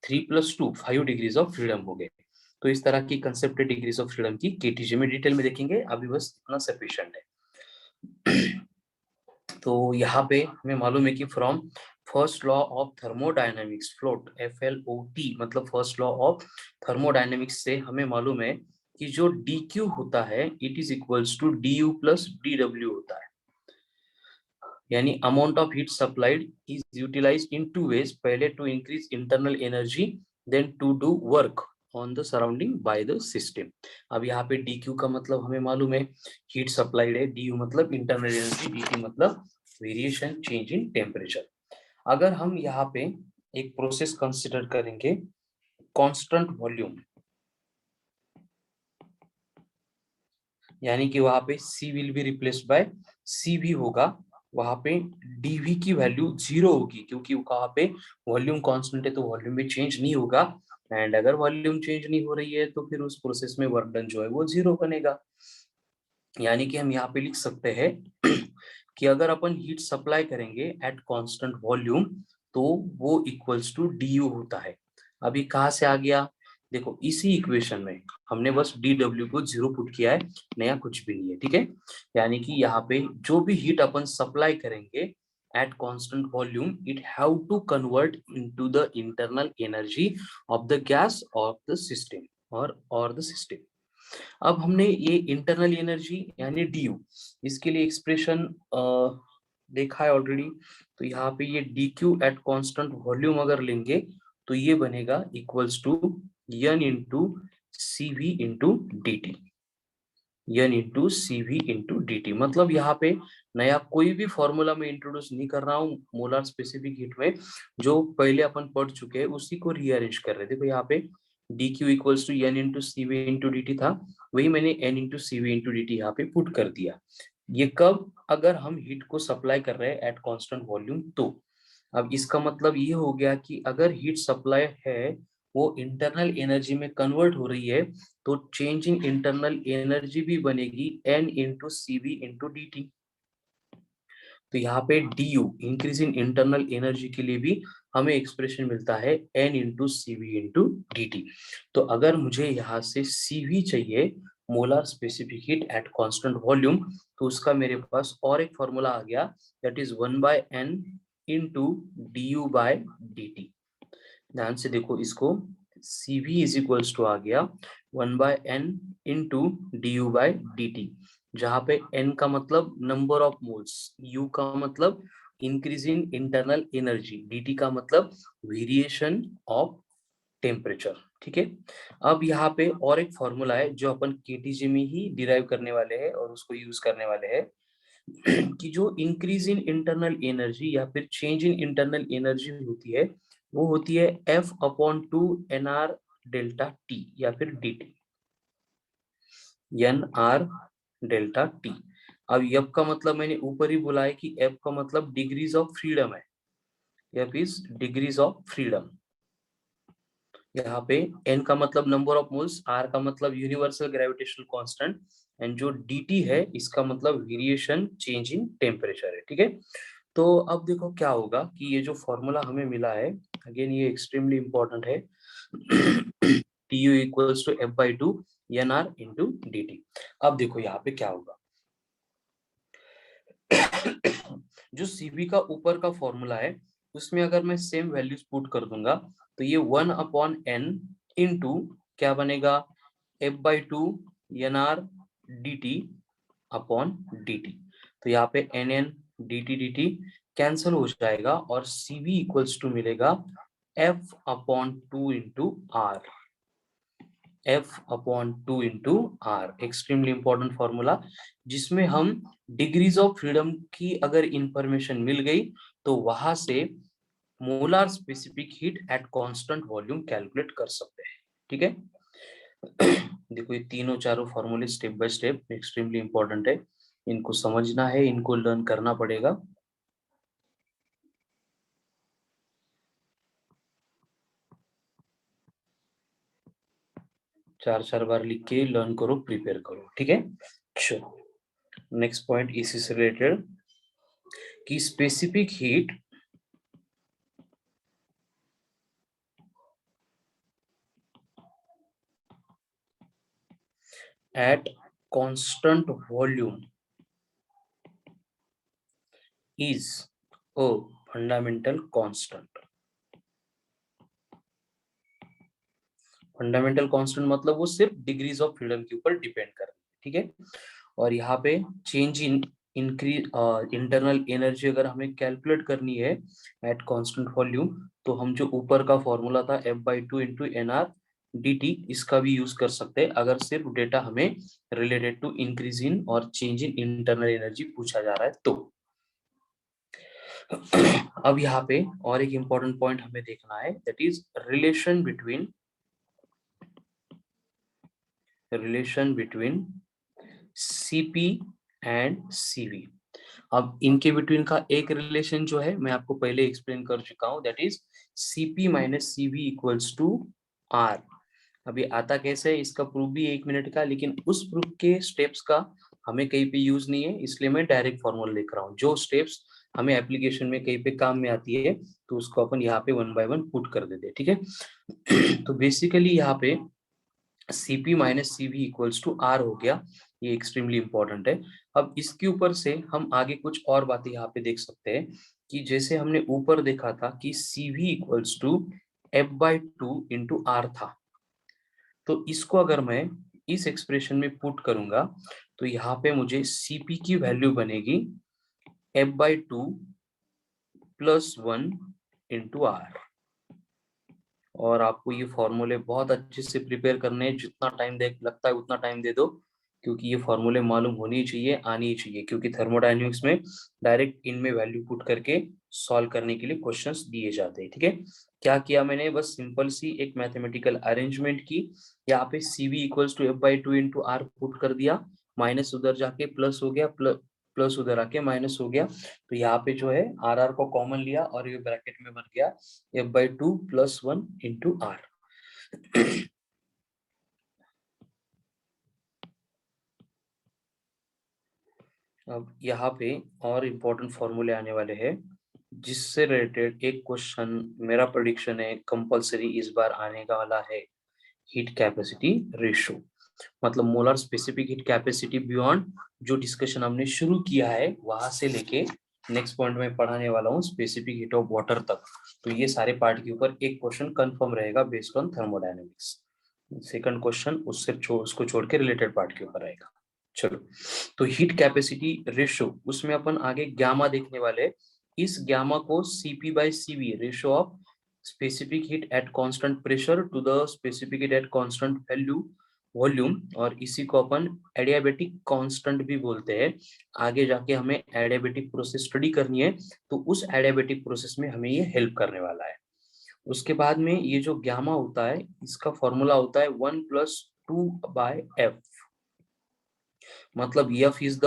3 + 2 5 डिग्रीज ऑफ फ्रीडम हो गए। तो इस तरह की कंसेप्ट डिग्रीज ऑफ फ्रीडम की केटीजे में डिटेल में देखेंगे, अभी बस इतना सफिशिएंट है। तो यहाँ पे हमें मालूम है कि from first law of thermodynamics FLOT FLOT मतलब फर्स्ट लॉ ऑफ थर्मोडायनेमिक्स से हमें मालूम है कि जो dq होता है it is equals to du plus dw होता है, यानी amount of heat supplied is utilised in two ways, पहले to increase internal energy then to do work on the surrounding by the system. अब यहाँ पे dq का मतलब हमें मालूम है हीट सप्लाइड है, du मतलब इंटरनल एनर्जी, dt मतलब वेरिएशन चेंज इन टेम्परेचर। अगर हम यहाँ पे एक प्रोसेस कंसिडर करेंगे कांस्टेंट वॉल्यूम, यानी कि वहां पे C will be replaced by CV होगा, वहां पे dV की वैल्यू 0 होगी क्योंकि वहां पे वॉल्यूम कांस्टेंट है तो वॉल्यूम में चेंज नहीं होगा। एंड अगर वॉल्यूम चेंज नहीं हो रही है तो फिर उस प्रोसेस में वर्क डन जो है वो 0 बनेगा। यानी कि हम यहाँ पे लिख सकते हैं कि अगर अपन हीट सप्लाई करेंगे एट कांस्टेंट वॉल्यूम तो वो इक्वल्स टू du होता है। अभी कहाँ से आ गया, देखो इसी इक्वेशन में हमने बस dw को 0 पुट किया है, नया कुछ भी नहीं है, ठीक है। यानी कि यहाँ पे जो भी हीट अपन सप्लाई करेंगे at constant volume it have to convert into the internal energy of the gas of the system और द सिस्टम। अब हमने ये इंटरनल एनर्जी यानी du इसके लिए एक्सप्रेशन देखा है ऑलरेडी, तो यहाँ पे ये dq एट कांस्टेंट वॉल्यूम अगर लेंगे तो ये बनेगा equals to n into cv into dt, n into cv into dt। मतलब यहाँ पे नया कोई भी फॉर्मूला मैं इंट्रोड्यूस नहीं कर रहा हूँ मोलर स्पेसिफिक हीट में, जो पहले अपन पढ़ चुके हैं उसी को रीअरेंज कर रहे थे। देखो यहाँ पे dq equals to n into cv into dt था, वही मैंने n into cv into dt यहाँ पे पुट कर दिया। ये कब, अगर हम हीट को सप्लाई कर रहे हैं एट कांस्टेंट वॉल्यूम तो। अब इसका मतलब ये हो गया कि अगर हीट सप्लाई है वो इंटरनल एनर्जी में कन्वर्ट हो रही है तो चेंज इन इंटरनल एनर्जी भी बनेगी n into cv into dt। तो यहाँ पे du increase in internal energy के लिए भी हमें एक्सप्रेशन मिलता है n into cv into dt। तो अगर मुझे यहाँ से cv चाहिए molar specific heat at constant volume तो उसका मेरे पास और एक फॉर्मूला आ गया, that is 1/n into du by dt। ध्यान से देखो इसको, cv इज इक्वल्स टू आ गया 1/n into du by dt, जहां पे n का मतलब नंबर ऑफ मोल्स, u का मतलब increase in internal energy, dt का मतलब वेरिएशन ऑफ टेम्परेचर, ठीक है। अब यहाँ पे और एक फॉर्मूला है जो अपन केटीजे में ही डिराइव करने वाले हैं और उसको यूज करने वाले हैं कि जो इंक्रीज इन इंटरनल एनर्जी या फिर चेंज इन इंटरनल एनर्जी होती है वो होती है F/2 nr डेल्टा टी या फिर dt, nr डेल्टा टी। अब F का मतलब मैंने ऊपर ही बोला है कि F का मतलब डिग्रीज ऑफ फ्रीडम है, F is degrees of freedom. यहाँ पे n का मतलब नंबर ऑफ मोल्स, r का मतलब यूनिवर्सल ग्रेविटेशनल कांस्टेंट एंड जो dt है इसका मतलब वेरिएशन चेंज इन टेम्परेचर है, ठीक है। तो अब देखो क्या होगा कि ये जो फॉर्मूला हमें मिला है, अगेन ये एक्सट्रीमली इंपॉर्टेंट है tu equals to f/2 nr into dt। अब देखो यहाँ पे क्या होगा जो cv का ऊपर का फॉर्मूला है उसमें अगर मैं सेम वैल्यूज पुट कर दूंगा तो ये 1/n इंटू क्या बनेगा f/2 nr dt upon dt। तो यहाँ पे nn dt dt कैंसिल हो जाएगा और cv इक्वल्स टू मिलेगा f/2 into r, f/2 into R, extremely important formula, जिसमें हम डिग्रीज ऑफ फ्रीडम की अगर इंफॉर्मेशन मिल गई तो वहां से molar specific heat at constant volume calculate कर सकते हैं, ठीक है। देखो ये तीनों चारों फॉर्मूले step by step extremely important है, इनको समझना है, इनको लर्न करना पड़ेगा। चार चार बार लिख के लर्न करो, प्रिपेयर करो, ठीक है। चलो नेक्स्ट पॉइंट इसी से रिलेटेड कि specific heat at constant volume is a fundamental constant. Fundamental constant मतलब वो सिर्फ डिग्रीज ऑफ फ्रीडम के ऊपर डिपेंड कर रही है, ठीक है। और यहाँ पे change in increase internal energy अगर हमें कैलकुलेट करनी है एट कांस्टेंट वॉल्यूम, तो हम जो ऊपर का फॉर्मूला था F/2 इंटू NR dt, इसका भी यूज कर सकते हैं अगर सिर्फ डेटा हमें रिलेटेड टू इंक्रीज इन और चेंज इन इंटरनल एनर्जी पूछा जा रहा है तो। अब यहाँ पे और एक इंपॉर्टेंट पॉइंट हमें देखना है, that is relation between CP and CV। अब इनके बिटवीन का एक रिलेशन जो है मैं आपको पहले एक्सप्लेन कर चुका हूं, that is CP minus CV equals to R। अभी आता कैसे है इसका प्रूफ भी 1 मिनट का, लेकिन उस प्रूफ के स्टेप्स का हमें कहीं पे यूज नहीं है, इसलिए मैं डायरेक्ट फॉर्मूला लिख रहा हूँ। जो स्टेप्स हमें एप्लीकेशन में कहीं पे काम में आती है तो उसको अपन यहाँ पे 1 बाय 1 पुट कर देते हैं, ठीक है। तो बेसिकली यहाँ पे CP minus CV equals to R हो गया, ये एक्सट्रीमली इंपॉर्टेंट है। अब इसके ऊपर से हम आगे कुछ और बातें यहाँ पे देख सकते हैं कि जैसे हमने ऊपर देखा था कि CV equals to F/2 into R था, तो इसको अगर मैं इस एक्सप्रेशन में पुट करूंगा तो यहाँ पे मुझे CP की वैल्यू बनेगी F/2 प्लस 1 इंटू R। और आपको ये फॉर्मूले बहुत अच्छे से प्रिपेयर करने हैं, जितना टाइम दे लगता है उतना टाइम दे दो, क्योंकि ये फॉर्मूले मालूम होनी ही चाहिए, आनी ही चाहिए, क्योंकि थर्मोडायनेमिक्स में डायरेक्ट इनमें वैल्यू पुट करके सॉल्व करने के लिए क्वेश्चंस दिए जाते हैं, ठीक है। क्या किया मैंने, बस सिंपल सी एक मैथमेटिकल अरेंजमेंट की, यहाँ पे CV equals to F/2 into R put कर दिया, माइनस उधर जाके प्लस हो गया, प्लस उधर आके माइनस हो गया, तो यहाँ पे जो है RR को कॉमन लिया और ये ब्रैकेट में बन गया F/2 प्लस 1 इंटू R। अब यहाँ पे और इम्पोर्टेंट फॉर्मूले आने वाले हैं, जिससे रिलेटेड एक क्वेश्चन मेरा प्रेडिक्शन है कंपलसरी इस बार आने का वाला है, हीट कैपेसिटी रेशो, मतलब molar specific heat capacity beyond जो डिस्कशन हमने शुरू किया है वहां से लेके नेक्स्ट पॉइंट में पढ़ाने वाला हूँ स्पेसिफिक हीट ऑफ वाटर तक। तो ये सारे पार्ट के ऊपर एक क्वेश्चन कंफर्म रहेगा based on thermodynamics. Second question उसको छोड़ के रिलेटेड पार्ट के ऊपर आएगा। चलो, तो हीट कैपेसिटी रेशो उसमें अपन आगे गामा देखने वाले, इस गामा को CP/CV ratio of specific heat at constant pressure to the specific heat at constant volume, और इसी को अपन एडियाबेटिक कांस्टेंट भी बोलते हैं। आगे जाके हमें एडियाबेटिक प्रोसेस स्टडी करनी है, तो उस एडियाबेटिक प्रोसेस में हमें ये हेल्प करने वाला है। उसके बाद में ये जो गामा होता है इसका फॉर्मूला होता है 1+2/F, मतलब F is the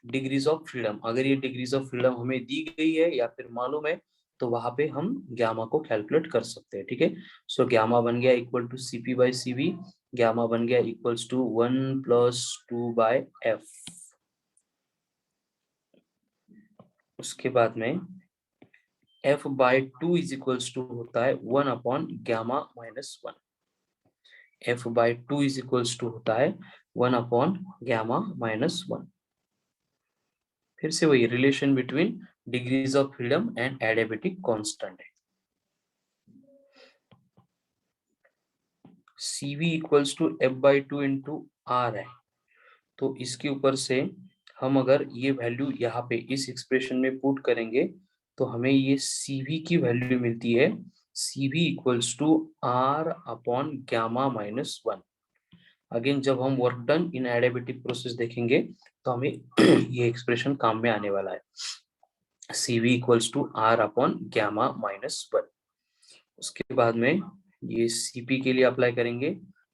degrees of freedom. अगर ये डिग्रीज ऑफ फ्रीडम हमें दी गई है या फिर मालूम है तो वहां पे हम गामा को कैलकुलेट कर सकते हैं, ठीक है। सो गामा बन गया इक्वल टू CP/CV, गामा बन गया इक्वल्स टू 1+2/F। उसके बाद में F/2 इज इक्वल्स टू होता है 1/γ-1। F/2 इज इक्वल्स टू होता है 1/γ-1। फिर से वही relation between degrees of freedom and adiabatic constant है। CV equals to F/2 into R है, तो इसके ऊपर से हम अगर ये वैल्यू यहाँ पे इस एक्सप्रेशन में पुट करेंगे तो हमें ये CV की वैल्यू मिलती है, CV equals to R/γ-1। Again जब हम वर्क डन इन एडियाबेटिक प्रोसेस देखेंगे तो हमें ये एक्सप्रेशन काम में आने वाला है, CV इक्वल्स टू R/γ-1। उसके बाद में ये CP के लिए अप्लाई करेंगे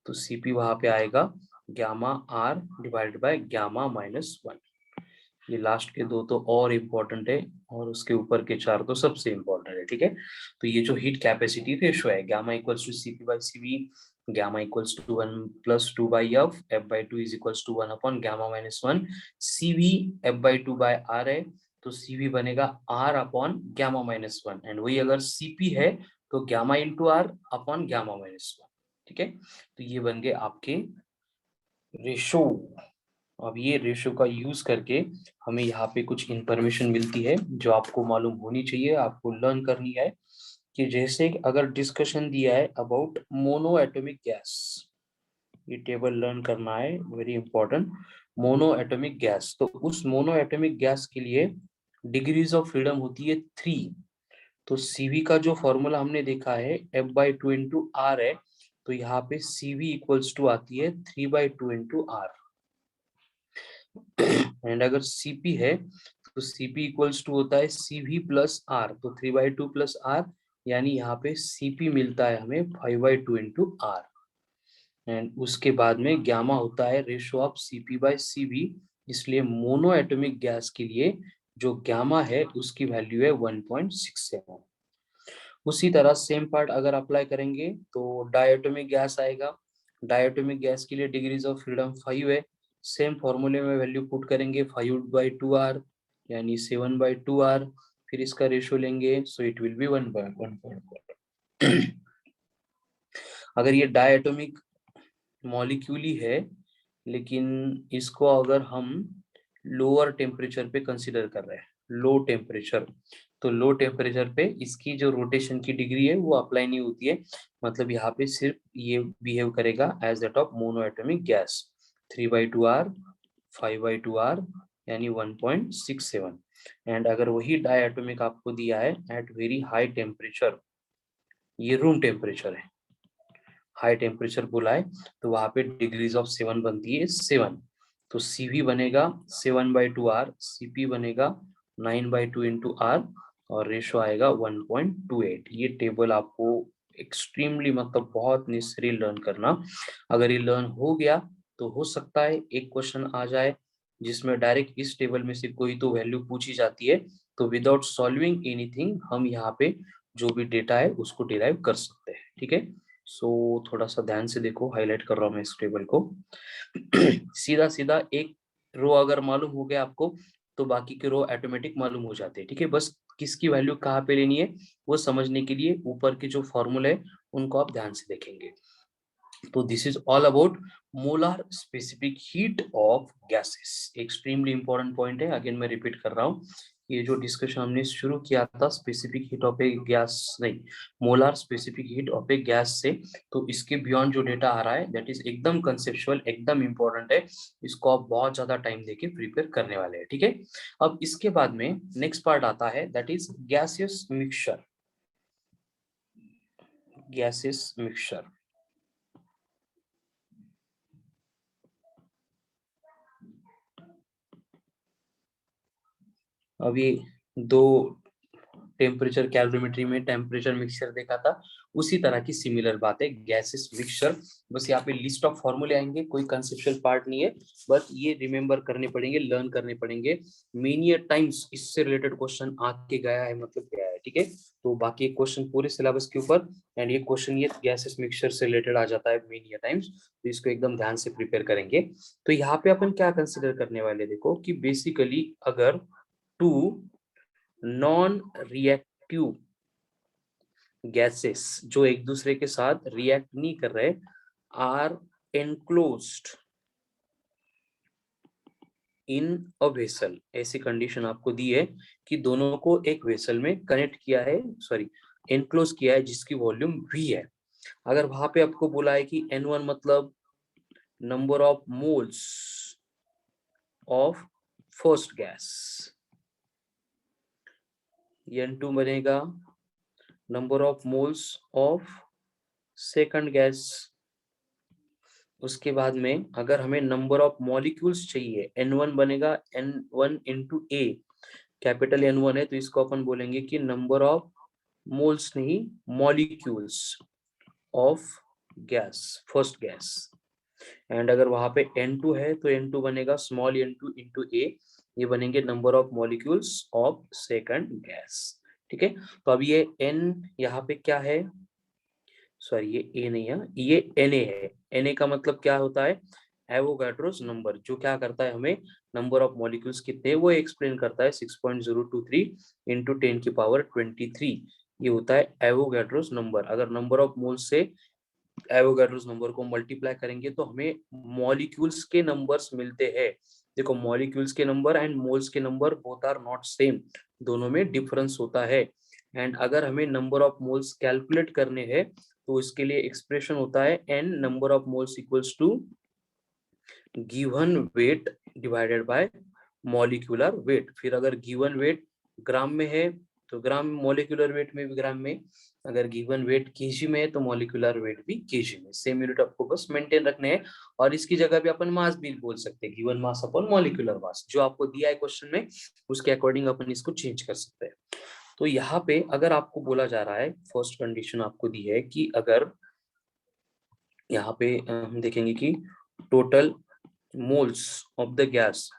तो CP वहां पे आएगा γ-R डिवाइडेड बाय γ-1। ये लास्ट के दो तो और इम्पोर्टेंट है और उसके ऊपर के चार तो सबसे इम्पोर्टेंट है, ठीक है। तो ये जो हीट कैपेसिटी रेशो है gamma equals to CP/CV, gamma equals to 1+2/F, F/2 is equals to 1/γ-1, CV F/2/R है तो CV बनेगा R/γ-1, एंड वही अगर CP है तो गामा इंटू R/γ-1, ठीक है। तो ये बन गए आपके रेशो अब ये रेशियो का यूज करके हमें यहाँ पे कुछ इंफॉर्मेशन मिलती है जो आपको मालूम होनी चाहिए, आपको लर्न करनी है। कि जैसे अगर डिस्कशन दिया है अबाउट मोनो एटॉमिक गैस, ये टेबल लर्न करना है, very important. Mono atomic gas, तो उस मोनो एटॉमिक गैस के लिए डिग्रीज ऑफ फ्रीडम होती है 3। तो सीवी का जो फॉर्मूला हमने देखा है F/2 इंटू आर है, तो यहाँ पे सीवी इक्वल्स टू आती है 3/2 इंटू आर। एंड अगर सीपी है तो सीपी इक्वल्स टू होता है सीवी प्लस आर, तो 3/2 प्लस आर, यानी यहाँ पे सीपी मिलता है हमें 5/2 इंटू आर। एंड उसके बाद में गामा होता है ratio of CP by CV, इसलिए मोनो एटॉमिक गैस के लिए जो गामा है उसकी वैल्यू है 1.67। उसी तरह सेम पार्ट अगर अप्लाई करेंगे तो डायटोमिक गैस आएगा। डायटोमिक गैस के लिए डिग्रीज ऑफ फ्रीडम 5 है। सेम फॉर्मूले में वैल्यू पुट करेंगे 5/2 आर, यानी 7/2 आर, फिर इसका रेशो लेंगे, सो इट विल बी 1/1.4। अगर ये डायटोमिक मॉलिक्यूल ही है, लेकिन इसको अगर हम लोअर टेम्परेचर पे कंसीडर कर रहे हैं, लो टेम्परेचर, तो लो टेम्परेचर पे इसकी जो रोटेशन की डिग्री है वो अप्लाई नहीं होती है, मतलब यहाँ पे सिर्फ ये बिहेव करेगा as that of monoatomic gas. 3/2 R, 5/2 R, यानी 1.67। एंड अगर वही डाई एटॉमिक आपको दिया है एट वेरी हाई टेम्परेचर, ये रूम टेम्परेचर है, हाई टेम्परेचर बोला है, तो वहां पे डिग्रीज ऑफ 7 बनती है 7। तो सीवी बनेगा 7/2 आर, सीपी बनेगा 9/2 इंटू आर, और रेशो आएगा 1.28। ये टेबल आपको एक्सट्रीमली मतलब बहुत नेसेसरी लर्न करना। अगर ये लर्न हो गया तो हो सकता है एक क्वेश्चन आ जाए जिसमें डायरेक्ट इस टेबल में से कोई तो वैल्यू पूछी जाती है, तो विदाउट सॉल्विंग एनीथिंग हम यहाँ पे जो भी डेटा है उसको डिराइव कर सकते हैं। ठीक है, सो थोड़ा सा ध्यान से देखो, हाईलाइट कर रहा हूं मैं इस टेबल को। सीधा सीधा एक रो अगर मालूम हो गया आपको तो बाकी के रो ऑटोमेटिक मालूम हो जाते हैं। ठीक है, बस किसकी वैल्यू कहाँ पे लेनी है वो समझने के लिए ऊपर के जो फॉर्मूले है उनको आप ध्यान से देखेंगे। तो this is all about molar specific heat of gases, extremely important point है। अगेन मैं रिपीट कर रहा हूँ, ये जो डिस्कशन हमने शुरू किया था specific heat of a gas, नहीं, molar specific heat of a gas से, तो इसके बियॉन्ड जो डेटा आ रहा है दैट इज एकदम कंसेप्चुअल, एकदम इंपॉर्टेंट है, इसको आप बहुत ज्यादा टाइम देके प्रिपेयर करने वाले हैं। ठीक है, अब इसके बाद में नेक्स्ट पार्ट आता है that is gaseous mixture. Gaseous mixture, अभी दो टेम्परेचर कैलोरीमेट्री में टेम्परेचर मिक्सचर देखा था, उसी तरह की सिमिलर बात है गैसेस मिक्सचर। बस यहाँ पे लिस्ट ऑफ फॉर्मूले आएंगे, कोई कंसेप्चुअल पार्ट नहीं है, बस ये रिमेंबर करने पड़ेंगे, लर्न करने पड़ेंगे। मेनी टाइम्स इससे रिलेटेड क्वेश्चन आके गया है, मतलब गया है। ठीक है, तो बाकी एक क्वेश्चन पूरे सिलेबस के ऊपर एंड ये क्वेश्चन ये गैसेस मिक्सचर से रिलेटेड आ जाता है मेनी टाइम्स, तो इसको एकदम ध्यान से प्रिपेयर करेंगे। तो यहाँ पे अपन क्या कंसिडर करने वाले, देखो कि बेसिकली अगर टू नॉन रिएक्टिव गैसेस जो एक दूसरे के साथ रिएक्ट नहीं कर रहे are enclosed in a vessel, ऐसी कंडीशन आपको दी है कि दोनों को एक वेसल में कनेक्ट किया है, सॉरी एनक्लोज किया है, जिसकी वॉल्यूम V है। अगर वहां पे आपको बोला है कि N1 मतलब number of moles of first gas, N2 बनेगा number of moles of second gas. उसके बाद में अगर हमें नंबर ऑफ मॉलिक्यूल्स चाहिए, N1 बनेगा N1 इंटू ए, कैपिटल N1 है तो इसको अपन बोलेंगे कि नंबर ऑफ मोल्स नहीं molecules of gas, first gas. And अगर वहां पे N2 है तो N2 बनेगा स्मॉल n2 इंटू ए, ये बनेंगे number of molecules of second gas. ठीक है, तो अब ये N यहाँ पे क्या है, सॉरी ये ए नहीं है, ये Na है। Na का मतलब क्या होता है, एवोगाड्रोस नंबर, जो क्या करता है हमें नंबर ऑफ मॉलिक्यूल्स कितने हैं वो एक्सप्लेन करता है, 6.023 इंटू 10⁻23, ये होता है एवोगाड्रोस नंबर। अगर नंबर ऑफ मोल्स से एवोगाड्रोस नंबर को मल्टीप्लाई करेंगे तो हमें मॉलिक्यूल्स के नंबर्स मिलते हैं। देखो मॉलिक्यूल्स के नंबर एंड मोल्स के number both are not same, दोनों में डिफरेंस होता है। एंड अगर हमें नंबर ऑफ मोल्स कैलकुलेट करने हैं तो इसके लिए एक्सप्रेशन होता है n number of moles equals to given weight divided by molecular weight. फिर अगर गिवन वेट ग्राम में है तो ग्राम, मॉलिक्यूलर वेट में भी ग्राम में, अगर गिवन वेट केजी में है तो मॉलिक्यूलर वेट भी केजी में। सेम यूनिट आपको बस मेंटेन रखने हैं। और इसकी जगह भी अपन मास भी बोल सकते हैं, given mass upon molecular mass, जो आपको दिया है क्वेश्चन में उसके अकॉर्डिंग अपन इसको चेंज कर सकते हैं। तो यहाँ पे अगर आपको बोला जा रहा है, फर्स्ट कंडीशन आपको दी है कि अगर यहाँ पे हम देखेंगे कि total moles of the gas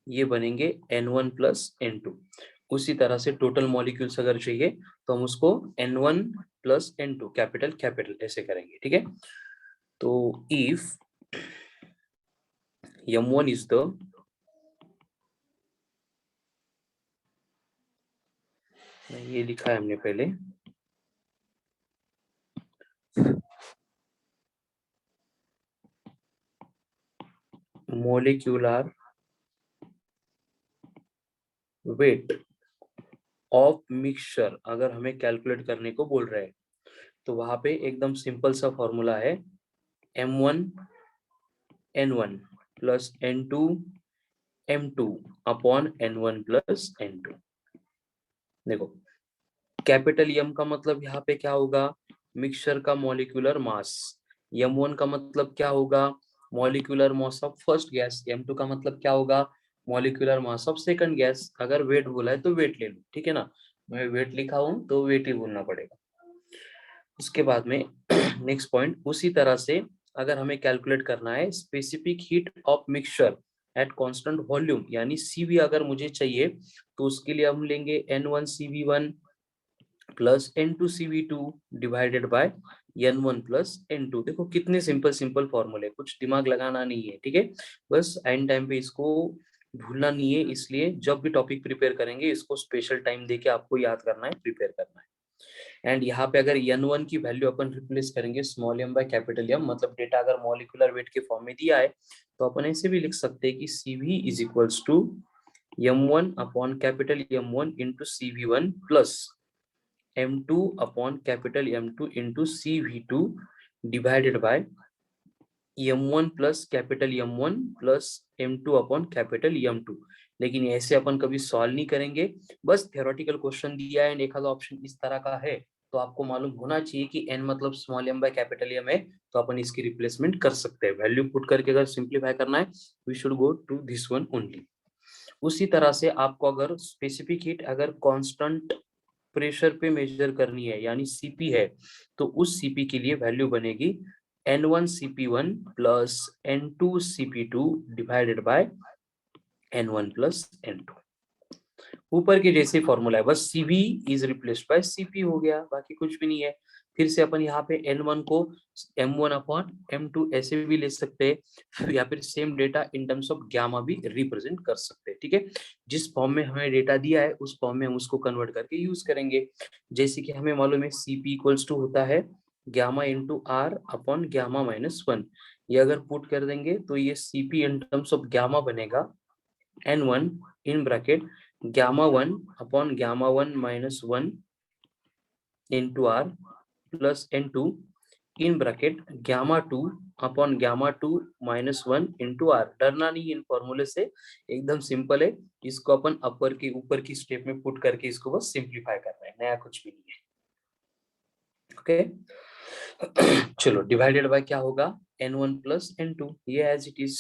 ये बनेंगे N1 प्लस N2। उसी तरह से टोटल मॉलिक्यूल्स अगर चाहिए तो हम उसको N1 plus N2 capital capital ऐसे करेंगे, ठीक है। तो इफ M1 इज द ये लिखा है हमने पहले, मोलिक्यूलर वेट ऑफ मिक्सचर अगर हमें कैलकुलेट करने को बोल रहे हैं तो वहां पे एकदम सिंपल सा फॉर्मूला है M1 N1 plus N2 M2 upon N1 plus N2। देखो कैपिटल M का मतलब यहाँ पे क्या होगा, मिक्सचर का मॉलिक्यूलर मास। M1 का मतलब क्या होगा, molecular mass of first gas. M2 का मतलब क्या होगा, molecular mass of second gas. अगर वेट बोला है तो वेट ले लो, ठीक है ना, मैं वेट लिखा हूं तो वेट ही बोलना पड़ेगा। उसके बाद में नेक्स्ट पॉइंट, उसी तरह से अगर हमें कैलकुलेट करना है specific heat of mixture eight constant volume, यानी CV अगर मुझे चाहिए तो उसके लिए हम लेंगे N1 CV1 plus N2 CV2 divided bye N1 plus N2। देखो कितने सिंपल सिंपल फॉर्मूले, कुछ दिमाग लगाना नहीं है, ठीक है। बस एंड टाइम पे इसको भूलना नहीं है, इसलिए जब भी टॉपिक प्रिपेयर करेंगे इसको स्पेशल टाइम देके आपको याद करना है, प्रिपेयर करना है। एंड यहाँ पे अगर N1 की वैल्यू अपन रिप्लेस करेंगे small m by capital M, मतलब डेटा अगर मॉलिक्यूलर वेट के फॉर्म में दिया है तो अपन ऐसे भी लिख सकते हैं कि CV is equals to M1 upon capital M1 into CV1 plus M2 upon capital M2 into CV2 divided by M1 plus capital M1 plus M2 upon capital M2। लेकिन ऐसे अपन कभी सॉल्व नहीं करेंगे, बस थ्योरेटिकल क्वेश्चन दिया है एक आधा ऑप्शन इस तरह का है तो आपको मालूम होना चाहिए कि n मतलब small m by capital M है, तो अपन इसकी रिप्लेसमेंट कर सकते हैं। वैल्यू पुट करके अगर सिंप्लीफाई करना है we should go to this one only. उसी तरह से आपको अगर स्पेसिफिक हीट अगर कांस्टेंट प्रेशर पे मेजर करनी है यानी CP है, तो उस CP के लिए वैल्यू बनेगी N1 CP1 plus N2 CP2 divided by N1 plus N2। ऊपर के जैसे फॉर्मूला है, बस CV is replaced by CP हो गया, बाकी कुछ भी नहीं है। फिर से अपन यहाँ पे N1 को M1 अपॉन M2 ऐसे भी ले सकते हैं, या फिर same data in terms of gamma भी रिप्रेजेंट कर सकते हैं, ठीक है। जिस फॉर्म में हमें डेटा दिया है उस फॉर्म में हम उसको कन्वर्ट करके यूज करेंगे। जैसे कि हमें मालूम है CP इक्वल्स टू होता है gamma into R upon gamma -1। ये अगर पुट कर देंगे तो ये CP in terms of gamma बनेगा N1 in bracket gamma 1 upon gamma 1 minus 1 into R plus N2 in bracket gamma 2 upon gamma 2 minus 1 into R। डरना नहीं इन फॉर्मूले से, एकदम सिंपल है। इसको अपन अपर के ऊपर की स्टेप में पुट करके इसको बस सिंप्लीफाई करना है, नया कुछ भी नहीं है, ओके। चलो डिवाइडेड बाय क्या होगा N1 प्लस N2, ये एज इट इज।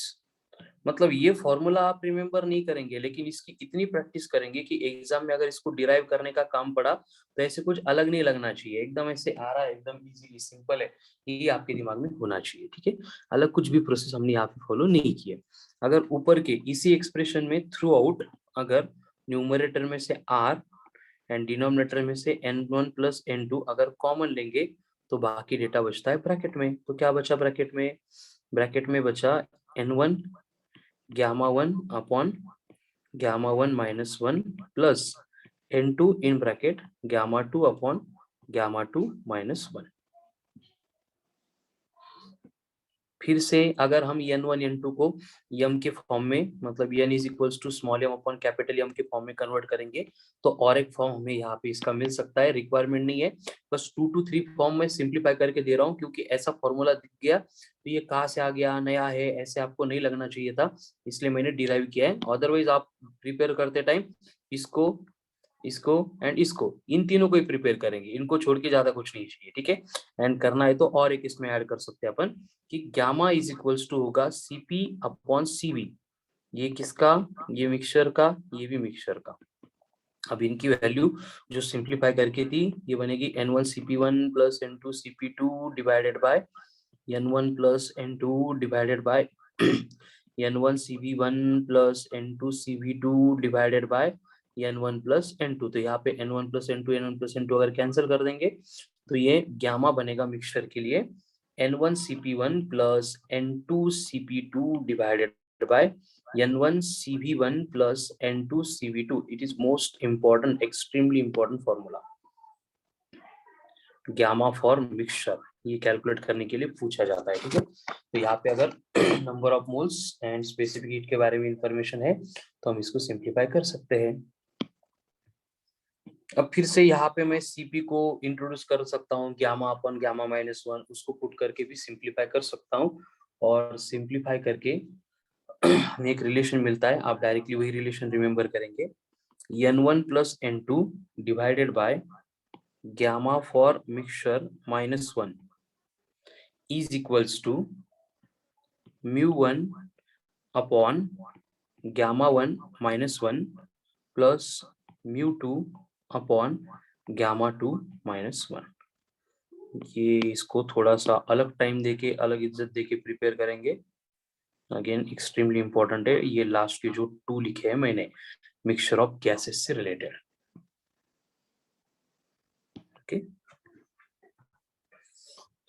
मतलब ये फॉर्मूला आप रिमेम्बर नहीं करेंगे लेकिन इसकी इतनी प्रैक्टिस करेंगे कि एग्जाम में अगर इसको डिराइव करने का काम पड़ा तो ऐसे कुछ अलग नहीं लगना चाहिए, एकदम ऐसे आ रहा है, एकदम इजीली सिंपल है, ये आपके दिमाग में होना चाहिए, ठीक है। अलग कुछ भी प्रोसेस हमने यहाँ पे फॉलो नहीं किया। अगर ऊपर के इसी एक्सप्रेशन में थ्रू आउट अगर न्यूमरेटर में से R एंड डिनोमिनेटर में से N1 प्लस N2 अगर कॉमन लेंगे तो बाकी डेटा बचता है ब्रैकेट में। तो क्या बचा ब्रैकेट में बचा N1 gamma 1 upon gamma 1 minus 1 plus N2 in bracket gamma 2 upon gamma 2 minus 1। फिर से अगर हम n1 n2 को m के फॉर्म में, मतलब n is equals to small m upon capital M के फॉर्म में कन्वर्ट करेंगे तो और एक फॉर्म हमें यहाँ पे इसका मिल सकता है। रिक्वायरमेंट नहीं है, बस 2 to 3 फॉर्म में सिंप्लीफाई करके दे रहा हूँ क्योंकि ऐसा फॉर्मूला दिख गया तो ये कहाँ से आ गया, नया है, ऐसे आपको नहीं लगना चाहिए था, इसलिए मैंने डिराइव किया है। अदरवाइज आप प्रिपेयर करते टाइम इसको, इसको एंड इसको, इन तीनों को ही प्रिपेयर करेंगे, इनको छोड़ के ज्यादा कुछ नहीं चाहिए, ठीक है। एंड करना है तो और एक इसमें ऐड कर सकते हैं अपन कि गामा इज इक्वल्स टू होगा Cp अपॉन Cv। ये किसका, ये मिक्सचर का, ये भी मिक्सचर का। अब इनकी वैल्यू जो सिंप्लीफाई करके थी ये बनेगी n1 Cp1 plus n2 Cp2 divided by n1 plus n2 divided bye n1 Cv1 plus n2 Cv2 divided bye n1 plus n2। तो यहाँ पे n1 प्लस n2 अगर कैंसिल कर देंगे तो ये गामा बनेगा मिक्सचर के लिए n1 Cp1 plus n2 Cp2 divided by n1 Cv1 plus n2 Cv2. It is most important, extremely important formula. Gamma for mixture ये कैलकुलेट करने के लिए पूछा जाता है, ठीक है। तो यहाँ पे अगर number of moles and specific heat के बारे में इंफॉर्मेशन है तो हम इसको सिंप्लीफाई कर सकते हैं। अब फिर से यहाँ पे मैं Cp को इंट्रोड्यूस कर सकता हूँ, गामा अपन गामा -1 उसको पुट करके भी सिंप्लीफाई कर सकता हूँ और सिंप्लीफाई करके हमें एक रिलेशन मिलता है, आप डायरेक्टली वही रिलेशन रिमेंबर करेंगे n1 plus n2 divided by gamma for mixture -1 is equals to μ1 upon gamma 1 -1 plus μ2 upon gamma 2 -1। ये इसको थोड़ा सा अलग टाइम देके, अलग इज्जत देके प्रिपेयर करेंगे। अगेन एक्सट्रीमली इंपॉर्टेंट है ये लास्ट के जो 2 लिखे हैं मैंने मिक्सचर ऑफ गैसेस से रिलेटेड, ओके।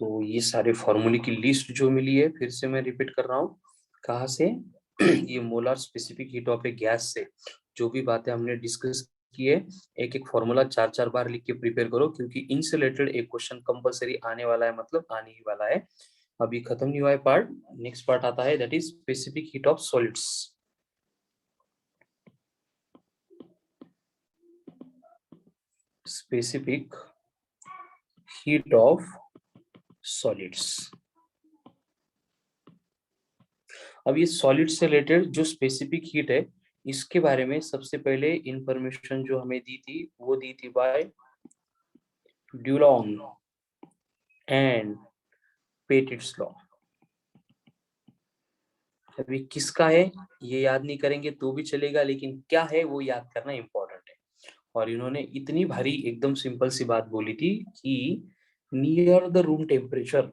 तो ये सारे फॉर्मूले की लिस्ट जो मिली है फिर से मैं रिपीट कर रहा हूँ, कहाँ से ये molar specific heat of a gas से जो भी बातें हमने डिस्कस की है, एक एक फॉर्मूला 4-4 बार लिख के प्रिपेयर करो क्योंकि इनसे रिलेटेड एक क्वेश्चन कंपलसरी आने वाला है, मतलब आने ही वाला है। अभी खत्म नहीं हुआ है पार्ट, नेक्स्ट पार्ट आता है that is specific heat of solids. Specific heat of solids. अब ये सॉलिड से रिलेटेड जो स्पेसिफिक हीट है इसके बारे में सबसे पहले इंफॉर्मेशन जो हमें दी थी वो दी थी बाय ड्यूलॉन्ग एंड पेटिट्स लॉ। अभी किसका है ये याद नहीं करेंगे तो भी चलेगा, लेकिन क्या है वो याद करना इंपॉर्टेंट है। और इन्होंने इतनी भारी एकदम सिंपल सी बात बोली थी कि near the room temperature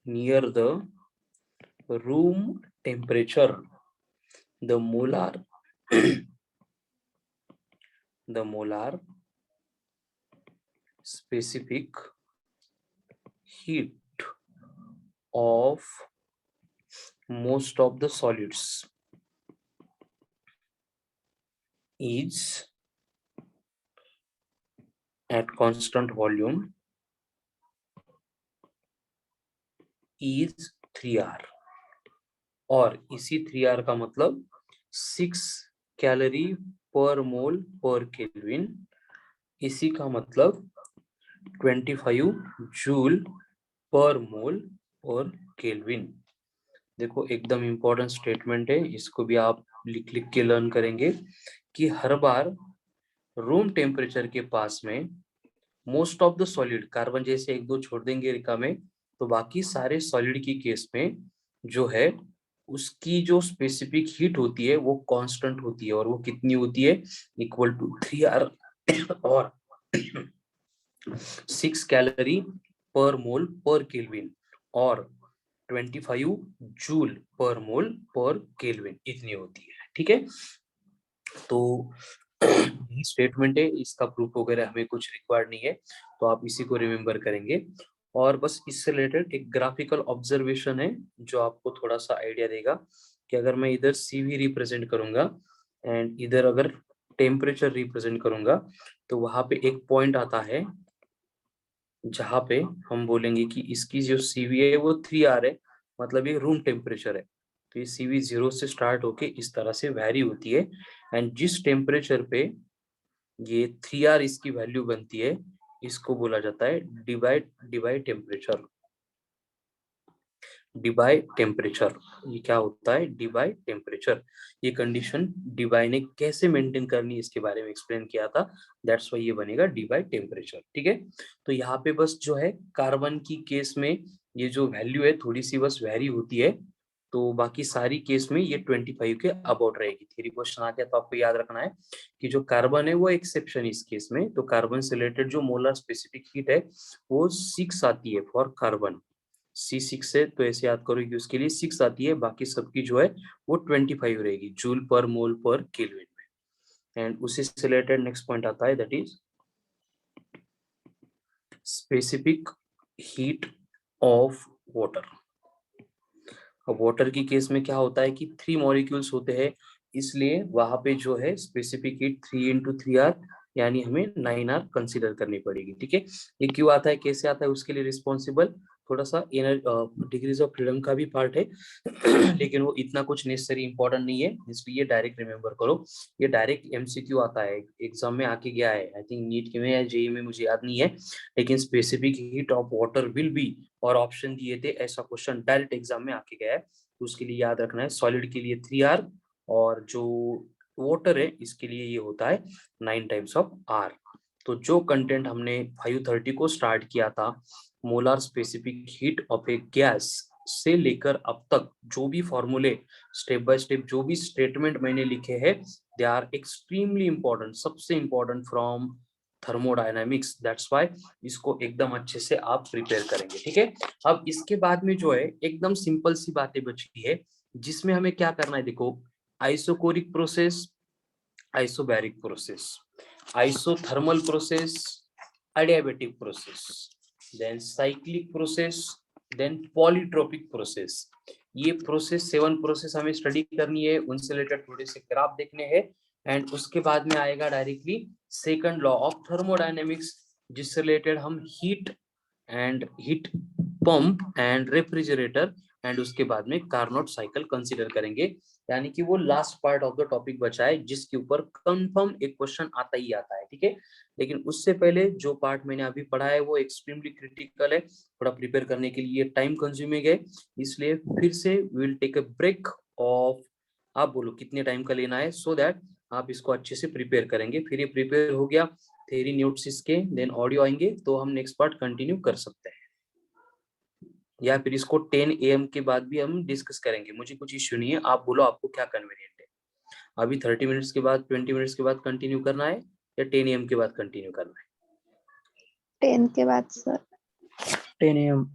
near the room temperature the molar specific heat of most of the solids is at constant volume is 3R और इसी 3R का मतलब 6 कैलोरी पर मोल पर केल्विन, इसी का मतलब 25 जूल पर मोल पर केल्विन। देखो एकदम इंपॉर्टेंट स्टेटमेंट है, इसको भी आप लिख लिख के लर्न करेंगे कि हर बार रूम टेम्परेचर के पास में most of the solid, carbon जैसे एक दो छोड़ देंगे रिका में, तो बाकी सारे सॉलिड की केस में जो है उसकी जो स्पेसिफिक हीट होती है वो कांस्टेंट होती है, और वो कितनी होती है, इक्वल टू 3R और 6 कैलोरी पर मोल पर केल्विन और 25 जूल पर मोल पर केल्विन इतनी होती है, ठीक है। तो ये स्टेटमेंट है, इसका प्रूफ वगैरह हमें कुछ रिक्वायर्ड नहीं है, तो आप इसी को रिमेम्बर करेंगे। और बस इससे रिलेटेड एक ग्राफिकल ऑब्जर्वेशन है जो आपको थोड़ा सा आइडिया देगा कि अगर मैं इधर CV रिप्रेजेंट करूंगा एंड इधर अगर टेम्परेचर रिप्रेजेंट करूंगा तो वहां पे एक पॉइंट आता है जहाँ पे हम बोलेंगे कि इसकी जो सीवी है वो 3R है, मतलब ये रूम टेम्परेचर है। तो ये सीवी 0 से स्टार्ट होके इस तरह से वैरी होती है, एंड जिस टेम्परेचर पे ये 3R इसकी वैल्यू बनती है, इसको बोला जाता है Debye Debye temperature. Debye temperature, ये क्या होता है? Debye temperature. ये कंडीशन डिबाई ने कैसे मेंटेन करनी है इसके बारे में एक्सप्लेन किया था, दैट्स व्हाई ये बनेगा डिबाई टेम्परेचर। ठीक है, तो यहाँ पे बस जो है कार्बन की केस में ये जो वैल्यू है थोड़ी सी बस वेरी होती है, तो बाकी सारी केस में ये 25 के अबाउट रहेगी। थ्योरी क्वेश्चन आ गया तो आपको याद रखना है कि जो कार्बन है वो एक्सेप्शन इस केस में, तो कार्बन से रिलेटेड जो मोलर स्पेसिफिक हीट है वो 6 आती है फॉर कार्बन। C6 है तो ऐसे याद करो कि उसके लिए 6 आती है, बाकी सबकी जो है वो 25 रहेगी जूल पर मोल पर केल्विन में। एंड उसी से रिलेटेड नेक्स्ट पॉइंट आता है, that is specific heat of water. अब वाटर की केस में क्या होता है कि 3 मॉलिक्यूल्स होते हैं, इसलिए वहां पे जो है स्पेसिफिक हीट 3 × 3R, यानी हमें 9R कंसीडर करनी पड़ेगी। ठीक है, ये क्यों आता है, कैसे आता है, उसके लिए रिस्पॉन्सिबल थोड़ा सा डिग्रीज ऑफ फ्रीडम का भी पार्ट है लेकिन वो इतना कुछ नेसेसरी इंपॉर्टेंट नहीं है, इसलिए डायरेक्ट रिमेम्बर करो। ये डायरेक्ट एमसीक्यू आता है, एग्जाम में आके गया है, आई थिंक नीट के में या जेई में, मुझे याद नहीं है, लेकिन specific heat of water will be, और ऑप्शन दिए थे, ऐसा क्वेश्चन डायरेक्ट एग्जाम में आके गया है, तो उसके लिए याद रखना है सॉलिड के लिए 3R, और जो वाटर है इसके लिए ये होता है 9 टाइम्स ऑफ R। तो जो कंटेंट हमने 530 को स्टार्ट किया था, molar specific heat of a gas से लेकर अब तक जो भी फॉर्मूले स्टेप बाय स्टेप जो भी स्टेटमेंट मैंने लिखे हैं, दे आर एक्सट्रीमली इंपॉर्टेंट, सबसे important from thermodynamics, that's why इसको एकदम अच्छे से आप प्रिपेयर करेंगे। ठीक है, अब इसके बाद में जो है एकदम सिंपल सी बातें बची है, जिसमें हमें क्या करना है, देखो, isochoric process, isobaric process, isothermal process, adiabatic process, then cyclic process, then polytropic process। ये प्रोसेस 7 प्रोसेस हमें स्टडी करनी है, उनसे रिलेटेड थोड़े से ग्राफ देखने हैं, एंड उसके बाद में आएगा directly second law of thermodynamics, जिससे रिलेटेड हम heat and heat pump and refrigerator, and उसके बाद में कार्नोट साइकिल कंसीडर करेंगे, यानी कि वो last part of the topic बचा है जिसके ऊपर कंफर्म एक क्वेश्चन आता ही आता है। ठीक है, लेकिन उससे पहले जो पार्ट मैंने अभी पढ़ा है वो एक्सट्रीमली क्रिटिकल है, थोड़ा प्रिपेयर करने के लिए टाइम कंज्यूमिंग है, इसलिए फिर से we will take a break off, आप बोलो कितने टाइम का लेना है, सो दैट आप इसको अच्छे से प्रिपेयर करेंगे। फिर ये प्रिपेयर हो गया, थ्योरी नोट्स इसके, देन ऑडियो आएंगे, तो हम नेक्स्ट पार्ट कंटिन्यू कर सकते हैं, या फिर इसको 10 AM के बाद भी हम डिस्कस करेंगे, मुझे कुछ इश्यू नहीं है, आप बोलो आपको क्या कन्वीनियंट है। अभी 30 मिनट्स के बाद, 20 मिनट्स के बाद कंटिन्यू करना है, या 10 AM के बाद कंटिन्यू करना है? 10 के बाद सर। 10 AM,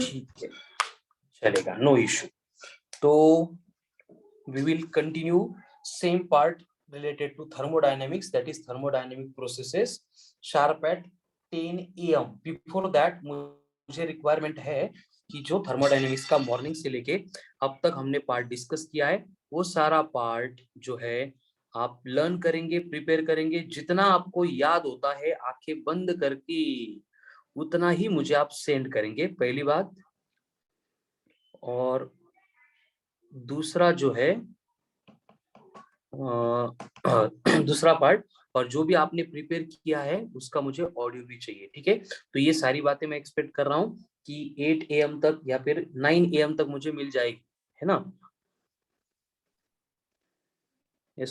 ठीक है, चलेगा, नो इशू। तो we will continue same part related to thermodynamics, that is thermodynamic processes sharp at 10 AM। before that मुझे रिक्वायरमेंट है कि जो थर्मोडायनेमिक्स का मॉर्निंग से लेके अब तक हमने पार्ट डिस्कस किया है, वो सारा पार्ट जो है आप लर्न करेंगे, प्रिपेयर करेंगे, जितना आपको याद होता है आंखें बंद करके उतना ही मुझे आप सेंड करेंगे, पहली बात। और दूसरा जो है दूसरा पार्ट, और जो भी आपने प्रिपेयर किया है उसका मुझे ऑडियो भी चाहिए। ठीक है, तो ये सारी बातें मैं एक्सपेक्ट कर रहा हूँ कि 8 AM तक या फिर 9 AM तक मुझे मिल जाएगी, है ना।